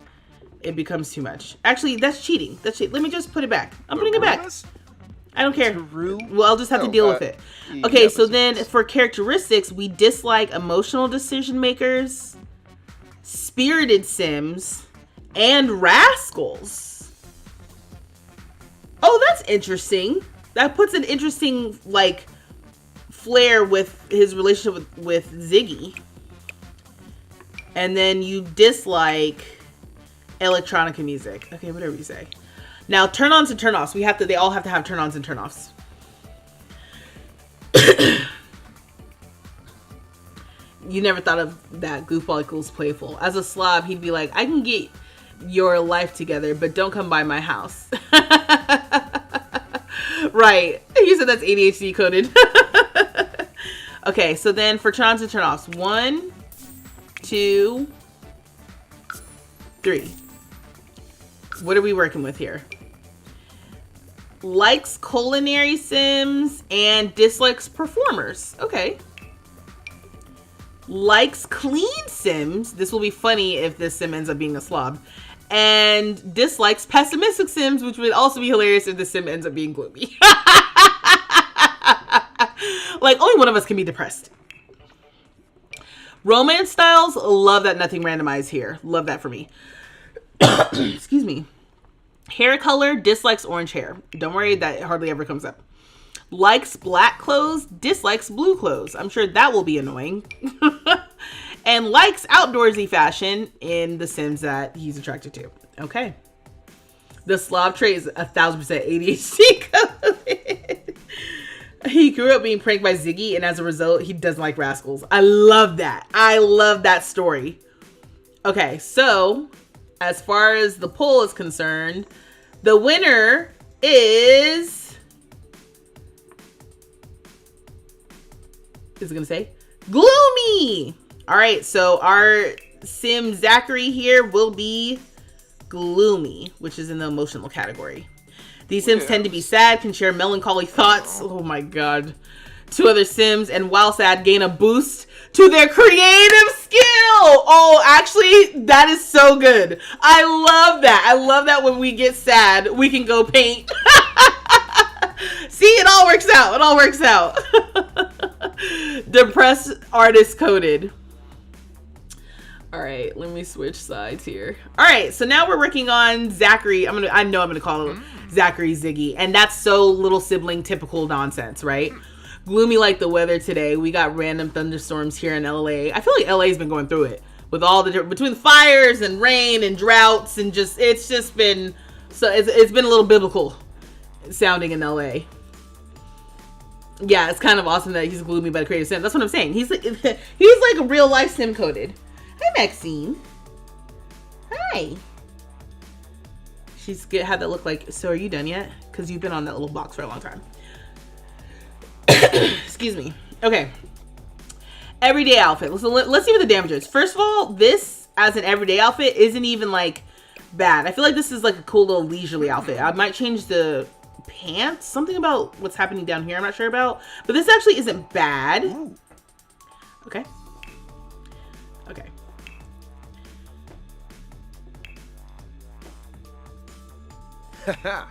becomes too much. Actually, that's cheating. That's cheating. Let me just put it back. I'm putting it back. I don't care. Well, I'll just have to deal with it. Okay, so then for characteristics, we dislike emotional decision makers, spirited sims, and rascals. Oh, that's interesting. That puts an interesting, like, flair with his relationship with Ziggy. And then you dislike electronica music. Okay, whatever you say. Now, turn-ons and turn-offs. They all have to have turn-ons and turn-offs. You never thought of that goofball equals playful. As a slob, he'd be like, I can get your life together, but don't come by my house. Right. You said that's ADHD coded. Okay, so then for turn-ons and turn-offs. 1, 2, 3. What are we working with here? Likes culinary sims and dislikes performers. Okay. Likes clean sims. This will be funny if this sim ends up being a slob. And dislikes pessimistic sims, which would also be hilarious if the sim ends up being gloomy. Like, only one of us can be depressed. Romance styles, love that nothing randomized here. Love that for me. Excuse me. Hair color, dislikes orange hair. Don't worry, that hardly ever comes up. Likes black clothes, dislikes blue clothes. I'm sure that will be annoying. And likes outdoorsy fashion in the sims that he's attracted to. Okay. The slob trait is 1000% ADHD coded. He grew up being pranked by Ziggy, and as a result, he doesn't like rascals. I love that. I love that story. Okay, so as far as the poll is concerned, the winner is it gonna say gloomy? All right, so our sim Zachary here will be gloomy, which is in the emotional category. These sims tend to be sad, can share melancholy thoughts. Oh my god. To other sims, and while sad, gain a boost to their creative skill. Oh, actually, that is so good. I love that. I love that when we get sad, we can go paint. See, it all works out. It all works out. Depressed artist coded. All right, let me switch sides here. All right, so now we're working on Zachary. I know I'm gonna call him Zachary Ziggy, and that's so little sibling typical nonsense, right? Gloomy like the weather today. We got random thunderstorms here in LA. I feel like LA's been going through it with all the between fires and rain and droughts and it's just been so it's been a little biblical sounding in LA. Yeah, it's kind of awesome that he's gloomy by the creative sim. That's what I'm saying. He's like a real life sim coded. Hi, Maxine. Hi. She's good. Had that look like, so are you done yet? Because you've been on that little box for a long time. Excuse me. Okay. Everyday outfit. Let's see what the damage is. First of all, this as an everyday outfit isn't even like bad. I feel like this is like a cool little leisurely outfit. I might change the pants. Something about what's happening down here I'm not sure about. But this actually isn't bad. Ooh. Okay. Okay. Haha.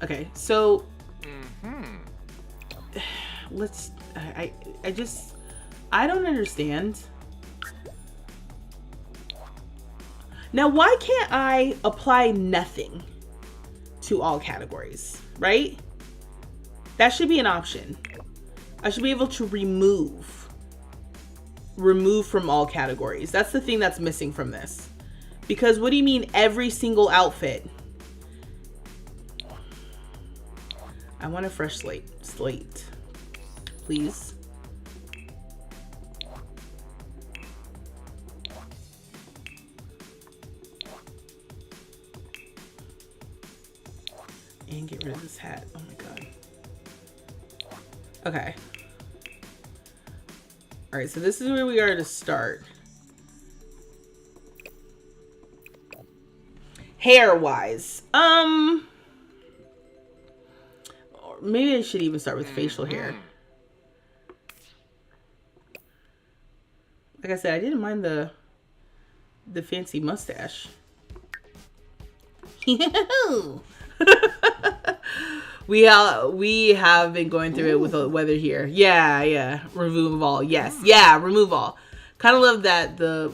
Okay, so Hmm. let's I don't understand. Now, why can't I apply nothing to all categories, right? That should be an option. I should be able to remove from all categories. That's the thing that's missing from this. Because what do you mean every single outfit? I want a fresh slate, please. And get rid of this hat. Oh my god. Okay. All right, so this is where we are to start. Hair-wise, or maybe I should even start with facial hair. Like I said, I didn't mind the fancy mustache. We have been going through it with the weather here. Yeah. Remove all. Yes. Yeah, remove all. Kind of love that the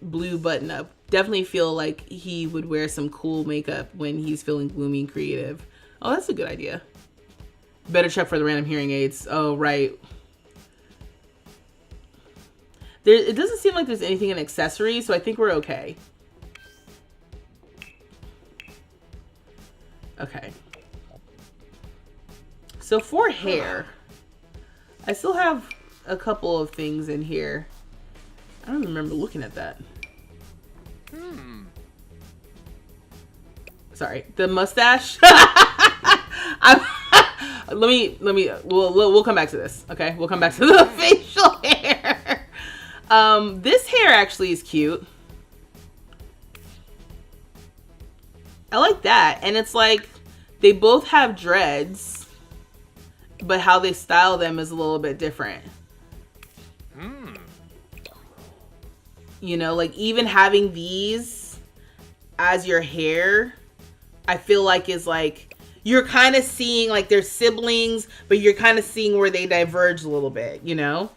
blue button up. Definitely feel like he would wear some cool makeup when he's feeling gloomy and creative. Oh, that's a good idea. Better check for the random hearing aids. Oh, right. It doesn't seem like there's anything in accessories, so I think we're okay. Okay. So for hair, I still have a couple of things in here. I don't remember looking at that. Sorry, the mustache. We'll come back to this. Okay, we'll come back to the facial hair. This hair actually is cute. I like that, and it's like they both have dreads, but how they style them is a little bit different. You know, like even having these as your hair, I feel like is like you're kind of seeing like they're siblings, but you're kind of seeing where they diverge a little bit, you know?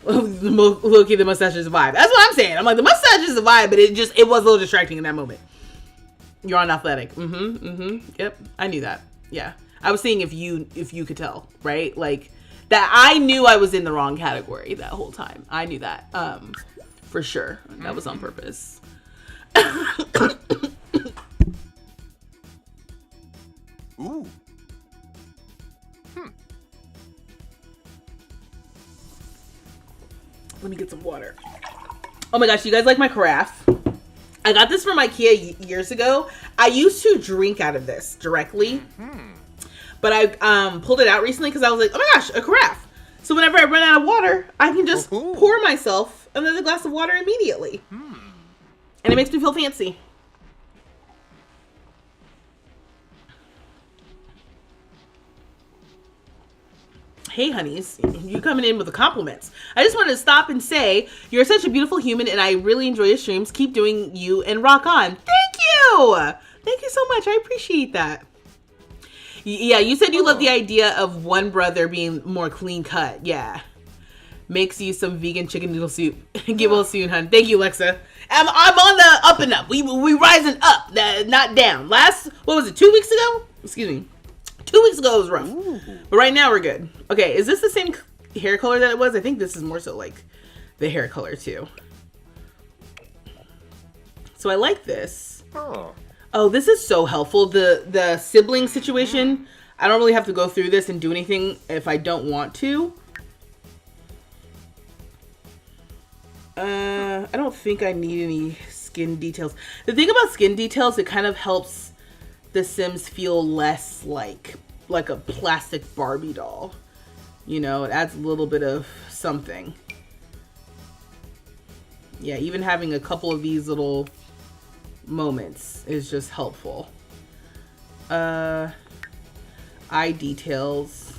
Look, the mustache is a vibe. That's what I'm saying. I'm like, the mustache is a vibe, but it was a little distracting in that moment. You're on athletic. Yep. I knew that. Yeah. I was seeing if you could tell, right? Like that I knew I was in the wrong category that whole time. I knew that. For sure. That was on purpose. Ooh. Let me get some water. Oh my gosh, you guys like my carafe? I got this from IKEA years ago. I used to drink out of this directly. But I pulled it out recently because I was like, oh my gosh, a carafe. So whenever I run out of water, I can just pour myself another glass of water immediately. And it makes me feel fancy. Hey, honeys, you coming in with the compliments. I just wanted to stop and say, you're such a beautiful human and I really enjoy your streams. Keep doing you and rock on. Thank you. Thank you so much. I appreciate that. Yeah, you said you love the idea of one brother being more clean cut. Yeah. Makes you some vegan chicken noodle soup. Get well soon, hun. Thank you, Lexa. I'm on the up and up. We rising up, not down. What was it, 2 weeks ago? Excuse me. 2 weeks ago it was rough. But right now we're good. Okay, is this the same hair color that it was? I think this is more so like the hair color too. So I like this. Oh, this is so helpful. The sibling situation, I don't really have to go through this and do anything if I don't want to. I don't think I need any skin details. The thing about skin details, it kind of helps the Sims feel less like a plastic Barbie doll. You know, it adds a little bit of something. Yeah, even having a couple of these little moments is just helpful. Eye details.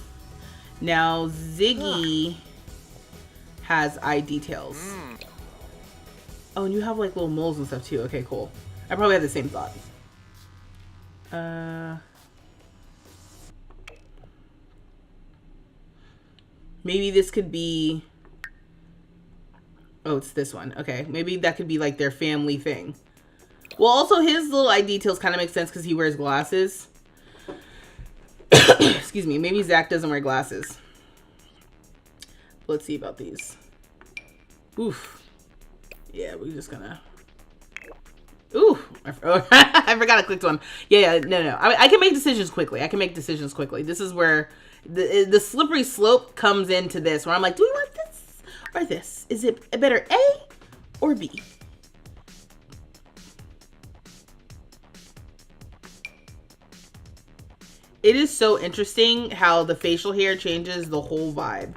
Now Ziggy has eye details. Oh, and you have like little moles and stuff too. Okay, cool. I probably had the same thought. Maybe this could be... Oh, it's this one. Okay, maybe that could be like their family thing. Well, also his little eye details kind of make sense because he wears glasses. Excuse me. Maybe Zach doesn't wear glasses. Let's see about these. Oof. Yeah, we're just gonna... Ooh. I forgot I clicked one. Yeah, no. I can make decisions quickly. This is where the slippery slope comes into this, where I'm like, do we want this or this? Is it better A or B? It is so interesting how the facial hair changes the whole vibe.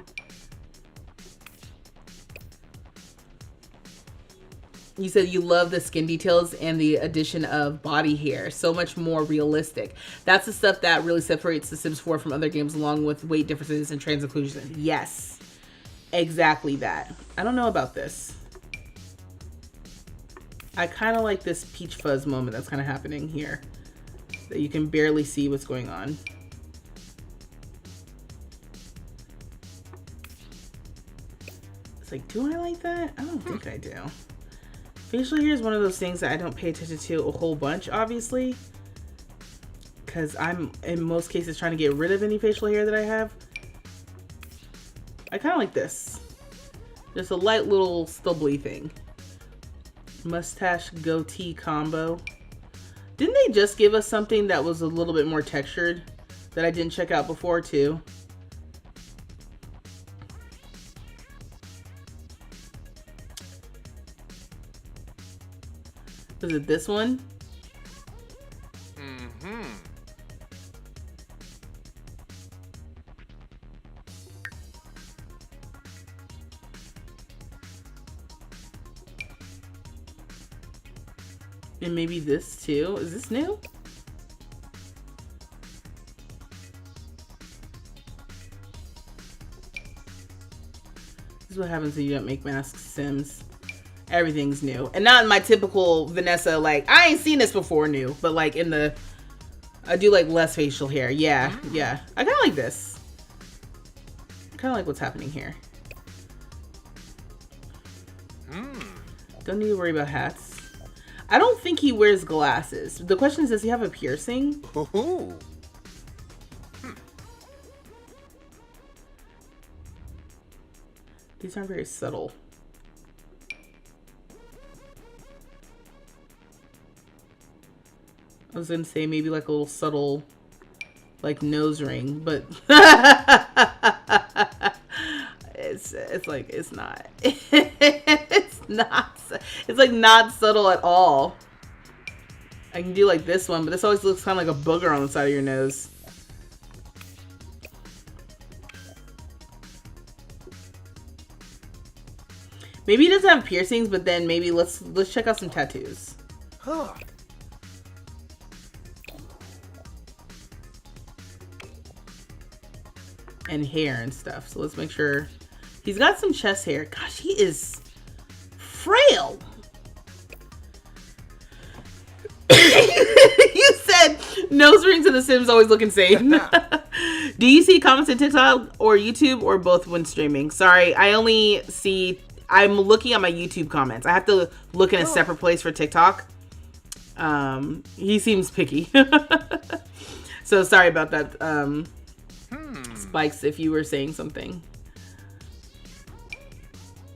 You said you love the skin details and the addition of body hair. So much more realistic. That's the stuff that really separates The Sims 4 from other games, along with weight differences and trans inclusion. Yes, exactly that. I don't know about this. I kind of like this peach fuzz moment that's kind of happening here. That you can barely see what's going on. It's like, do I like that? I don't think I do. Facial hair is one of those things that I don't pay attention to a whole bunch, obviously. Because I'm, in most cases, trying to get rid of any facial hair that I have. I kind of like this. Just a light little stubbly thing. Mustache goatee combo. Didn't they just give us something that was a little bit more textured that I didn't check out before too? Was it this one? And maybe this too. Is this new? This is what happens when you don't make masks, Sims. Everything's new. And not in my typical Vanessa, like, I ain't seen this before new. But like in the... I do like less facial hair. Yeah, yeah. I kind of like this. I kind of like what's happening here. Don't need to worry about hats. I don't think he wears glasses. The question is, does he have a piercing? Ooh. These aren't very subtle. I was gonna say maybe like a little subtle, like nose ring, but it's like it's not. It's not. It's like not subtle at all. I can do like this one, but this always looks kind of like a booger on the side of your nose. Maybe he doesn't have piercings, but then maybe let's check out some tattoos. Huh. And hair and stuff. So let's make sure. He's got some chest hair. Gosh, he is frail. You said nose rings in The Sims always look insane. Do you see comments in TikTok or YouTube or both when streaming? Sorry, I only see... I'm looking at my YouTube comments. I have to look in a separate place for TikTok. He seems picky. So sorry about that. Spikes, if you were saying something.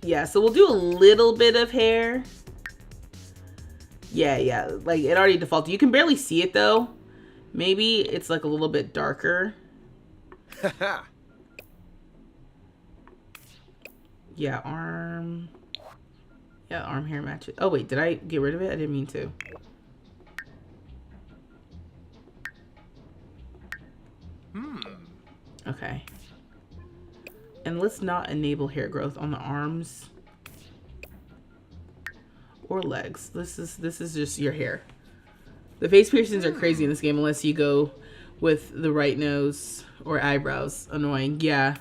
Yeah, so we'll do a little bit of hair. Yeah, like it already defaulted. You can barely see it though. Maybe it's like a little bit darker. Yeah, arm. Yeah, arm hair matches. Oh wait, did I get rid of it? I didn't mean to. Okay. And let's not enable hair growth on the arms. or legs. This is just your hair. The face piercings are crazy in this game unless you go with the right nose or eyebrows. Annoying. Yeah.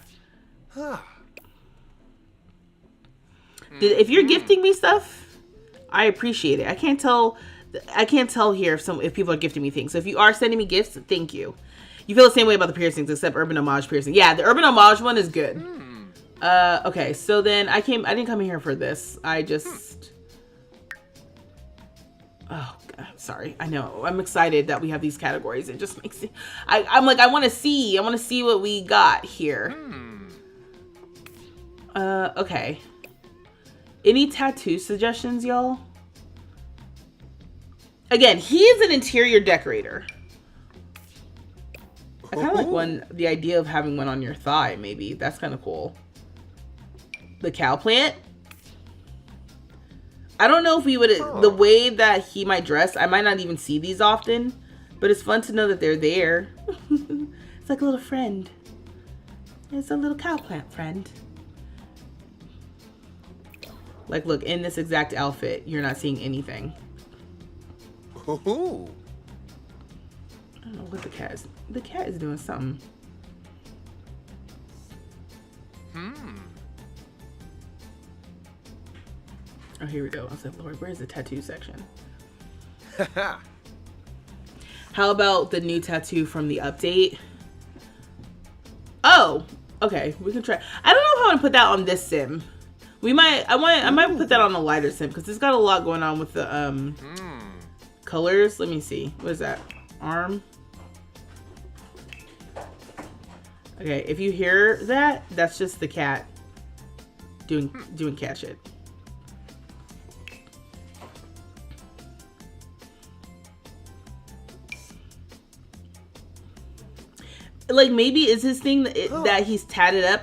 If you're gifting me stuff, I appreciate it. I can't tell here if people are gifting me things. So if you are sending me gifts, thank you. You feel the same way about the piercings, except Urban Homage piercing. Yeah, the Urban Homage one is good. Okay, so then I didn't come in here for this. I just... Oh, God, sorry. I know. I'm excited that we have these categories. It just makes it... I'm like, I want to see what we got here. Okay. Any tattoo suggestions, y'all? Again, he is an interior decorator. I kind of like the idea of having one on your thigh, maybe. That's kind of cool. The cow plant. I don't know if we would, the way that he might dress, I might not even see these often, but it's fun to know that they're there. It's like a little friend. It's a little cow plant friend. Like, look, in this exact outfit, you're not seeing anything. I don't know what the cat is. The cat is doing something. Oh, here we go. I was like, Lord, where's the tattoo section? How about the new tattoo from the update? Oh, okay. We can try. I don't know if I want to put that on this sim. I might put that on a lighter sim because it's got a lot going on with the colors. Let me see. What is that? Arm. Okay, if you hear that, that's just the cat doing cat shit. Like, maybe is his thing that he's tatted up.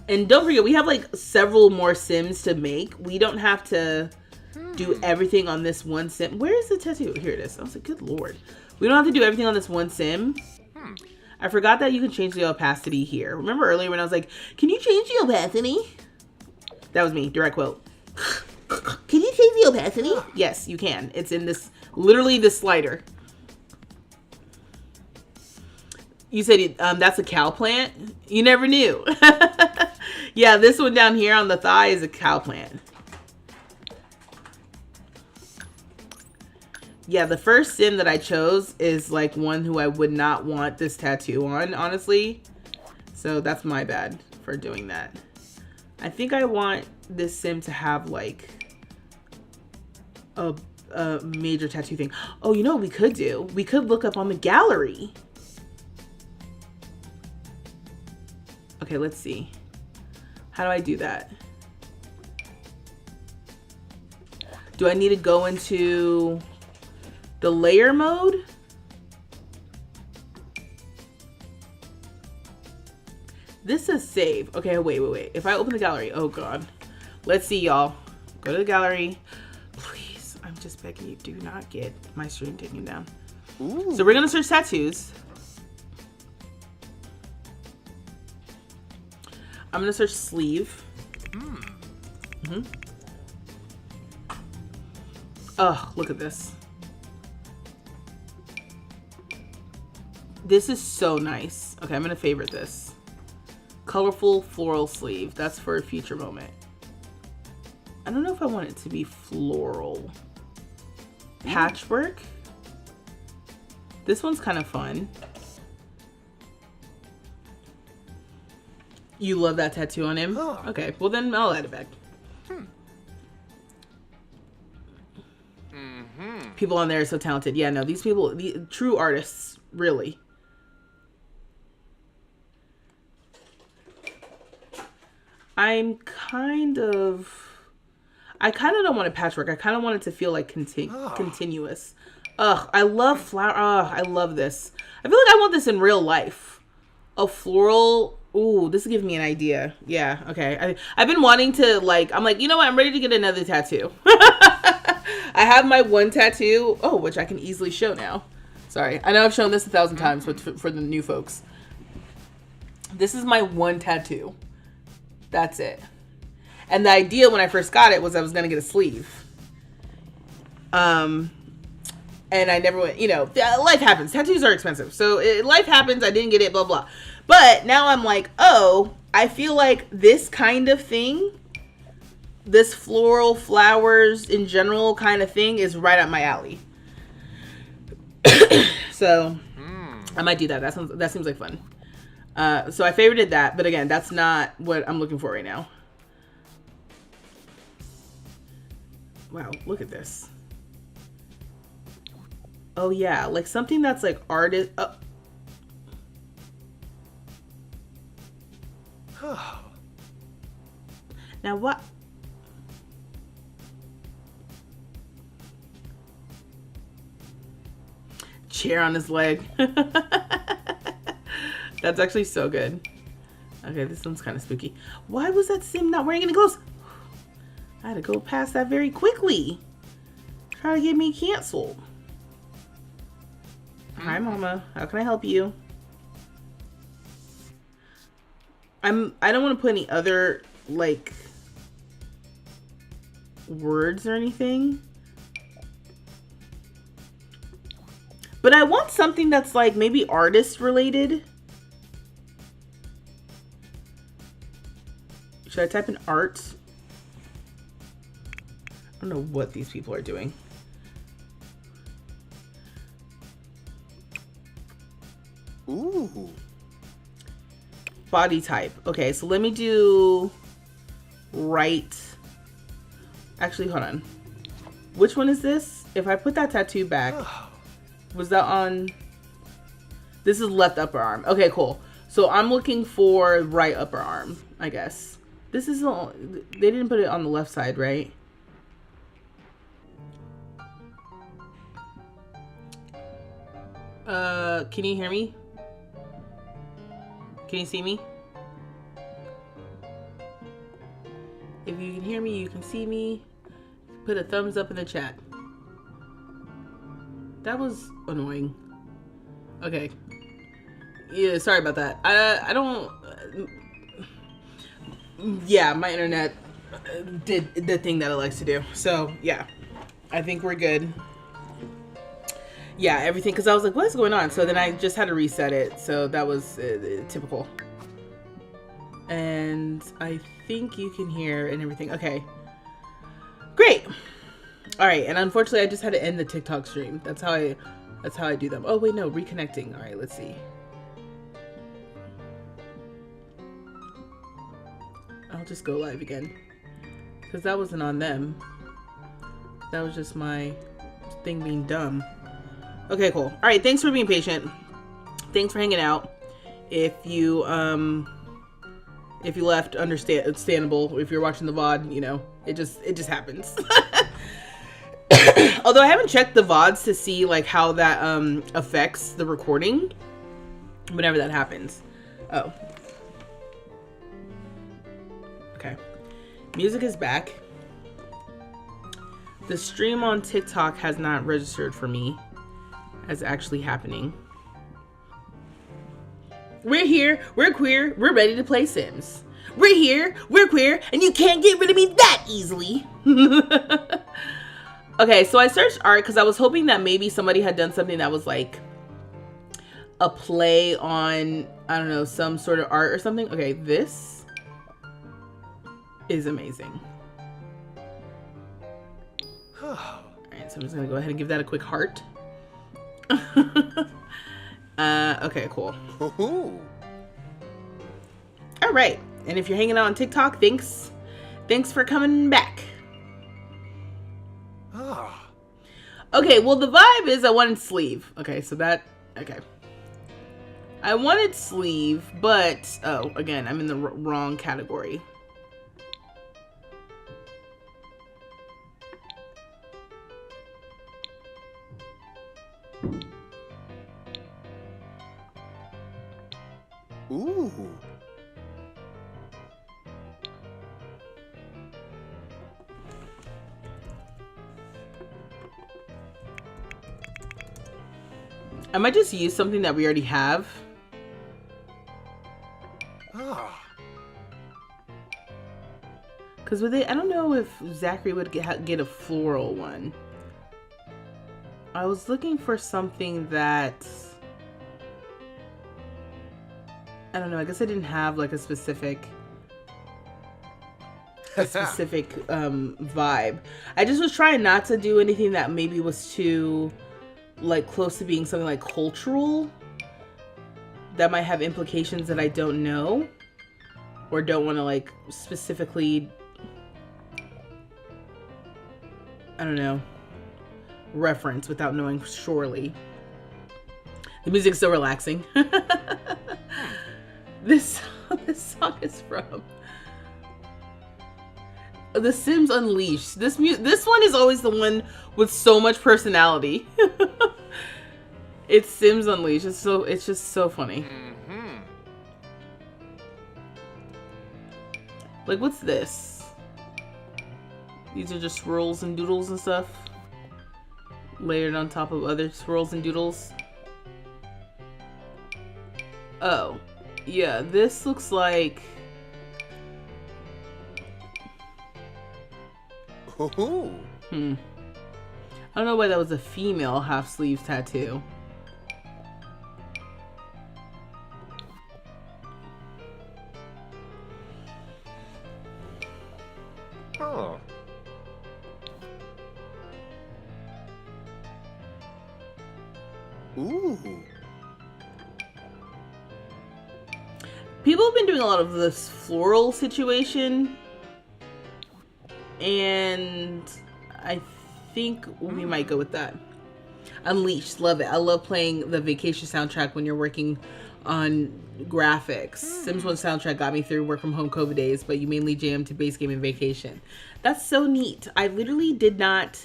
And don't forget, we have like several more sims to make. We don't have to do everything on this one sim. Where is the tattoo? Here it is. I was like, good Lord. We don't have to do everything on this one sim. I forgot that you can change the opacity here. Remember earlier when I was like, can you change the opacity? That was me, direct quote. Can you change the opacity? Yes, you can. It's in this, literally this slider. You said that's a cow plant? You never knew. Yeah, this one down here on the thigh is a cow plant. Yeah, the first sim that I chose is like one who I would not want this tattoo on, honestly. So that's my bad for doing that. I think I want this sim to have like a major tattoo thing. Oh, you know what we could do? We could look up on the gallery. Okay, let's see. How do I do that? Do I need to go into the layer mode? This says save. Okay, wait. If I open the gallery, oh God. Let's see, y'all. Go to the gallery. Please, I'm just begging you, do not get my stream taken down. Ooh. So we're gonna search tattoos. I'm gonna search sleeve. Oh, look at this. This is so nice. Okay, I'm gonna favorite this. Colorful floral sleeve. That's for a future moment. I don't know if I want it to be floral. Patchwork. This one's kind of fun. You love that tattoo on him? Oh. Okay, well then I'll add it back. People on there are so talented. Yeah, no, these people, the true artists, really. I kind of don't want a patchwork. I kind of want it to feel like continuous. Ugh, I love flower. Ugh, I love this. I feel like I want this in real life. A floral. Ooh, this gives me an idea. Yeah, okay. I've been wanting to, like, I'm like, you know what? I'm ready to get another tattoo. I have my one tattoo. Oh, which I can easily show now. Sorry. I know I've shown this 1,000 times, but for the new folks. This is my one tattoo. That's it. And the idea when I first got it was I was going to get a sleeve. And I never went, you know, life happens. Tattoos are expensive. So life happens. I didn't get it, blah, blah. But now I'm like, oh, I feel like this kind of thing, this floral flowers in general kind of thing is right up my alley. So I might do that. That seems like fun. So I favorited that. But again, that's not what I'm looking for right now. Wow, look at this. Oh yeah, like something that's like artist. Now what? Chair on his leg. That's actually so good. Okay, this one's kind of spooky. Why was that sim not wearing any clothes? I had to go past that very quickly. Try to get me canceled. Hi, Mama. How can I help you? I don't want to put any other, like, words or anything. But I want something that's, like, maybe artist related. Should I type in art? I don't know what these people are doing. Ooh. Body type. Okay, so let me do right. Actually, hold on. Which one is this? If I put that tattoo back, was that on? This is left upper arm. Okay, cool. So I'm looking for right upper arm, I guess. This is, they didn't put it on the left side, right? Can you hear me? Can you see me? If you can hear me, you can see me. Put a thumbs up in the chat. That was annoying. Okay. Yeah, sorry about that. I don't... yeah, my internet did the thing that it likes to do. So, yeah. I think we're good. Yeah, everything, because I was like, what is going on? So then I just had to reset it. So that was typical. And I think you can hear and everything. Okay. Great. All right. And unfortunately, I just had to end the TikTok stream. That's how I do them. Oh, wait, no. Reconnecting. All right. Let's see. I'll just go live again. Because that wasn't on them. That was just my thing being dumb. Okay, cool. All right, thanks for being patient. Thanks for hanging out. If you left, understandable. If you're watching the VOD, you know, it just happens. Although I haven't checked the VODs to see like how that affects the recording whenever that happens. Oh. Okay. Music is back. The stream on TikTok has not registered for me as actually happening. We're here, we're queer, we're ready to play Sims. We're here, we're queer, and you can't get rid of me that easily. Okay, so I searched art because I was hoping that maybe somebody had done something that was like a play on, I don't know, some sort of art or something. Okay, this is amazing. Alright, so I'm just gonna go ahead and give that a quick heart. Okay, cool. Alright, and if you're hanging out on TikTok, thanks for coming back. Okay, well the vibe is I wanted sleeve. Okay, so that, okay. I wanted sleeve, but, oh, again, I'm in the wrong category. Ooh. I might just use something that we already have. Because Because with it, I don't know if Zachary would get a floral one. I was looking for something that, I don't know, I guess I didn't have like a specific vibe. I just was trying not to do anything that maybe was too like close to being something like cultural that might have implications that I don't know or don't want to like specifically, I don't know, reference without knowing surely. The music's so relaxing. This song is from The Sims Unleashed. This one is always the one with so much personality. It's Sims Unleashed. It's just so funny. Like, what's this? These are just swirls and doodles and stuff layered on top of other swirls and doodles. Oh, yeah, this looks like Ooh. I don't know why that was a female half sleeve tattoo. Oh. Ooh. People have been doing a lot of this floral situation, and I think we might go with that. Unleashed, love it. I love playing the vacation soundtrack when you're working on graphics. Sims 1 soundtrack got me through work from home COVID days, but you mainly jam to base game and vacation. That's so neat. I literally did not,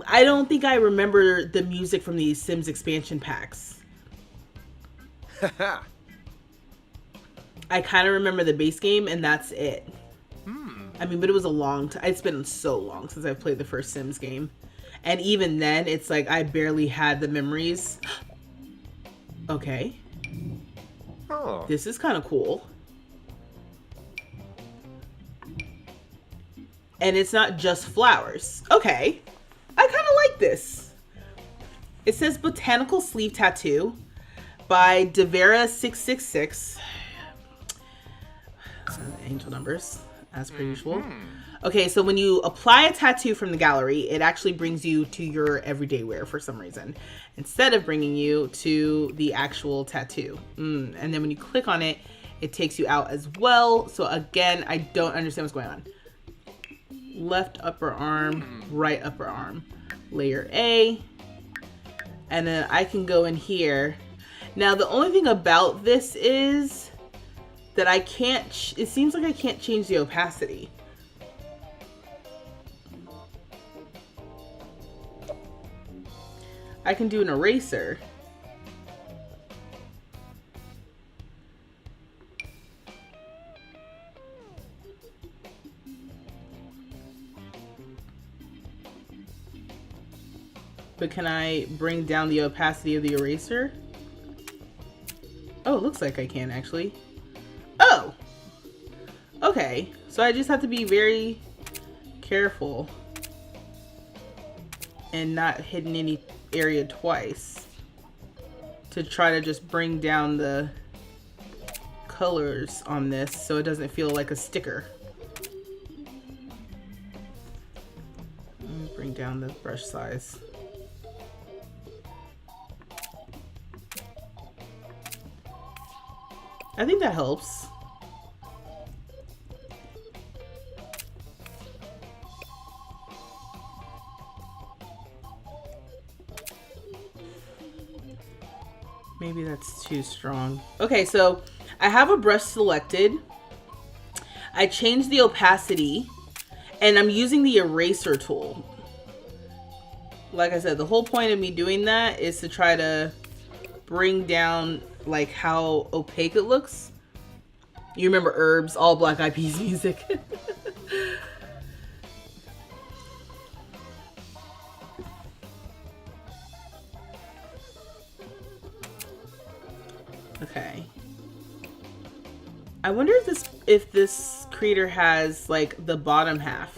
I don't think I remember the music from these Sims expansion packs. I kind of remember the base game and that's it. I mean, but it was a long time. It's been so long since I've played the first Sims game. And even then, it's like I barely had the memories. Okay. Oh. This is kind of cool. And it's not just flowers. Okay. I kind of like this. It says Botanical Sleeve Tattoo by Devera666. Angel numbers, as per usual. Okay, so when you apply a tattoo from the gallery, it actually brings you to your everyday wear for some reason, instead of bringing you to the actual tattoo. And then when you click on it, it takes you out as well. So again, I don't understand what's going on. Left upper arm, right upper arm, layer A, and then I can go in here. Now, the only thing about this is that I can't, it seems like I can't change the opacity. I can do an eraser. But can I bring down the opacity of the eraser? Oh, it looks like I can actually. Oh! Okay, so I just have to be very careful and not hitting any area twice to try to just bring down the colors on this so it doesn't feel like a sticker. Let me bring down the brush size. I think that helps. Maybe that's too strong. Okay, so I have a brush selected. I changed the opacity and I'm using the eraser tool. Like I said, the whole point of me doing that is to try to bring down like how opaque it looks. You remember Herbs, all Black Eyed Peas music. Okay. I wonder if this creator has like the bottom half.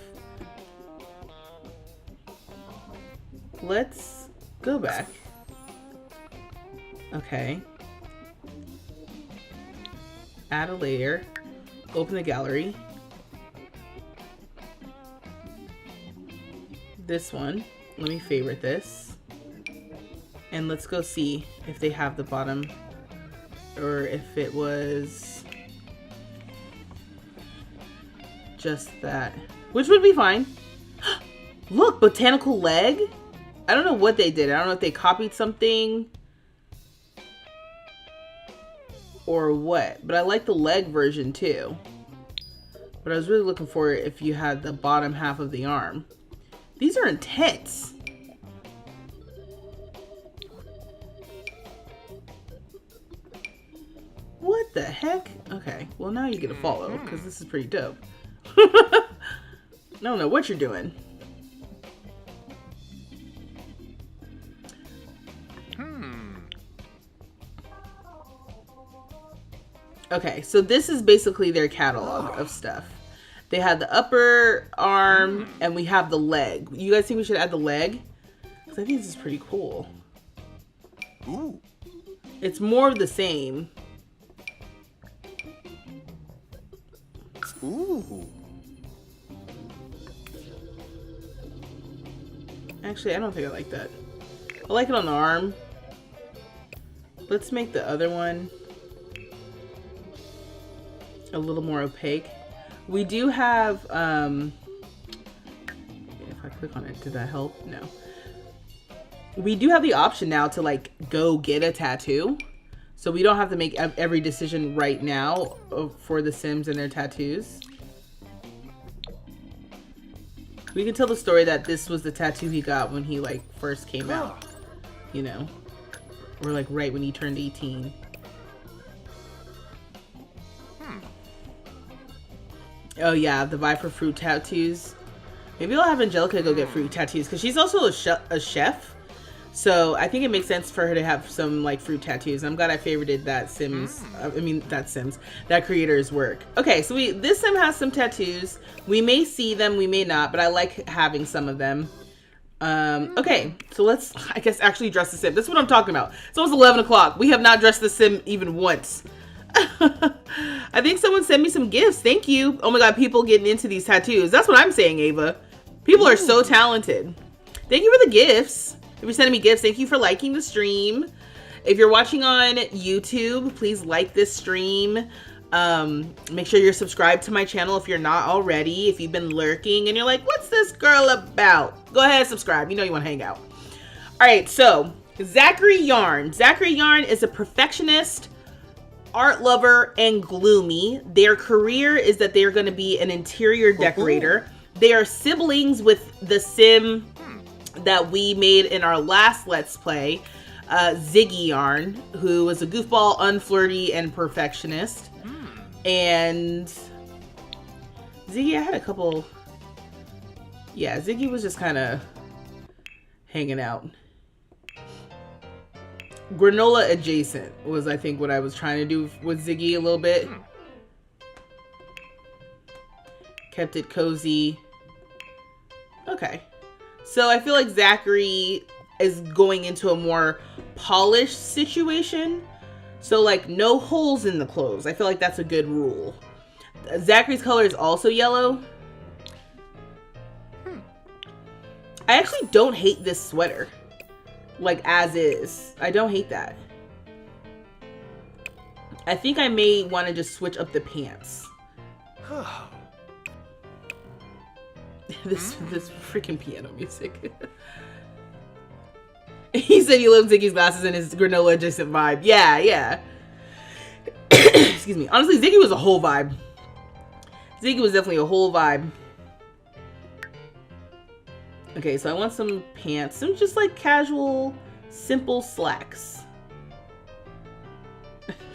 Let's go back. Okay. Add a layer. Open the gallery. This one. Let me favorite this. And let's go see if they have the bottom, or if it was just that, which would be fine. Look, botanical leg. I don't know what they did. I don't know if they copied something or what, but I like the leg version too. But I was really looking for it if you had the bottom half of the arm. These are intense. What the heck? Okay, well now you get a follow because this is pretty dope. I don't know what you're doing. Okay, so this is basically their catalog of stuff. They had the upper arm and we have the leg. You guys think we should add the leg? Because I think this is pretty cool. Ooh. It's more of the same. Ooh. Actually, I don't think I like that. I like it on the arm. Let's make the other one a little more opaque. We do have, if I click on it, did that help? No. We do have the option now to like go get a tattoo. So we don't have to make every decision right now for the Sims and their tattoos. We can tell the story that this was the tattoo he got when he like first came out, you know, or like right when he turned 18. Oh yeah, the buy for fruit tattoos. Maybe I'll have Angelica go get fruit tattoos because she's also a chef. So I think it makes sense for her to have some like fruit tattoos. I'm glad I favorited that that creator's work. Okay, so this Sim has some tattoos. We may see them, we may not, but I like having some of them. Okay, so let's, I guess, actually dress the Sim. That's what I'm talking about. It's almost 11 o'clock. We have not dressed the Sim even once. I think someone sent me some gifts. Thank you. Oh my god, people getting into these tattoos. That's what I'm saying, Ava. People are so talented. Thank you for the gifts. If you're sending me gifts, thank you for liking the stream. If you're watching on YouTube, please like this stream. Make sure you're subscribed to my channel if you're not already. If you've been lurking and you're like, what's this girl about? Go ahead and subscribe. You know you want to hang out. All right, so Zachary Yarn. Zachary Yarn is a perfectionist, art lover, and gloomy. Their career is that they're going to be an interior decorator. They are siblings with the Sim that we made in our last Let's Play, Ziggy Yarn, who was a goofball, unflirty, and perfectionist. And Ziggy, I had a couple. Yeah, Ziggy was just kind of hanging out. Granola adjacent was, I think, what I was trying to do with Ziggy a little bit. Kept it cozy. Okay. So I feel like Zachary is going into a more polished situation. So like no holes in the clothes. I feel like that's a good rule. Zachary's color is also yellow. I actually don't hate this sweater. Like as is. I don't hate that. I think I may want to just switch up the pants. This freaking piano music. He said he loved Ziggy's glasses and his granola adjacent vibe. Yeah. Excuse me. Honestly, Ziggy was a whole vibe. Ziggy was definitely a whole vibe. Okay, so I want some pants. Some just like casual, simple slacks.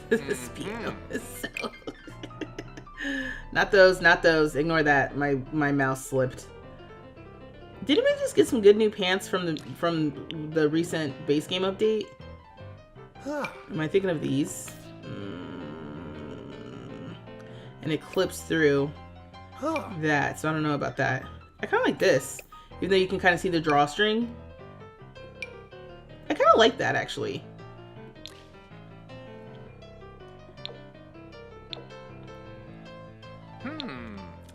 This piano is so... Not those. Ignore that. My mouse slipped. Did anybody just get some good new pants from the recent base game update? Am I thinking of these? and it clips through Huh. that. So I don't know about that. I kind of like this, even though you can kind of see the drawstring. I kind of like that, actually.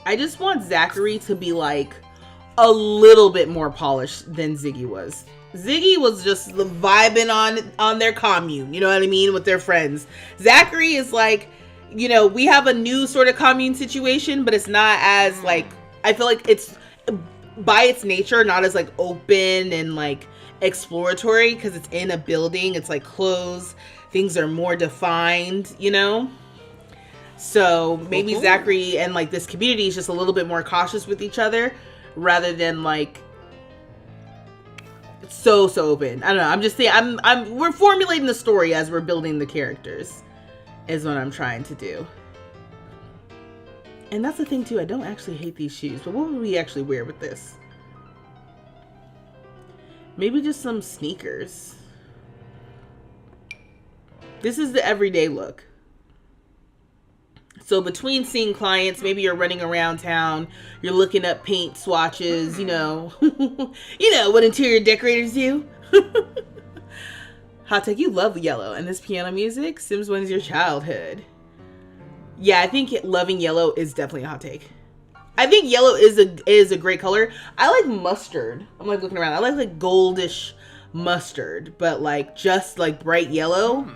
I just want Zachary to be like a little bit more polished than Ziggy was. Ziggy was just vibing on their commune, you know what I mean, with their friends. Zachary is like, you know, we have a new sort of commune situation, but it's not as like, I feel like it's by its nature not as like open and like exploratory because it's in a building. It's like closed. Things are more defined, you know? So maybe Zachary and like this community is just a little bit more cautious with each other rather than like so open. I don't know. I'm just saying we're formulating the story as we're building the characters is what I'm trying to do. And that's the thing too. I don't actually hate these shoes, but what would we actually wear with this? Maybe just some sneakers. This is the everyday look. So between seeing clients, maybe you're running around town, you're looking up paint swatches, you know, you know what interior decorators do. Hot take, you love yellow and this piano music. Sims 1 is your childhood. Yeah, I think loving yellow is definitely a hot take. I think yellow is a great color. I like mustard. I'm like looking around. I like goldish mustard, but like just like bright yellow.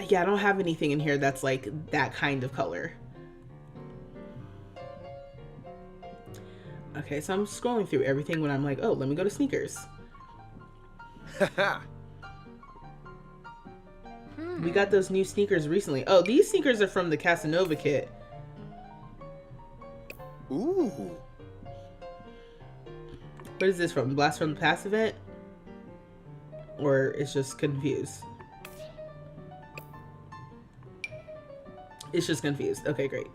Yeah, I don't have anything in here that's like that kind of color. Okay, so I'm scrolling through everything when I'm like, oh, let me go to sneakers. We got those new sneakers recently. Oh, these sneakers are from the Casanova kit. Ooh. What is this from? Blast from the Past event? Or it's just confused? It's just confused. Okay, great.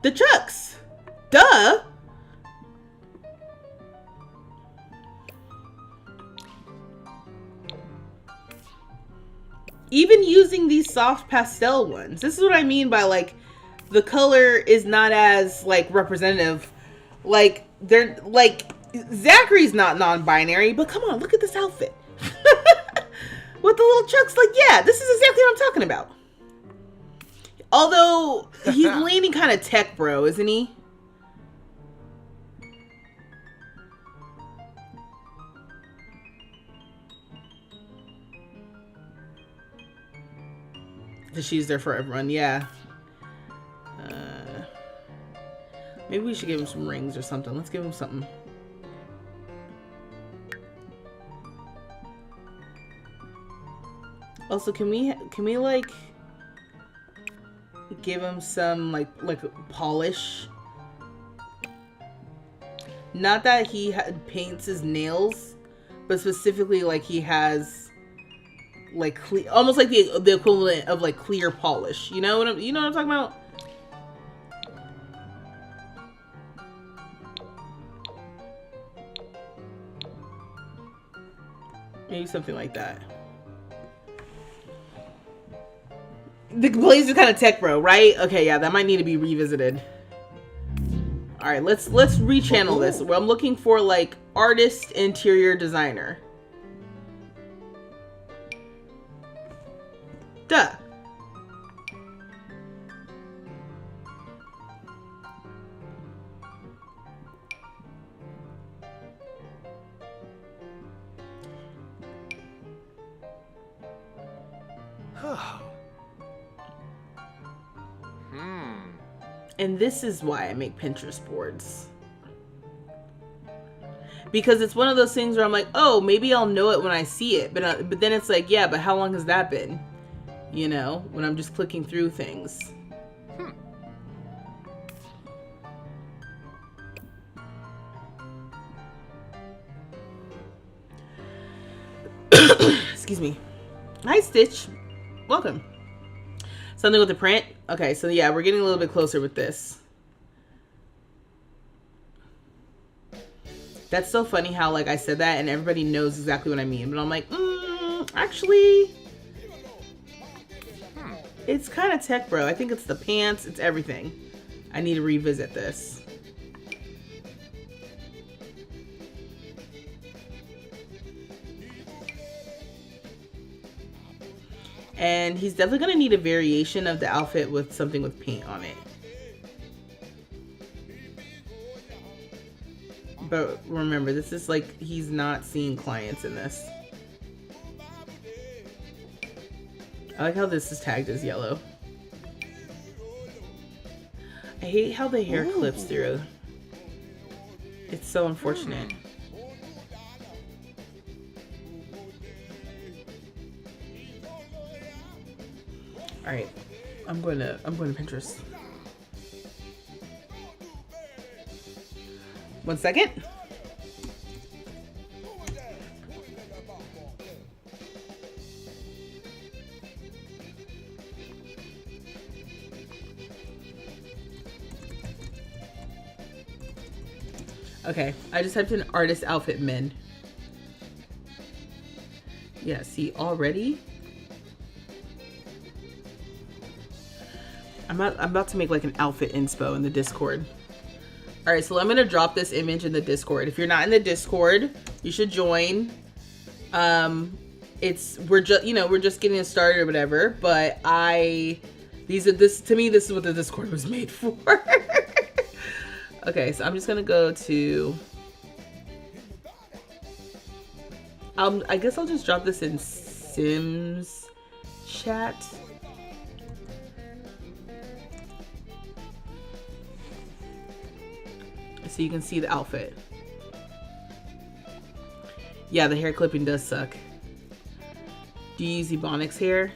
The Chucks! Duh! Even using these soft pastel ones. This is what I mean by like, the color is not as like representative. Like, they're like, Zachary's not non-binary, but come on, look at this outfit. With the little Chucks, like, yeah, this is exactly what I'm talking about. Although, he's leaning kind of tech bro, isn't he? The shoes there for everyone, yeah. Maybe we should give him some rings or something. Let's give him something. Also, can we like give him some like polish? Not that he paints his nails, but specifically like he has like almost like the equivalent of like clear polish. You know what I'm talking about? Maybe something like that. The blaze is kind of tech bro, right? Okay, yeah, that might need to be revisited. All right, let's rechannel this. Well, I'm looking for like artist, interior designer. Duh. And this is why I make Pinterest boards. Because it's one of those things where I'm like, oh, maybe I'll know it when I see it. But then it's like, yeah, but how long has that been? You know, when I'm just clicking through things. Excuse me. Hi, Stitch. Welcome. Something with the print? Okay, so yeah, we're getting a little bit closer with this. That's so funny how like I said that and everybody knows exactly what I mean. But I'm like, actually, It's kind of tech bro. I think it's the pants. It's everything. I need to revisit this. And he's definitely going to need a variation of the outfit with something with paint on it. But remember, this is like, he's not seeing clients in this. I like how this is tagged as yellow. I hate how the hair clips through. It's so unfortunate. All right, I'm going to Pinterest. 1 second. Okay, I just typed in artist outfit men. Yeah, see already? I'm about to make like an outfit inspo in the Discord. All right, so I'm gonna drop this image in the Discord. If you're not in the Discord, you should join. We're just getting it started or whatever. But to me, this is what the Discord was made for. Okay, so I'm just gonna go to. I guess I'll just drop this in Sims chat. So you can see the outfit. Yeah, the hair clipping does suck. Do you use Ebonics hair?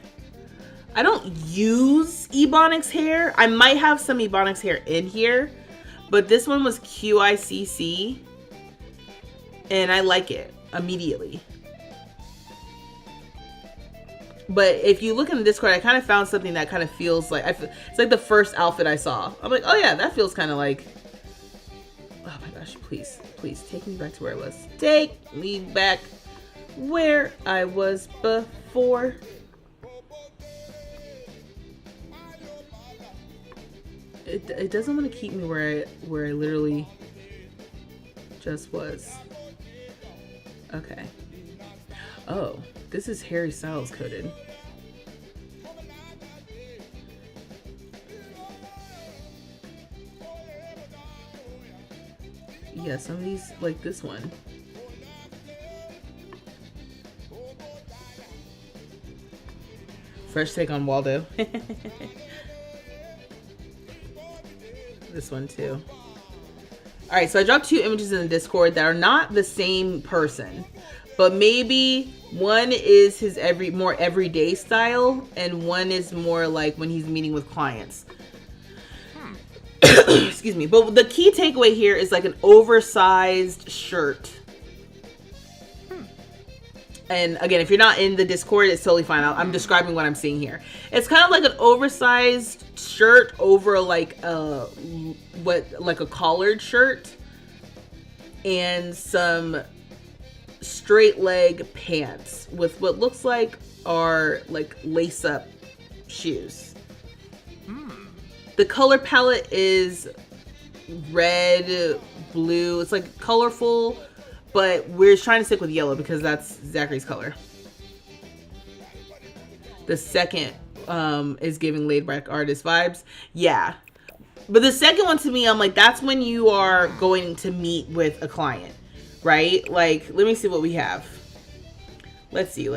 I don't use Ebonics hair. I might have some Ebonics hair in here, but this one was QICC and I like it immediately. But if you look in the Discord, I kind of found something that kind of feels like, it's like the first outfit I saw. I'm like, oh yeah, that feels kind of like, oh my gosh, please, please take me back to where I was. Take me back where I was before. It doesn't want to keep me where I literally just was. Okay. Oh, this is Harry Styles coded. Yeah, some of these, like this one. Fresh take on Waldo. This one too. All right, so I dropped 2 images in the Discord that are not the same person, but maybe one is his more everyday style and one is more like when he's meeting with clients. Excuse me. But the key takeaway here is like an oversized shirt. And again, if you're not in the Discord, it's totally fine. I'm describing what I'm seeing here. It's kind of like an oversized shirt over like a collared shirt and some straight leg pants with what looks like are like lace up shoes. The color palette is red, blue. It's like colorful, but we're trying to stick with yellow because that's Zachary's color. The second is giving laid back artist vibes. Yeah. But the second one to me, I'm like, that's when you are going to meet with a client, right? Like, let me see what we have. Let's see.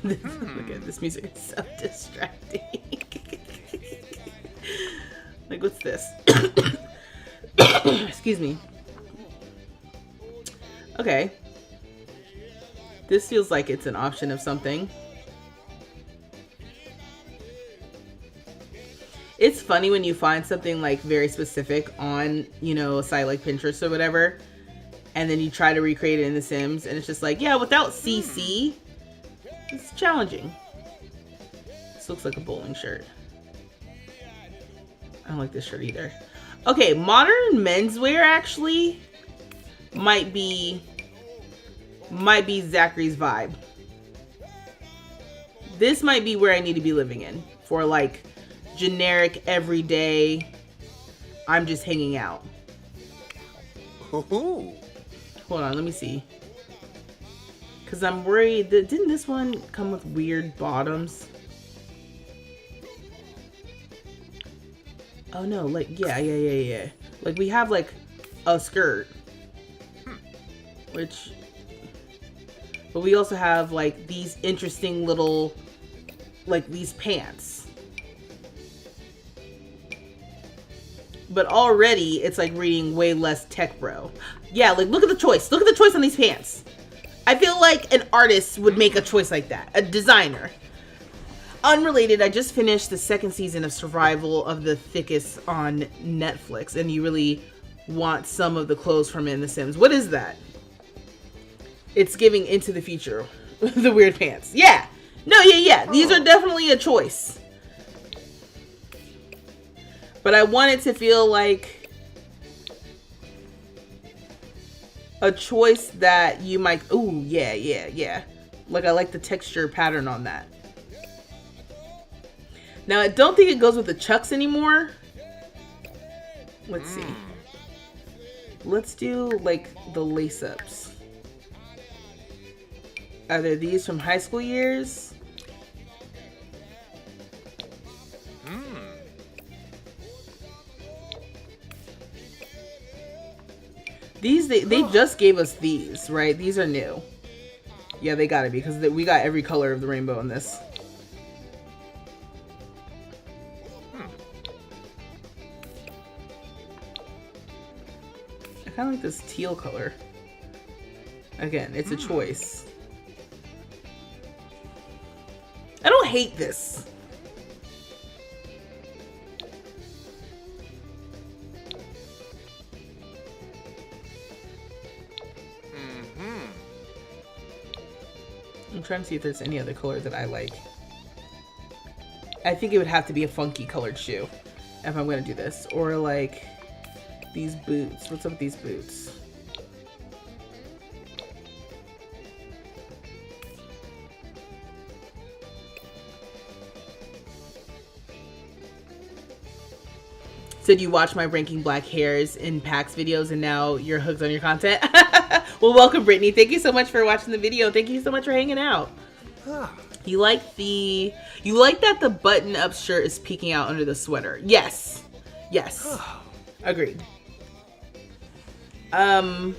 Look at this music, it's so distracting. Like, what's this? Excuse me. Okay. This feels like it's an option of something. It's funny when you find something like very specific on, you know, a site like Pinterest or whatever, and then you try to recreate it in The Sims, and it's just like, yeah, without CC, it's challenging. This looks like a bowling shirt. I don't like this shirt either. Okay, modern menswear actually might be Zachary's vibe. this might be where I need to be living in for like generic everyday. I'm just hanging out. Ooh. Hold on, let me see. Because I'm worried that didn't this one come with weird bottoms? Oh no, like yeah. Like we have like a skirt, which, but we also have like these interesting little, like these pants. But already it's like reading way less tech bro. Yeah, like look at the choice. Look at the choice on these pants. I feel like an artist would make a choice like that. A designer. Unrelated, I just finished the second season of Survival of the Thickest on Netflix, and you really want some of the clothes from In The Sims. What is that? It's giving Into the Future. The weird pants. Yeah. No, yeah. These are definitely a choice. But I want it to feel like a choice that you might... Ooh, yeah. Like I like the texture pattern on that. Now, I don't think it goes with the chucks anymore. Let's see. Let's do, like, the lace-ups. Are there these from high school years? These, they just gave us these, right? These are new. Yeah, they gotta be, because we got every color of the rainbow in this. I kind of like this teal color. Again, it's a choice. I don't hate this. I'm trying to see if there's any other color that I like. I think it would have to be a funky colored shoe if I'm going to do this. Or like these boots. What's up with these boots? So do you watch my ranking black hairs in PAX videos and now you're hooked on your content? Well, welcome, Brittany. Thank you so much for watching the video. Thank you so much for hanging out. You like that the button-up shirt is peeking out under the sweater. Yes. Agreed. I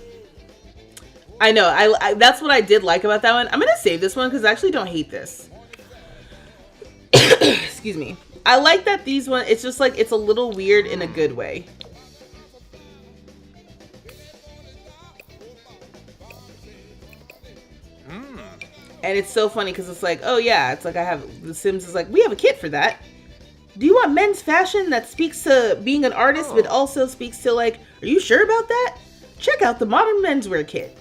know. I that's what I did like about that one. I'm gonna save this one because I actually don't hate this. Excuse me. I like that these one. It's just like it's a little weird in a good way. And it's so funny because it's like, oh yeah, it's like I have The Sims is like we have a kit for that. Do you want men's fashion that speaks to being an artist, but also speaks to like, are you sure about that? Check out the modern menswear kit.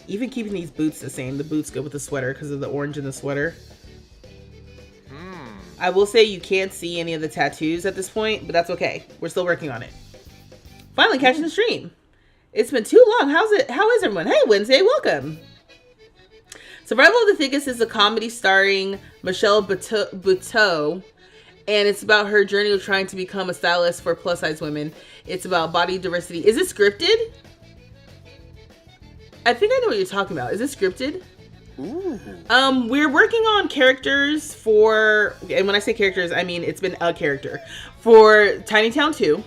Even keeping these boots the same. The boots go with the sweater because of the orange in the sweater. I will say you can't see any of the tattoos at this point, but that's okay. We're still working on it. Finally catching the stream. It's been too long. How is everyone? Hey, Wednesday, welcome. Survival of the Thickest is a comedy starring Michelle Buteau, and it's about her journey of trying to become a stylist for plus-size women. It's about body diversity. Is it scripted? I think I know what you're talking about. Is it scripted? Ooh. We're working on characters for, and when I say characters, I mean it's been a character for Tiny Town 2.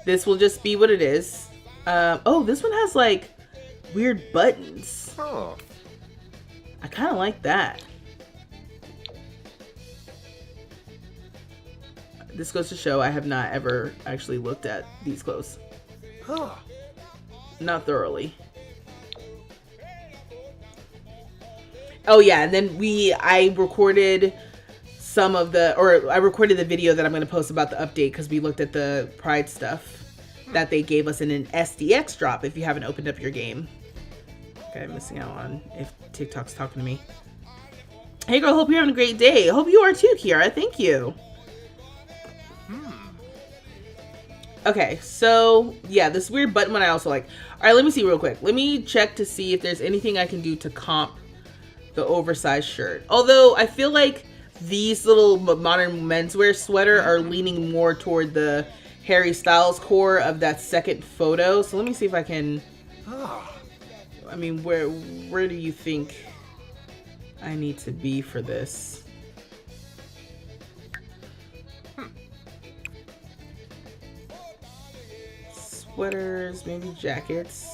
This will just be what it is. Oh, this one has like weird buttons. Oh. I kind of like that. This goes to show I have not ever actually looked at these clothes. Not thoroughly. Oh yeah, and then I recorded some of the, or I recorded the video that I'm going to post about the update because we looked at the Pride stuff that they gave us in an SDX drop if you haven't opened up your game. Okay, I'm missing out on if TikTok's talking to me. Hey girl, hope you're having a great day. Hope you are too, Kiara. Thank you. Okay, so yeah, this weird button one I also like. All right, let me see real quick. Let me check to see if there's anything I can do to comp the oversized shirt. Although I feel like these little modern menswear sweater are leaning more toward the Harry Styles core of that second photo. So let me see if I can. I mean, where do you think I need to be for this? Sweaters, maybe jackets.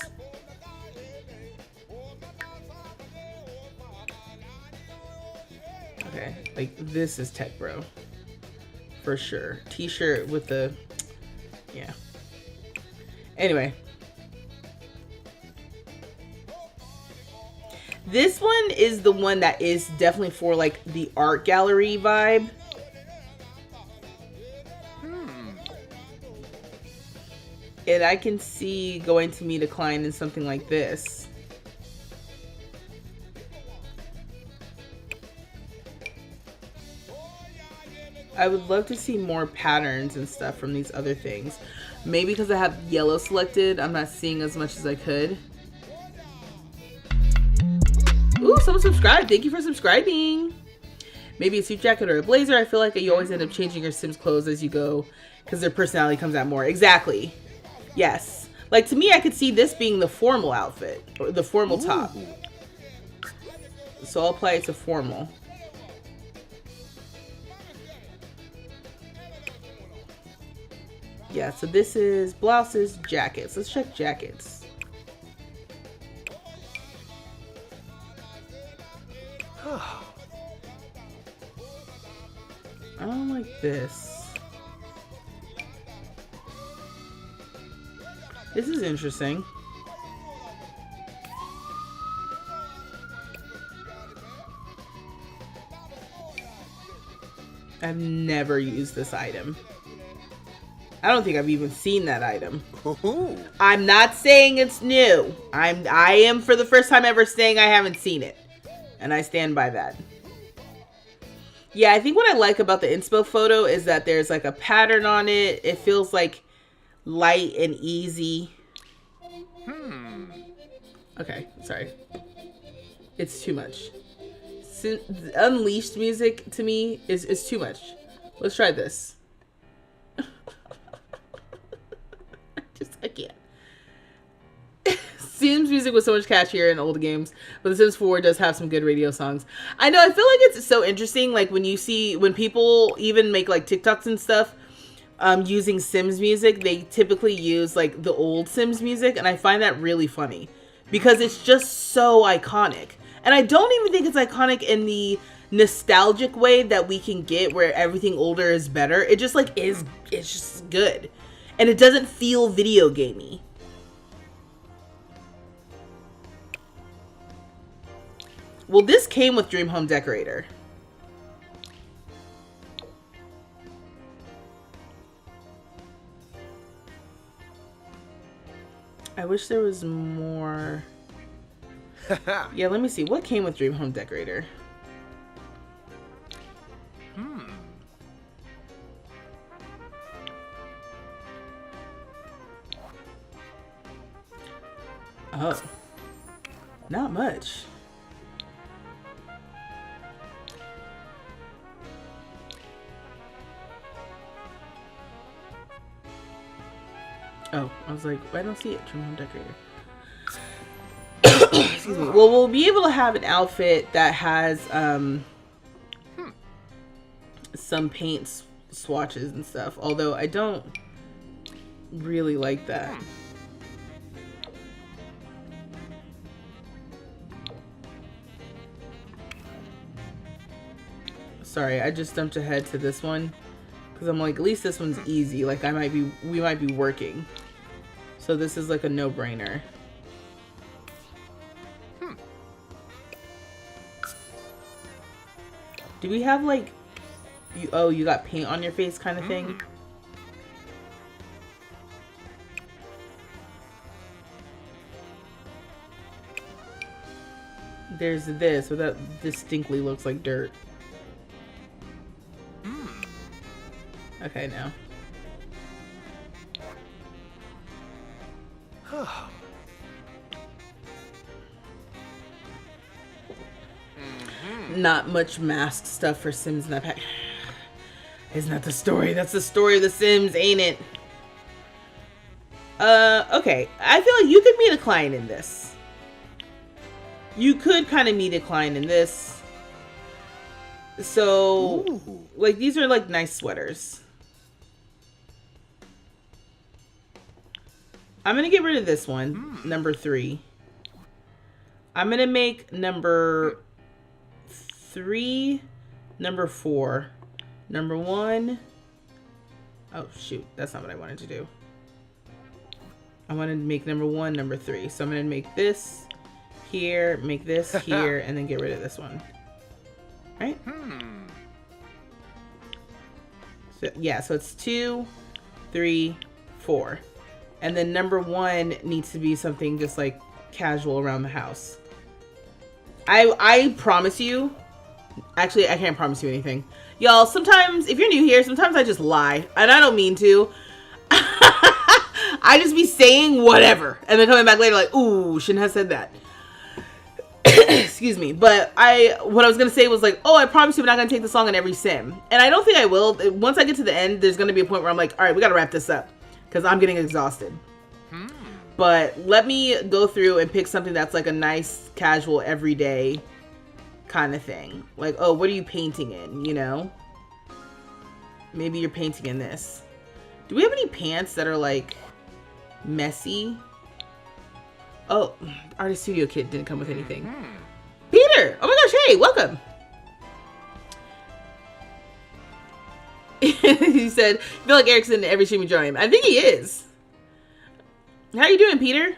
Okay, like this is tech bro for sure. T-shirt with the, yeah. Anyway, this one is the one that is definitely for like the art gallery vibe. And I can see going to meet a client in something like this. I would love to see more patterns and stuff from these other things. Maybe because I have yellow selected, I'm not seeing as much as I could. Ooh, someone subscribed. Thank you for subscribing. Maybe a suit jacket or a blazer. I feel like you always end up changing your Sims clothes as you go because their personality comes out more. Exactly. Yes. Like, to me, I could see this being the formal outfit, or the formal top. So I'll apply it to formal. Yeah, so this is blouses, jackets. Let's check jackets. I don't like this. This is interesting. I've never used this item. I don't think I've even seen that item. I'm not saying it's new. I am for the first time ever saying I haven't seen it. And I stand by that. Yeah, I think what I like about the inspo photo is that there's like a pattern on it. It feels like light and easy. Okay, sorry. It's too much. Unleashed music to me is too much. Let's try this. I can't. Sims music was so much catchier in old games, but The Sims 4 does have some good radio songs. I know, I feel like it's so interesting, like when people even make like TikToks and stuff using Sims music, they typically use like the old Sims music, and I find that really funny because it's just so iconic. And I don't even think it's iconic in the nostalgic way that we can get where everything older is better. It just like it's just good. And it doesn't feel video gamey. Well, this came with Dream Home Decorator. I wish there was more. Yeah, let me see. What came with Dream Home Decorator? Oh, not much. Oh, I was like, I don't see it. Dream Home Decorator. Excuse me. Well, we'll be able to have an outfit that has some paint swatches and stuff. Although I don't really like that. Sorry, I just jumped ahead to this one because I'm like, at least this one's easy. Like we might be working. So this is like a no-brainer. Do we have like, you got paint on your face kind of thing? There's this, but that distinctly looks like dirt. Okay, now. not much mask stuff for Sims in that pack. Isn't that the story? That's the story of the Sims, ain't it? Okay. I feel like you could meet a client in this. You could kind of meet a client in this. So, like, these are like nice sweaters. I'm gonna get rid of this one, number 3. I'm gonna make number 3, number 4, number 1. Oh shoot, that's not what I wanted to do. I wanted to make number 1, number 3. So I'm gonna make this here, make this here, and then get rid of this one. Right? So yeah, so it's 2, 3, 4. And then number 1 needs to be something just like casual around the house. I promise you, actually I can't promise you anything. Y'all, sometimes, if you're new here, sometimes I just lie. And I don't mean to. I just be saying whatever. And then coming back later like, ooh, shouldn't have said that. Excuse me. But what I was going to say was like, oh, I promise you I'm not going to take this long on every sim. And I don't think I will. Once I get to the end, there's going to be a point where I'm like, all right, we got to wrap this up. Because I'm getting exhausted. But let me go through and pick something that's like a nice, casual, everyday kind of thing. Like, oh, what are you painting in, you know? Maybe you're painting in this. Do we have any pants that are like messy? Oh, Artist Studio Kit didn't come with anything. Peter! Oh my gosh, hey, welcome! He said, I feel like Eric's in every stream you join. I think he is. How you doing, Peter?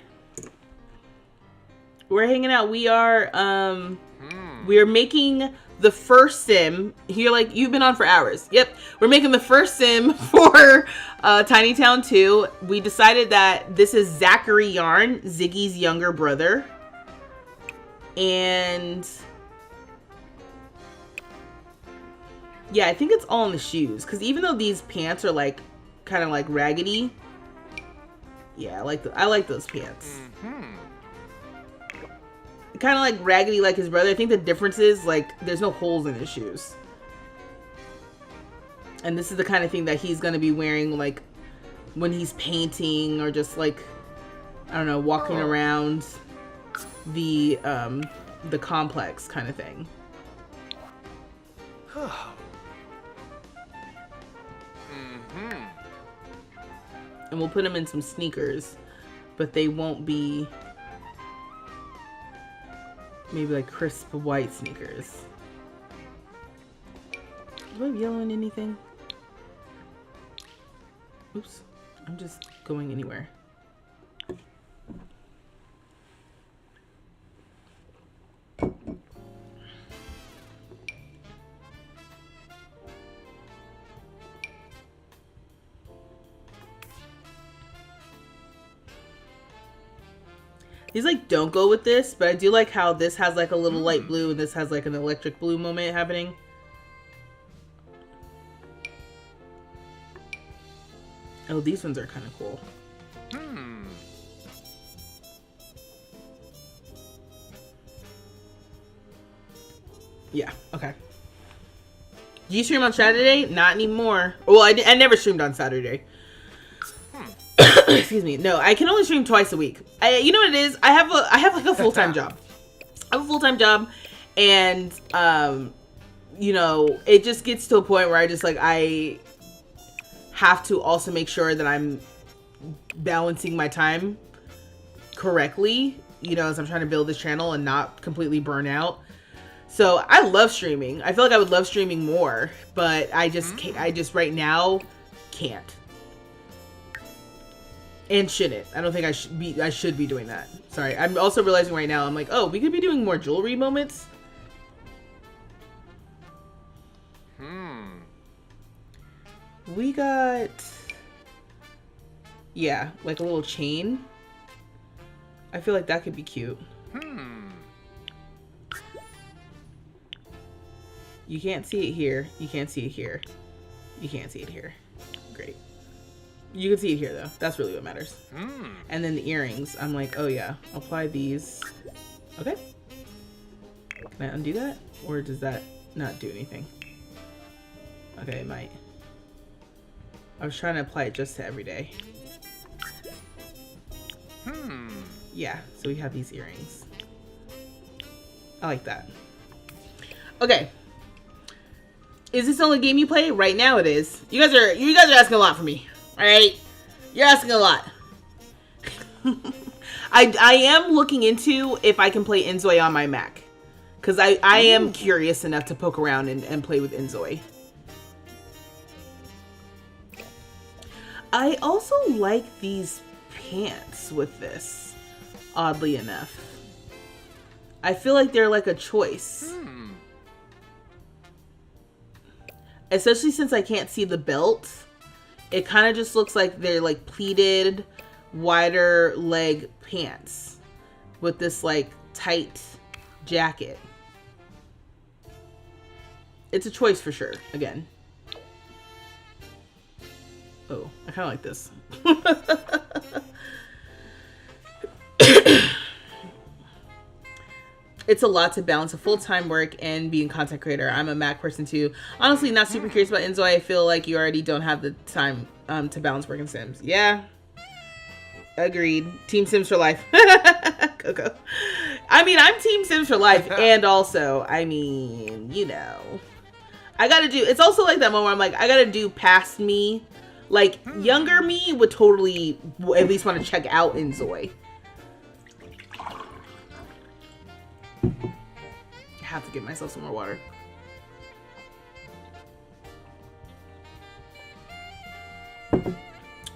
We're hanging out. We are making the first sim. You're like, you've been on for hours. Yep. We're making the first sim for Tiny Town 2. We decided that this is Zachary Yarn, Ziggy's younger brother. And yeah, I think it's all in the shoes. Because even though these pants are like kind of like raggedy, yeah, I like those pants. Kind of like raggedy like his brother. I think the difference is like there's no holes in his shoes. And this is the kind of thing that he's going to be wearing like when he's painting or just like, I don't know, walking around the complex kind of thing. And we'll put him in some sneakers, but they won't be maybe like crisp white sneakers. Do I have yellow in anything? Oops, I'm just going anywhere. These like don't go with this, but I do like how this has like a little light blue and this has like an electric blue moment happening. Oh, these ones are kind of cool. Yeah, okay. Do you stream on Saturday? Not anymore. Well, I never streamed on Saturday. Excuse me. No, I can only stream twice a week. You know what it is? I have like a full-time job. I have a full-time job, and you know, it just gets to a point where I have to also make sure that I'm balancing my time correctly, you know, as I'm trying to build this channel and not completely burn out. So I love streaming. I feel like I would love streaming more, but I just can't, I just right now can't. And shouldn't. I don't think I should be doing that. Sorry. I'm also realizing right now, I'm like, oh, we could be doing more jewelry moments. We got, yeah, like a little chain. I feel like that could be cute. You can't see it here. You can't see it here. You can't see it here. Great. You can see it here though. That's really what matters. And then the earrings. I'm like, oh yeah, apply these. Okay. Can I undo that? Or does that not do anything? Okay, it might. I was trying to apply it just to every day. Yeah, so we have these earrings. I like that. Okay. Is this the only game you play? Right now it is. You guys are asking a lot from me. Alright? You're asking a lot. I am looking into if I can play Inzoi on my Mac. Because I am curious enough to poke around and play with Inzoi. I also like these pants with this, oddly enough. I feel like they're like a choice. Especially since I can't see the belt. It kind of just looks like they're like pleated, wider leg pants with this like tight jacket. It's a choice for sure, again. Oh, I kind of like this. It's a lot to balance a full-time work and being a content creator. I'm a Mac person too. Honestly, not super curious about Inzoi. I feel like you already don't have the time to balance work and Sims. Yeah. Agreed. Team Sims for life. Coco. I mean, I'm Team Sims for life. And also, I mean, you know. I gotta do... It's also like that moment where I'm like, I gotta do past me. Like, younger me would totally at least want to check out Inzoi. I have to give myself some more water.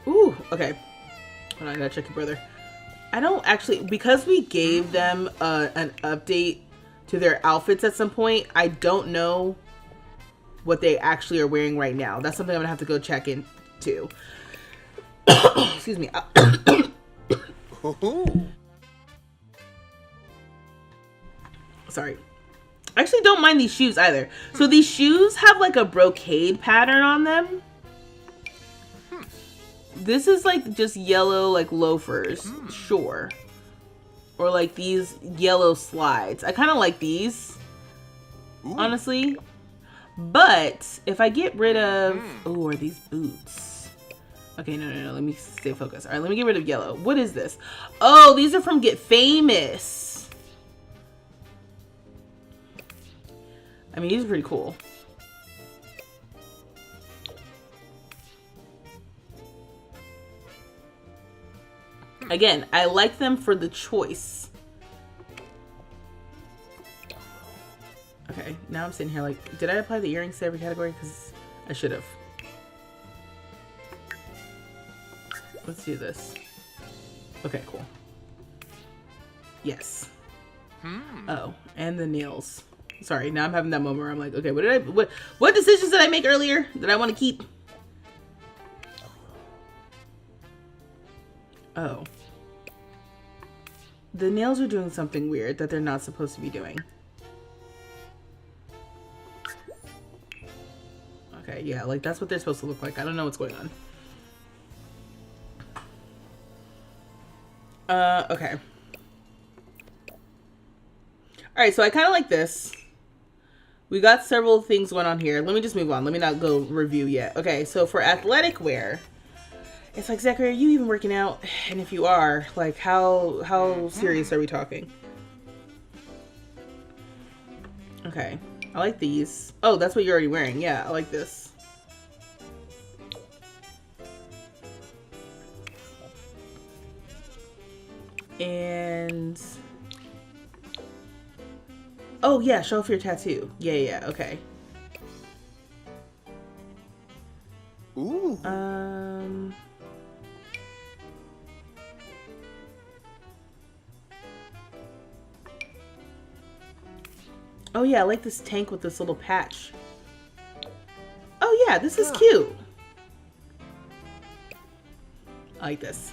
Ooh, okay. Hold on, I gotta check your brother. I don't actually, because we gave them an update to their outfits at some point, I don't know what they actually are wearing right now. That's something I'm gonna have to go check into. Excuse me. Sorry. I actually don't mind these shoes either. So these shoes have like a brocade pattern on them. This is like just yellow like loafers, sure. Or like these yellow slides. I kind of like these, honestly. But if I get rid of, oh, are these boots? Okay, no, let me stay focused. All right, let me get rid of yellow. What is this? Oh, these are from Get Famous. I mean, these are pretty cool. Again, I like them for the choice. Okay, now I'm sitting here like, did I apply the earrings to every category? Because I should have. Let's do this. Okay, cool. Yes. Oh, and the nails. Sorry, now I'm having that moment where I'm like, okay, what decisions did I make earlier that I want to keep? Oh. The nails are doing something weird that they're not supposed to be doing. Okay, yeah, like that's what they're supposed to look like. I don't know what's going on. Okay. Alright, so I kind of like this. We got several things going on here. Let me just move on. Let me not go review yet. Okay, so for athletic wear, it's like, Zachary, are you even working out? And if you are, like, how serious are we talking? Okay, I like these. Oh, that's what you're already wearing. Yeah, I like this. And... oh, yeah, show off your tattoo. Yeah, okay. Ooh. Oh yeah, I like this tank with this little patch. Oh yeah, this is cute. I like this.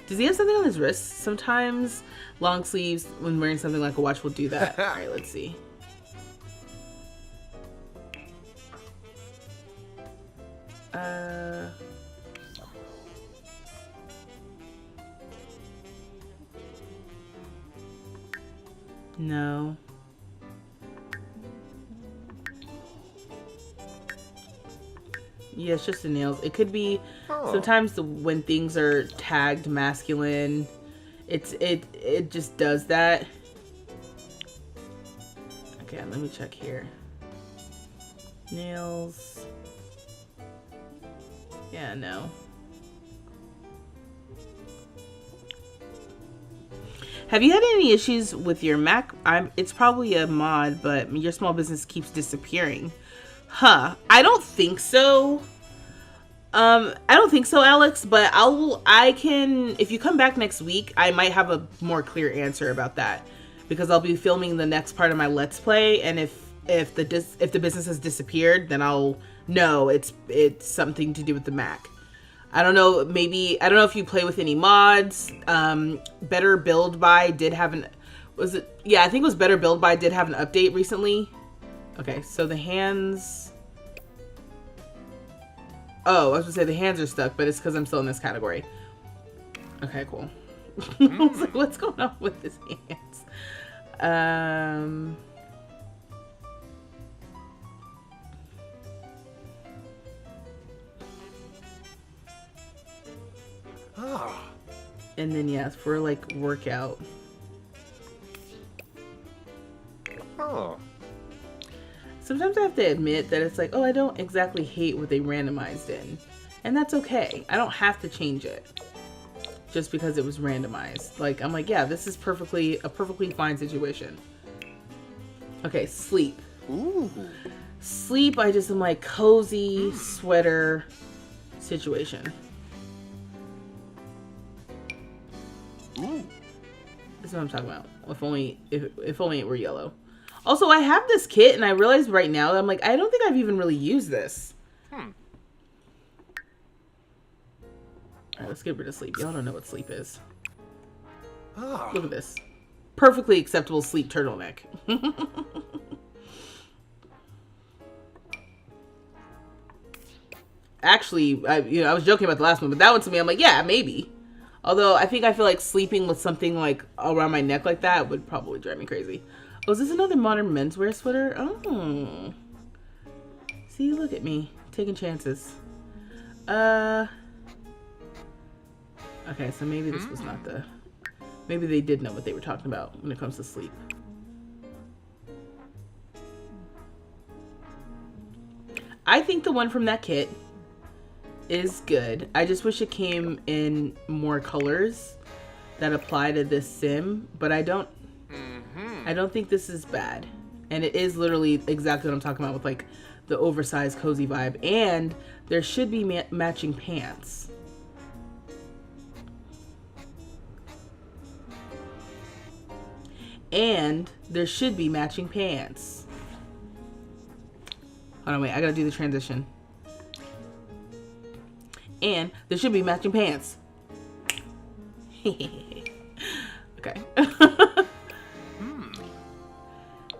Does he have something on his wrist? Sometimes long sleeves when wearing something like a watch will do that. All right, let's see. No. Yeah, it's just the nails. It could be sometimes when things are tagged masculine, it just does that. Okay, let me check here. Nails. Yeah, no. Have you had any issues with your Mac? It's probably a mod, but your small business keeps disappearing. Huh. I don't think so. I don't think so, Alex, but I can, if you come back next week, I might have a more clear answer about that, because I'll be filming the next part of my Let's Play, and if the business has disappeared, then I'll know it's something to do with the Mac. I don't know, maybe, I don't know if you play with any mods. Better Build By did have yeah, I think it was Better Build By did have an update recently. Okay, so the hands... Oh, I was gonna say the hands are stuck, but it's because I'm still in this category. Okay, cool. I was like, what's going on with his hands? And then, yeah, for like workout. Sometimes I have to admit that it's like, oh, I don't exactly hate what they randomized in. And that's okay. I don't have to change it just because it was randomized. Like, I'm like, yeah, this is a perfectly fine situation. Okay, sleep. Ooh. Sleep, I just am like cozy sweater situation. Ooh. That's what I'm talking about. If only it were yellow. Also, I have this kit, and I realized right now that I'm like, I don't think I've even really used this. Alright, let's get rid of sleep. Y'all don't know what sleep is. Look at this. Perfectly acceptable sleep turtleneck. Actually, I was joking about the last one, but that one to me, I'm like, yeah, maybe. Although, I feel like sleeping with something like around my neck like that would probably drive me crazy. Oh, is this another modern menswear sweater? Oh. See, look at me. Taking chances. Okay, so maybe this was not the... Maybe they did know what they were talking about when it comes to sleep. I think the one from that kit is good. I just wish it came in more colors that apply to this sim, but I don't think this is bad. And it is literally exactly what I'm talking about with like the oversized cozy vibe. And there should be matching pants. And there should be matching pants. Hold on, wait, I gotta do the transition. And there should be matching pants. Okay.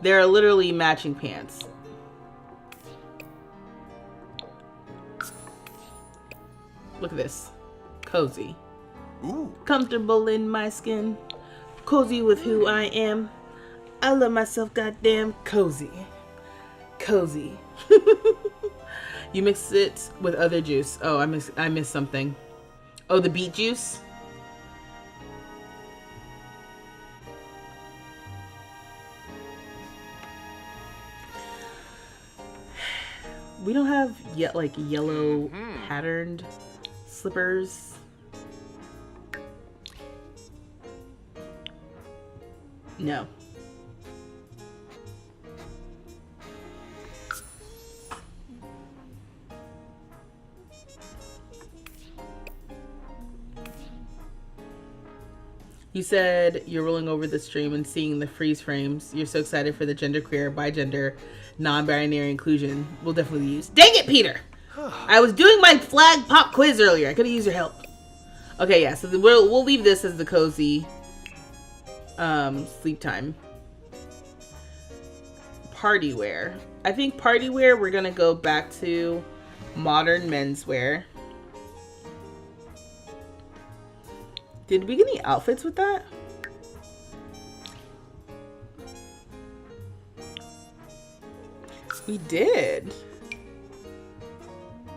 There are literally matching pants. Look at this. Cozy. Ooh. Comfortable in my skin. Cozy with who I am. I love myself, goddamn. Cozy. Cozy. You mix it with other juice. Oh, I missed something. Oh, the beet juice? We don't have yet like yellow patterned slippers. No. You said you're rolling over the stream and seeing the freeze frames. You're so excited for the genderqueer, bigender, non-binary inclusion. We'll definitely use. Dang it, Peter! I was doing my flag pop quiz earlier. I could have used your help. Okay, yeah. So we'll leave this as the cozy sleep time. Party wear. I think party wear. We're gonna go back to modern menswear. Did we get any outfits with that? We did.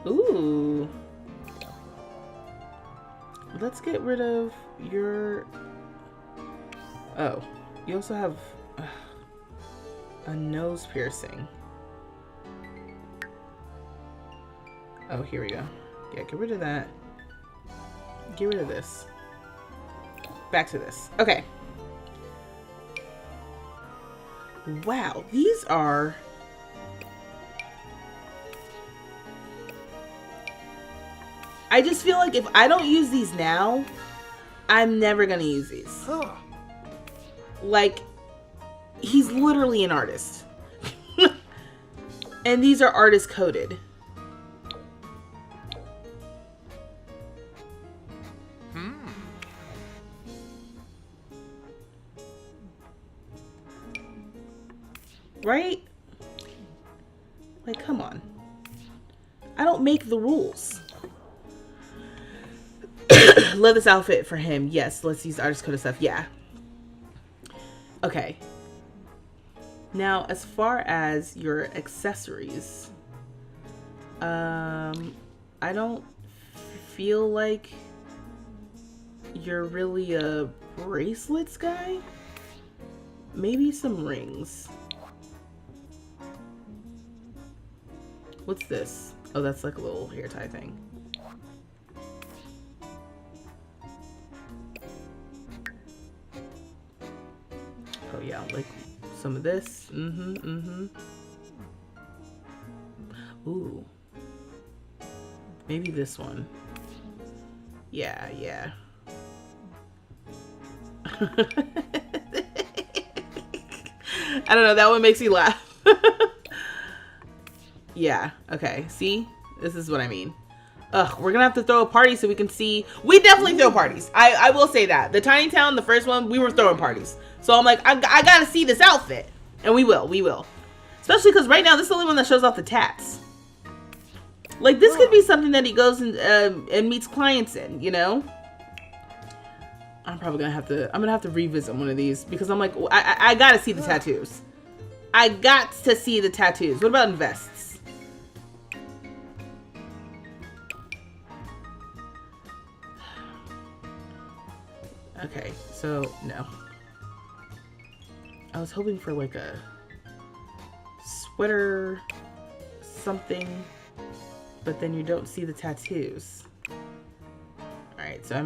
Ooh. Let's get rid of your... Oh, you also have a nose piercing. Oh, here we go. Yeah, get rid of that. Get rid of this. Back to this. Okay. Wow, these are... I just feel like if I don't use these now, I'm never gonna use these. Huh. Like, he's literally an artist. And these are artist coded. Right? Like, come on. I don't make the rules. Love this outfit for him. Yes, let's use artist coded stuff. Yeah. Okay. Now, as far as your accessories, I don't feel like you're really a bracelets guy. Maybe some rings. What's this? Oh, that's like a little hair tie thing. Oh yeah, like some of this. Ooh. Maybe this one. Yeah, yeah. I don't know, that one makes me laugh. Yeah, okay. See? This is what I mean. Ugh, we're gonna have to throw a party so we can see. We definitely throw parties. I will say that. The Tiny Town, the first one, we were throwing parties. So I'm like, I gotta see this outfit. And we will. Especially because right now, this is the only one that shows off the tats. Like, this could be something that he goes and meets clients in, you know? I'm probably gonna have to revisit one of these because I'm like, I gotta see the tattoos. I got to see the tattoos. What about in vests? Okay, so no. I was hoping for like a sweater something, but then you don't see the tattoos. Alright, so I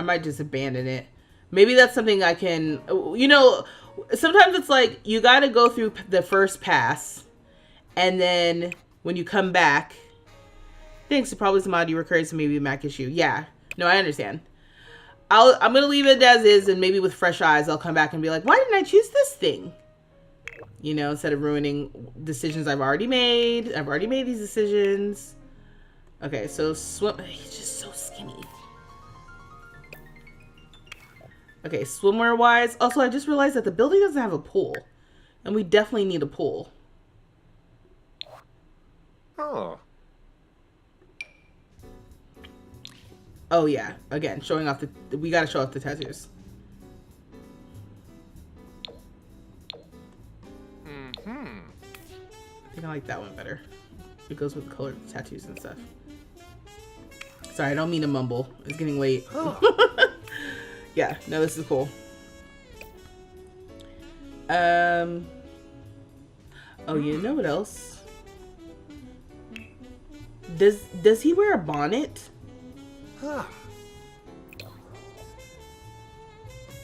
might just abandon it. Maybe that's something I can, you know, sometimes it's like you gotta go through the first pass, and then when you come back, thanks to probably some audio recurrence and maybe a Mac issue. Yeah, no, I understand. I'm gonna leave it as is, and maybe with fresh eyes, I'll come back and be like, why didn't I choose this thing? You know, instead of ruining decisions I've already made. I've already made these decisions. Okay, so swim. He's just so skinny. Okay, swimwear wise. Also, I just realized that the building doesn't have a pool, and we definitely need a pool. Oh. Oh yeah, again, showing off the, we gotta show off the tattoos. Mm-hmm. I think I like that one better. It goes with the color of the tattoos and stuff. Sorry, I don't mean to mumble. It's getting late. Yeah, no, this is cool. Oh, you know what else? Does he wear a bonnet?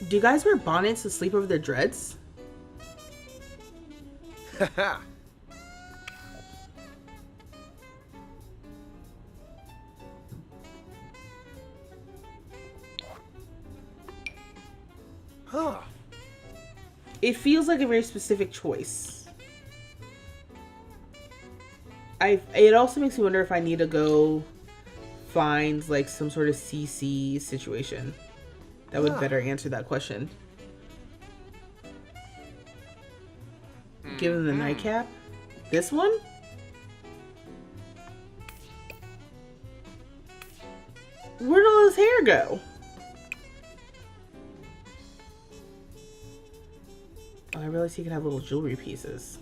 Do you guys wear bonnets to sleep over their dreads? It feels like a very specific choice. It also makes me wonder if I need to go find like some sort of CC situation that would better answer that question. Give him the nightcap. This one? Where'd all his hair go? Oh, I realized he could have little jewelry pieces.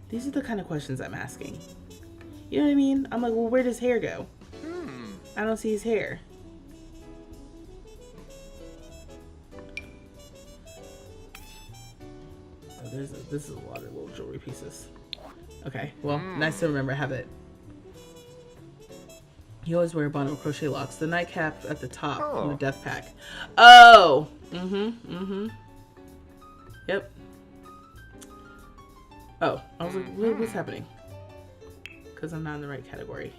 These are the kind of questions I'm asking. You know what I mean? I'm like, well, where does hair go? I don't see his hair. Oh, this is a lot of little jewelry pieces. Okay, well, nice to remember I have it. You always wear a bundle of crochet locks. The nightcap at the top from the death pack. Oh! Yep. Oh, I was like, what's happening? Because I'm not in the right category.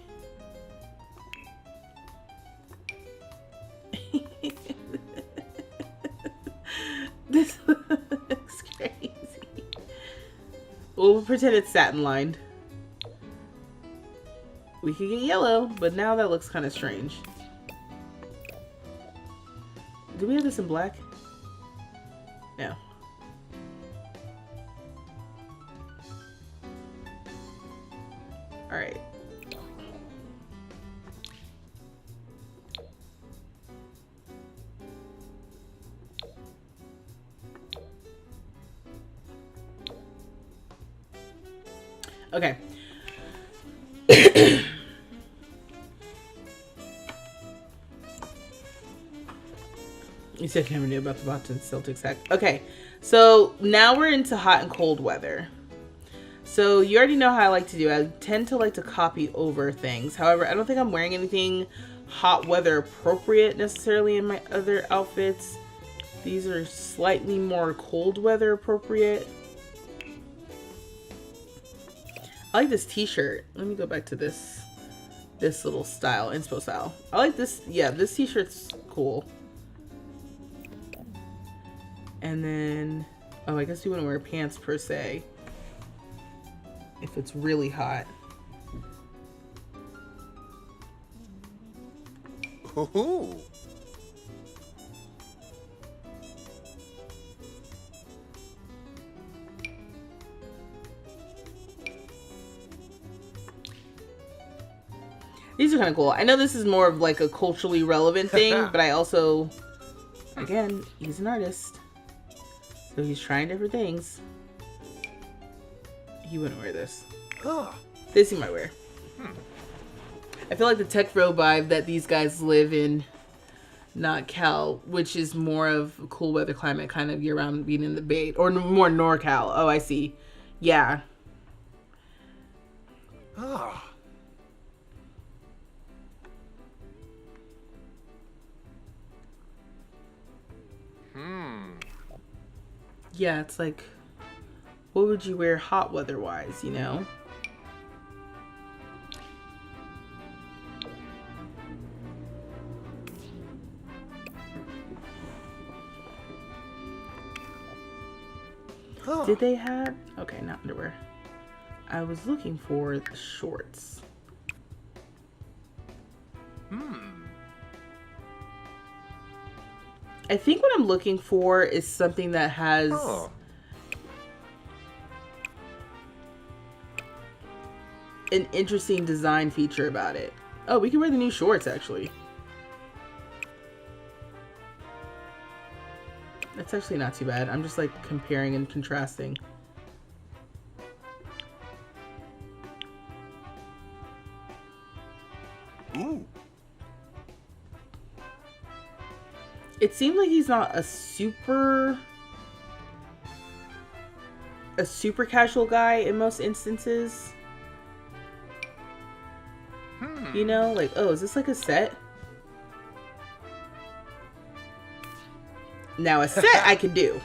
This looks crazy. We'll pretend it's satin lined. We could get yellow, but now that looks kind of strange. Do we have this in black? No. All right. Okay. You said Cameron knew about the Boston Celtics hack. Okay, so now we're into hot and cold weather. So you already know how I like to do. I tend to like to copy over things. However, I don't think I'm wearing anything hot weather appropriate necessarily in my other outfits. These are slightly more cold weather appropriate. I like this t-shirt. Let me go back to this little style, inspo style. I like this. Yeah, this t-shirt's cool. And then, oh, I guess you wouldn't wear pants per se if it's really hot. Ooh. These are kind of cool. I know this is more of like a culturally relevant thing, but I also, again, he's an artist. So he's trying different things. He wouldn't wear this. This he might wear. I feel like the tech bro vibe that these guys live in, not Cal, which is more of a cool weather climate, kind of year-round being in the Bay, or more NorCal. Oh, I see. Yeah. Yeah, it's like, what would you wear hot weather-wise, you know? Did they have... Okay, not underwear. I was looking for the shorts. I think what I'm looking for is something that has an interesting design feature about it. Oh, we can wear the new shorts, actually. That's actually not too bad. I'm just like comparing and contrasting. Ooh. It seems like he's not a super casual guy in most instances. You know, like, oh, is this like a set? Now a set I could do.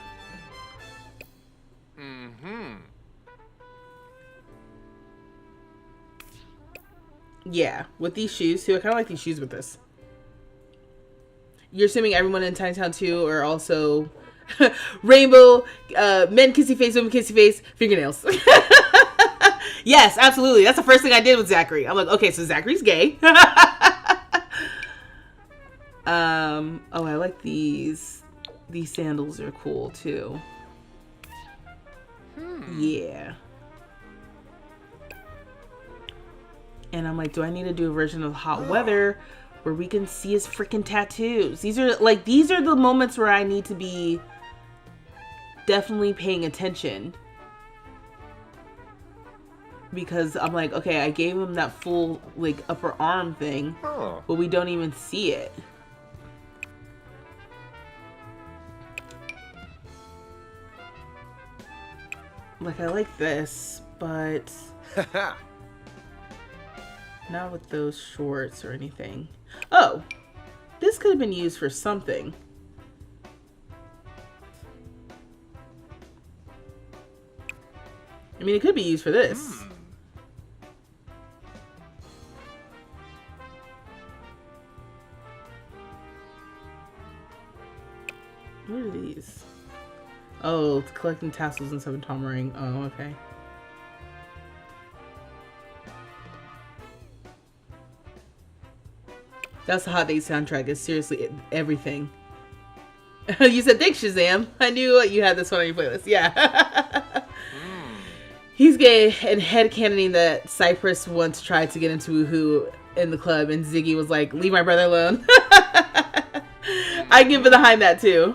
Yeah, with these shoes too. I kind of like these shoes with this. You're assuming everyone in Tiny Town 2 are also rainbow, men kissy face, women kissy face, fingernails. Yes, absolutely. That's the first thing I did with Zachary. I'm like, okay, so Zachary's gay. Oh, I like these. These sandals are cool too. Yeah. And I'm like, do I need to do a version of hot weather where we can see his freaking tattoos? These are the moments where I need to be definitely paying attention. because I'm like, okay, I gave him that full like upper arm thing, Oh. but we don't even see it. Like, I like this, but not with those shorts or anything. Oh, this could have been used for something. I mean, it could be used for this. What are these? Oh, collecting tassels and seven tom ring. Oh, okay. That's the Hot Date soundtrack. It's seriously everything. You said thanks, Shazam. I knew you had this one on your playlist. Yeah. He's gay and headcanoning that Cypress once tried to get into Woohoo in the club, and Ziggy was like, "Leave my brother alone." I get behind that too.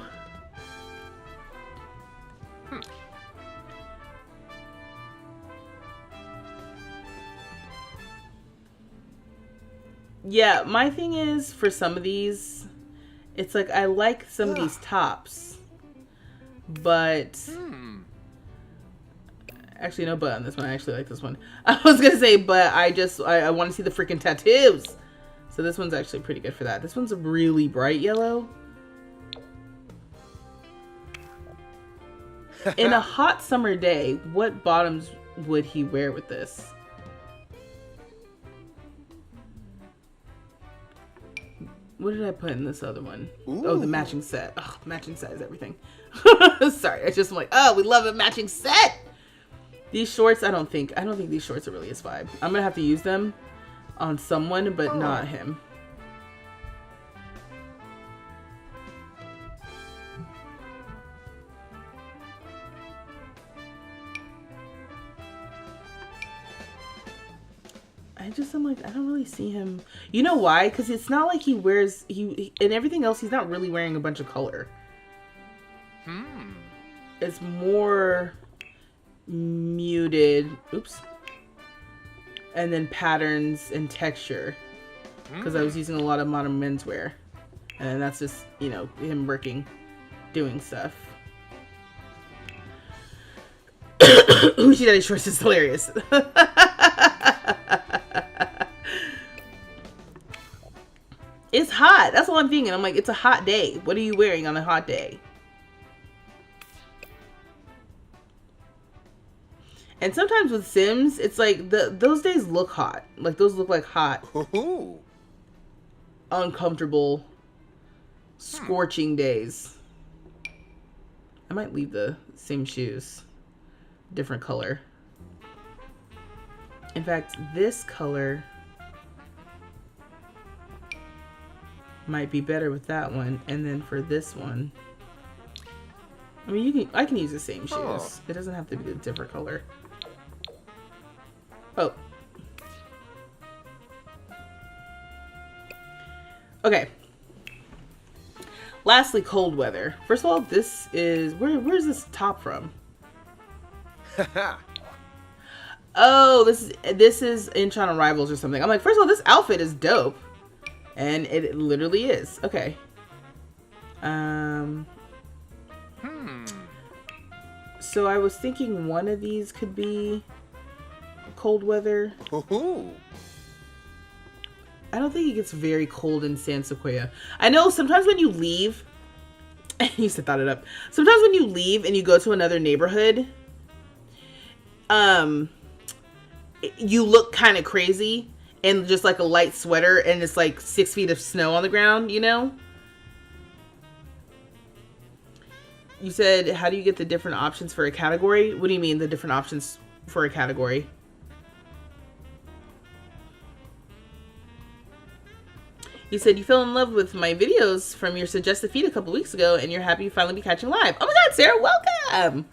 Yeah, my thing is, for some of these, it's like, I like some of these tops, but actually no but on this one. I actually like this one. I was gonna say, but I want to see the freaking tattoos. So this one's actually pretty good for that. This one's a really bright yellow. In a hot summer day, what bottoms would he wear with this? What did I put in this other one? Ooh. Oh, the matching set. Oh, matching set is everything. Sorry, I just like, oh, we love a matching set. These shorts, I don't think these shorts are really his vibe. I'm gonna have to use them on someone, but not him. I'm like, I don't really see him. You know why? Because it's not like he wears, and everything else, he's not really wearing a bunch of color. It's more muted. Oops. And then patterns and texture. Because I was using a lot of modern menswear. And that's just, you know, him working, doing stuff. Hoochie Daddy Shorts is hilarious. It's hot. That's all I'm thinking. I'm like, it's a hot day. What are you wearing on a hot day? And sometimes with Sims, it's like those days look hot. Like those look like hot, uncomfortable, scorching days. I might leave the same shoes, different color. In fact, this color might be better with that one, and then for this one, I mean, I can use the same shoes. It doesn't have to be a different color. Oh. Okay. Lastly, cold weather. First of all, this is where's this top from? Oh, this is in China Rivals or something. I'm like, first of all, this outfit is dope. And it literally is. Okay. So I was thinking one of these could be cold weather. I don't think it gets very cold in San Sequoia. I know sometimes when you leave, I used to thought it up. Sometimes when you leave and you go to another neighborhood, you look kind of crazy. And just like a light sweater and it's like 6 feet of snow on the ground, you know? You said, how do you get the different options for a category? What do you mean the different options for a category? You said you fell in love with my videos from your suggested feed a couple weeks ago and you're happy you finally be catching live. Oh my God, Sarah, welcome!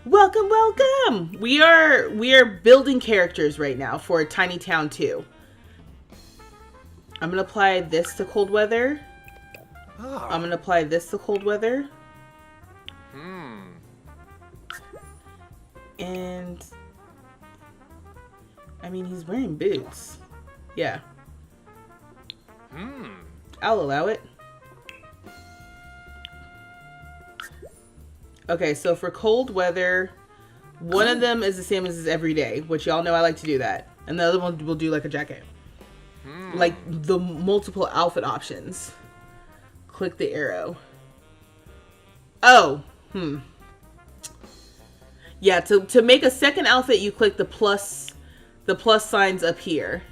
Welcome, welcome! We are building characters right now for Tiny Town 2. I'm going to apply this to cold weather. I'm going to apply this to cold weather. And I mean, he's wearing boots. Yeah. Hmm. I'll allow it. Okay, so for cold weather, one of them is the same as every day, which y'all know I like to do that. And the other one will do like a jacket. Like the multiple outfit options. Click the arrow. Oh, yeah, to make a second outfit, you click the plus signs up here.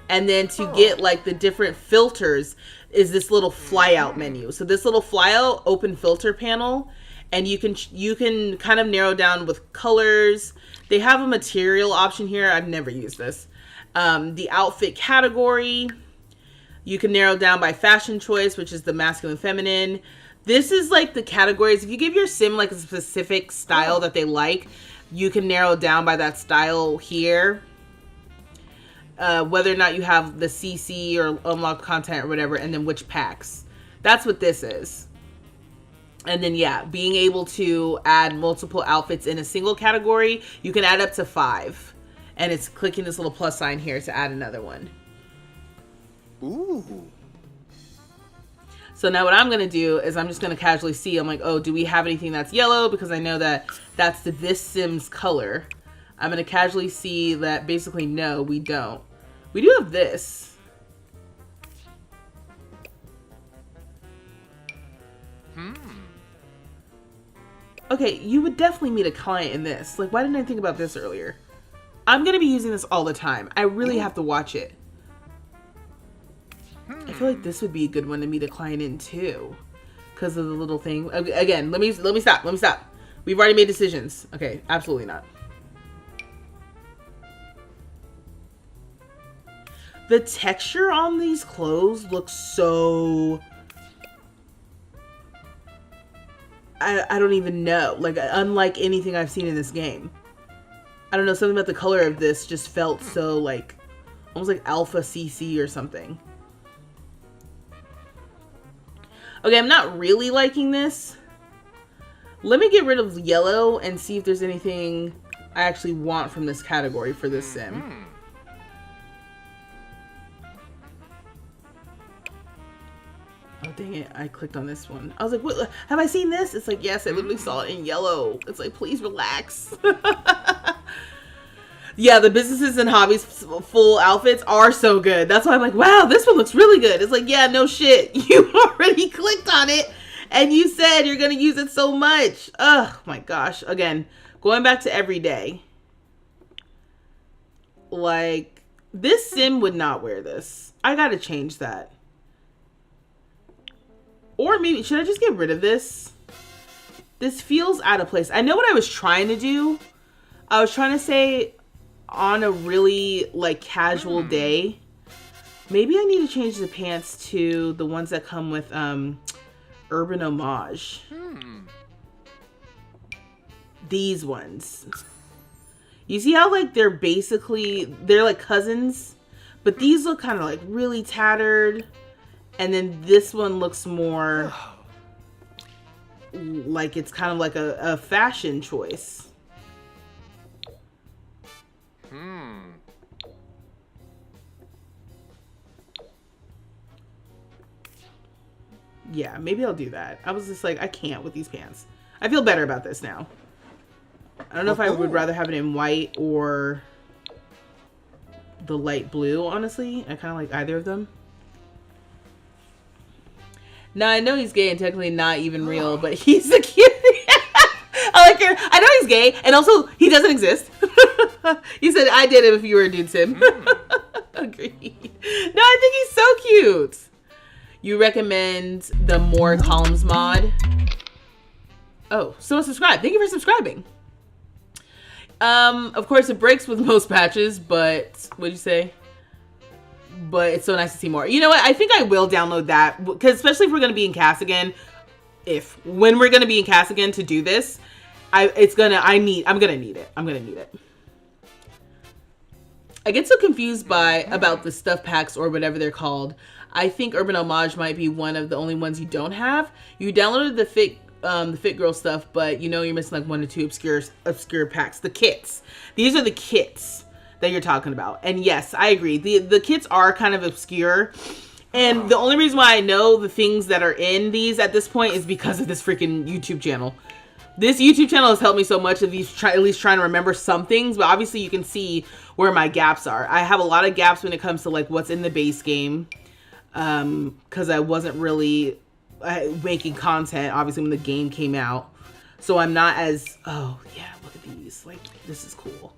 And then to get like the different filters is this little fly out menu. So this little fly out open filter panel, and you can kind of narrow down with colors. They have a material option here. I've never used this. The outfit category, you can narrow down by fashion choice, which is the masculine, feminine. This is like the categories. If you give your sim like a specific style that they like, you can narrow down by that style here. Whether or not you have the CC or unlock content or whatever, and then which packs. That's what this is. And then, yeah, being able to add multiple outfits in a single category, you can add up to 5. And it's clicking this little plus sign here to add another one. Ooh. So now what I'm going to do is I'm just going to casually see. I'm like, oh, do we have anything that's yellow? Because I know that that's this sim's color. I'm going to casually see that basically, no, we don't. We do have this. Okay, you would definitely meet a client in this. Like, why didn't I think about this earlier? I'm going to be using this all the time. I really have to watch it. I feel like this would be a good one to meet a client in too. Because of the little thing. Again, let me stop. Let me stop. We've already made decisions. Okay, absolutely not. The texture on these clothes looks so... I don't even know. Like, unlike anything I've seen in this game. I don't know, something about the color of this just felt so, like, almost like Alpha CC or something. Okay, I'm not really liking this. Let me get rid of yellow and see if there's anything I actually want from this category for this sim. Oh, dang it. I clicked on this one. I was like, what? Have I seen this? It's like, yes, I literally saw it in yellow. It's like, please relax. Yeah, the businesses and hobbies full outfits are so good. That's why I'm like, wow, this one looks really good. It's like, yeah, no shit. You already clicked on it and you said you're going to use it so much. Oh my gosh. Again, going back to every day. Like, this sim would not wear this. I got to change that. Or maybe, should I just get rid of this? This feels out of place. I know what I was trying to do. I was trying to say on a really, like, casual day. Maybe I need to change the pants to the ones that come with Urban Homage. These ones. You see how, like, they're like cousins? But these look kind of, like, really tattered. And then this one looks more like it's kind of like a fashion choice. Yeah, maybe I'll do that. I was just like, I can't with these pants. I feel better about this now. I don't know if I would rather have it in white or the light blue, honestly. I kind of like either of them. Now, I know he's gay and technically not even real, but he's a cute... I like it. I know he's gay, and also, he doesn't exist. He said, I did it if you were a dude sim. Agreed. No, I think he's so cute. You recommend the more columns mod? Oh, someone subscribed. Thank you for subscribing. Of course, it breaks with most patches, but... What'd you say? But it's so nice to see more. You know what? I think I will download that, because especially if we're going to be in cast again, when we're going to be in cast again to do this, I'm going to need it. I get so confused about the stuff packs or whatever they're called. I think Urban Homage might be one of the only ones you don't have. You downloaded the Fit Girl stuff, but you know you're missing like 1 or 2 obscure packs. The kits. These are the kits that you're talking about. And yes, I agree. The kits are kind of obscure. And the only reason why I know the things that are in these at this point is because of this freaking YouTube channel. This YouTube channel has helped me so much, at least trying to remember some things. But obviously you can see where my gaps are. I have a lot of gaps when it comes to like what's in the base game. Because I wasn't really making content, obviously, when the game came out. So I'm not as, oh yeah, look at these. Like, this is cool.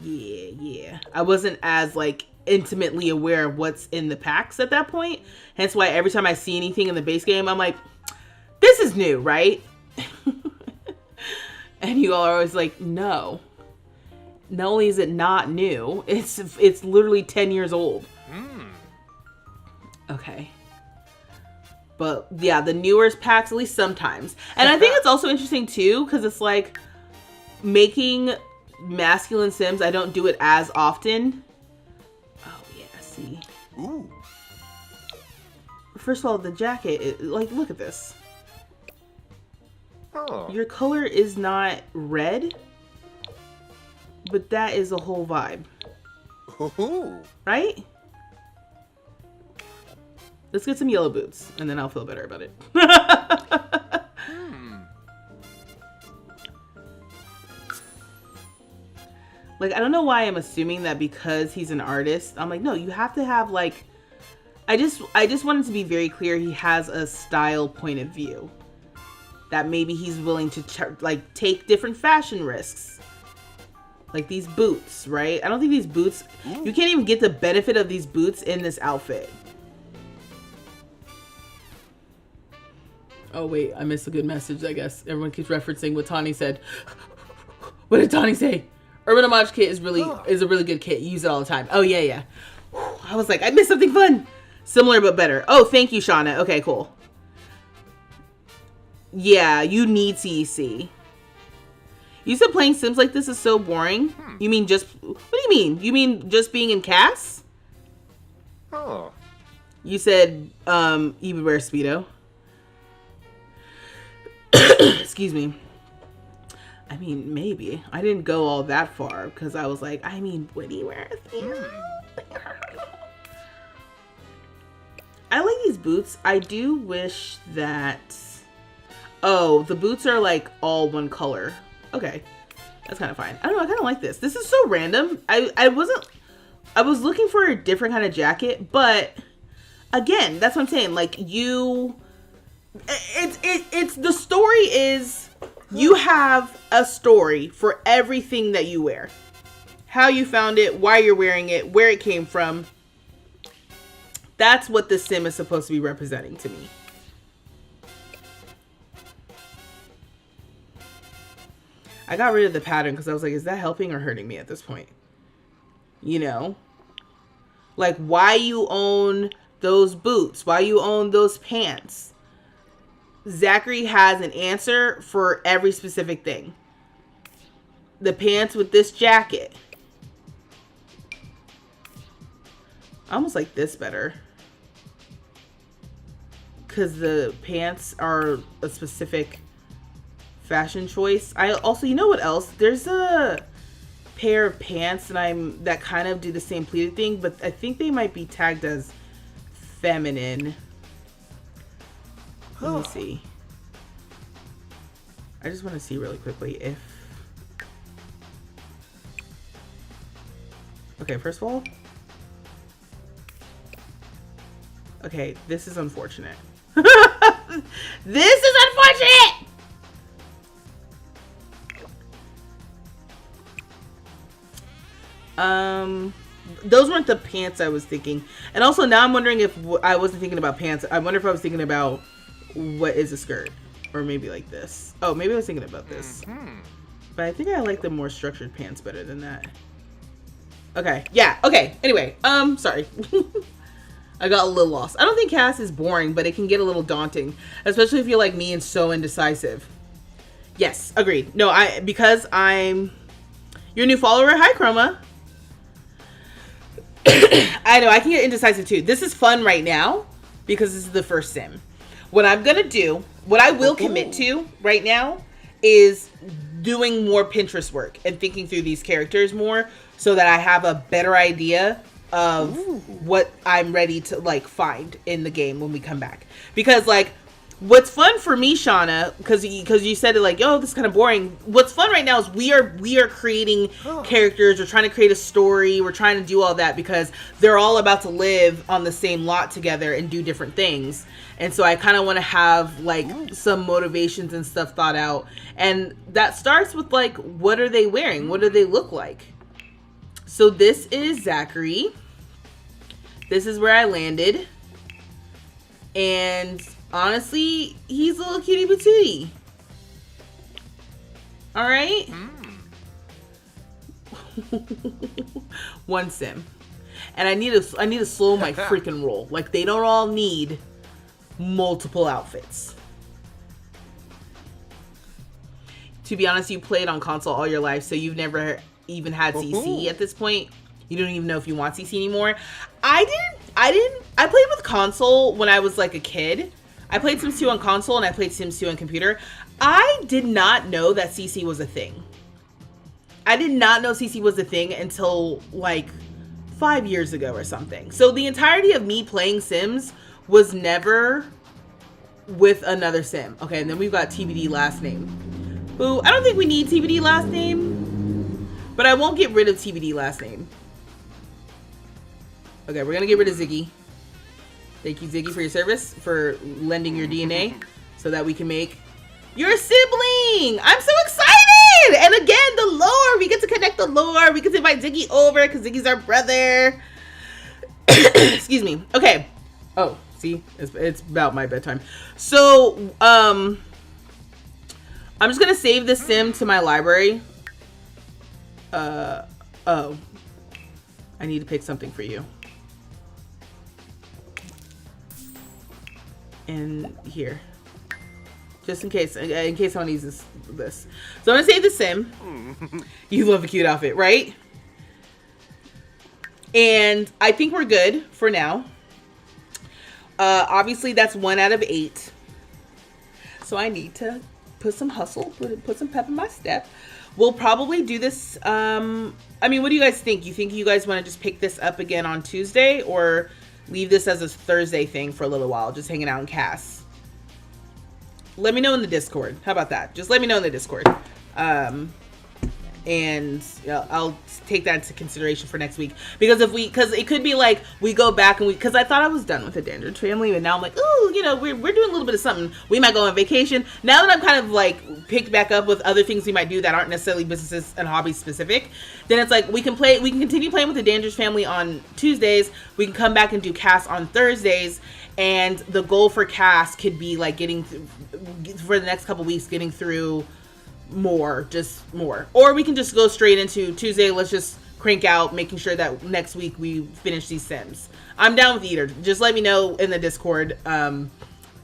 Yeah. I wasn't as like intimately aware of what's in the packs at that point. Hence why every time I see anything in the base game, I'm like, this is new, right? And you all are always like, no. Not only is it not new, it's literally 10 years old. Okay. But yeah, the newer packs, at least sometimes. And I think it's also interesting too, because it's like making masculine Sims. I don't do it as often. Oh yeah, see. Ooh. First of all, the jacket, like, look at this. Oh. Your color is not red, but that is a whole vibe. Ooh. Right? Let's get some yellow boots, and then I'll feel better about it. Like, I don't know why I'm assuming that because he's an artist. I'm like, no, you have to have, like... I just wanted to be very clear he has a style point of view. That maybe he's willing to, like, take different fashion risks. Like these boots, right? I don't think these boots... You can't even get the benefit of these boots in this outfit. Oh, wait. I missed a good message, I guess. Everyone keeps referencing what Tani said. What did Tani say? Urban Homage kit is a really good kit. You use it all the time. Oh, yeah. I was like, I missed something fun. Similar but better. Oh, thank you, Shauna. Okay, cool. Yeah, you need CEC. You said playing Sims like this is so boring. You mean just... What do you mean? You mean just being in CAS? Oh. You said, you would wear a Speedo. Excuse me. I mean, maybe. I didn't go all that far because I was like, I mean, would he wear a Speedo? I like these boots. I do wish that... Oh, the boots are like all one color. Okay. That's kind of fine. I don't know. I kind of like this. This is so random. I was looking for a different kind of jacket, but again, that's what I'm saying. Like it's the story is you have a story for everything that you wear. How you found it, why you're wearing it, where it came from. That's what the sim is supposed to be representing to me. I got rid of the pattern because I was like, is that helping or hurting me at this point? You know? Like, why you own those boots? Why you own those pants? Zachary has an answer for every specific thing. The pants with this jacket. I almost like this better. Because the pants are a specific fashion choice. I also, you know what else? There's a pair of pants that kind of do the same pleated thing, but I think they might be tagged as feminine. Let me see. I just want to see really quickly if... Okay, first of all... Okay, this is unfortunate. This is unfortunate! Those weren't the pants I was thinking. And also now I'm wondering if I wasn't thinking about pants. I wonder if I was thinking about what is a skirt. Or maybe like this. Oh, maybe I was thinking about this. But I think I like the more structured pants better than that. Okay. Yeah. Okay. Anyway. Sorry. I got a little lost. I don't think CAS is boring, but it can get a little daunting. Especially if you're like me and so indecisive. Yes. Agreed. No, because I'm your new follower. Hi, Chroma. I know. I can get indecisive too. This is fun right now because this is the first sim. What I'm going to do, what I will commit to right now is doing more Pinterest work and thinking through these characters more so that I have a better idea of what I'm ready to like find in the game when we come back. Because like what's fun for me, Shauna, because you said it like, oh, this is kind of boring. What's fun right now is we are creating characters. We're trying to create a story. We're trying to do all that because they're all about to live on the same lot together and do different things. And so I kind of want to have like some motivations and stuff thought out. And that starts with like, what are they wearing? What do they look like? So this is Zachary. This is where I landed. And honestly, he's a little cutie patootie. All right. One sim, and I need to slow my freaking roll. Like they don't all need multiple outfits. To be honest, you played on console all your life, so you've never even had CC at this point. You don't even know if you want CC anymore. I played with console when I was like a kid. I played Sims 2 on console and I played Sims 2 on computer. I did not know that CC was a thing. I did not know CC was a thing until like 5 years ago or something. So the entirety of me playing Sims was never with another Sim. Okay, and then we've got TBD last name. Who, I don't think we need TBD last name, but I won't get rid of TBD last name. Okay, we're gonna get rid of Ziggy. Thank you, Ziggy, for your service, for lending your DNA so that we can make your sibling. I'm so excited! And again, the lore. We get to connect the lore. We get to invite Ziggy over because Ziggy's our brother. Excuse me. Okay. Oh, see? It's about my bedtime. So, I'm just going to save this sim to my library. Oh. I need to pick something for you. And here, just in case someone needs this. So I'm gonna save the sim. You love a cute outfit, right? And I think we're good for now. Obviously that's 1 out of 8. So I need to put some hustle, put some pep in my step. We'll probably do this. I mean, what do you guys think? You think you guys want to just pick this up again on Tuesday, or leave this as a Thursday thing for a little while, just hanging out in CAS? Let me know in the Discord. How about that? Just let me know in the Discord. And I'll take that into consideration for next week. Because it could be like we go back and because I thought I was done with the Dandridge family, and now I'm like, ooh, we're doing a little bit of something. We might go on vacation. Now that I'm kind of like picked back up with other things we might do that aren't necessarily businesses and hobbies specific, then it's like we can continue playing with the Dandridge family on Tuesdays. We can come back and do CAS on Thursdays. And the goal for CAS could be like for the next couple weeks, getting through more. Or we can just go straight into Tuesday. Let's just crank out, making sure that next week we finish these Sims. I'm down with either. Just let me know in the Discord.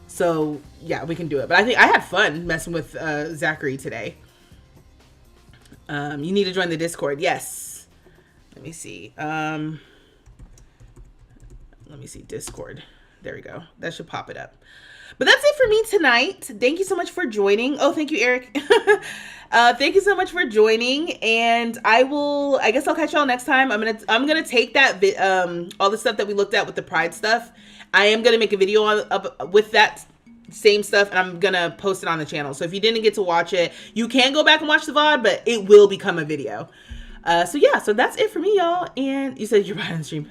So yeah, we can do it. But I think I had fun messing with Zachary today. You need to join the Discord. Yes. Let me see. Discord. There we go. That should pop it up. But that's it for me tonight. Thank you so much for joining. Oh, thank you, Eric. Thank you so much for joining. And I guess I'll catch y'all next time. I'm gonna take that all the stuff that we looked at with the Pride stuff. I am gonna make a video with that same stuff, and I'm gonna post it on the channel. So if you didn't get to watch it, you can go back and watch the VOD, but it will become a video. So yeah, so that's it for me, y'all. And you said you're behind the stream.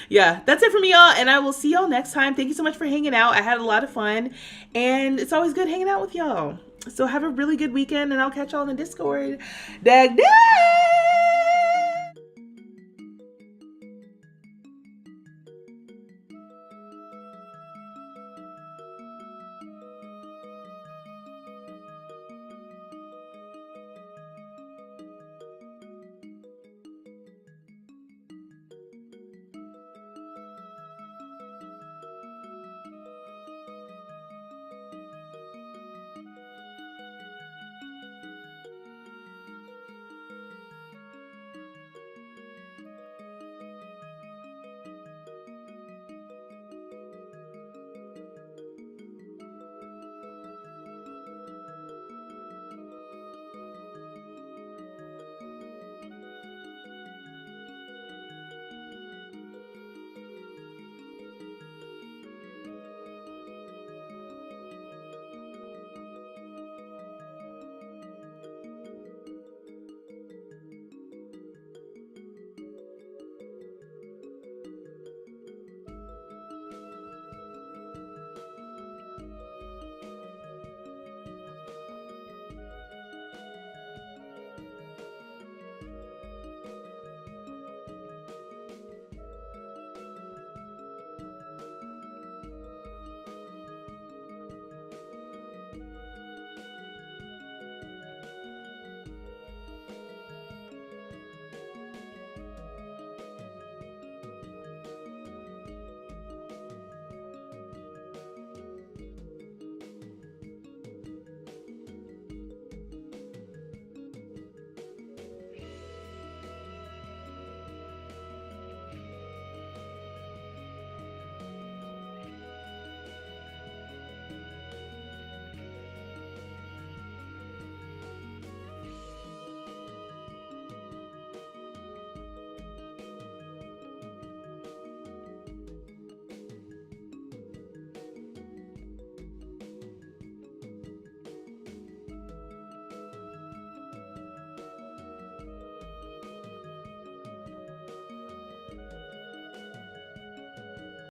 Yeah, that's it for me, y'all. And I will see y'all next time. Thank you so much for hanging out. I had a lot of fun, and it's always good hanging out with y'all. So have a really good weekend, and I'll catch y'all in the Discord. Dag dag!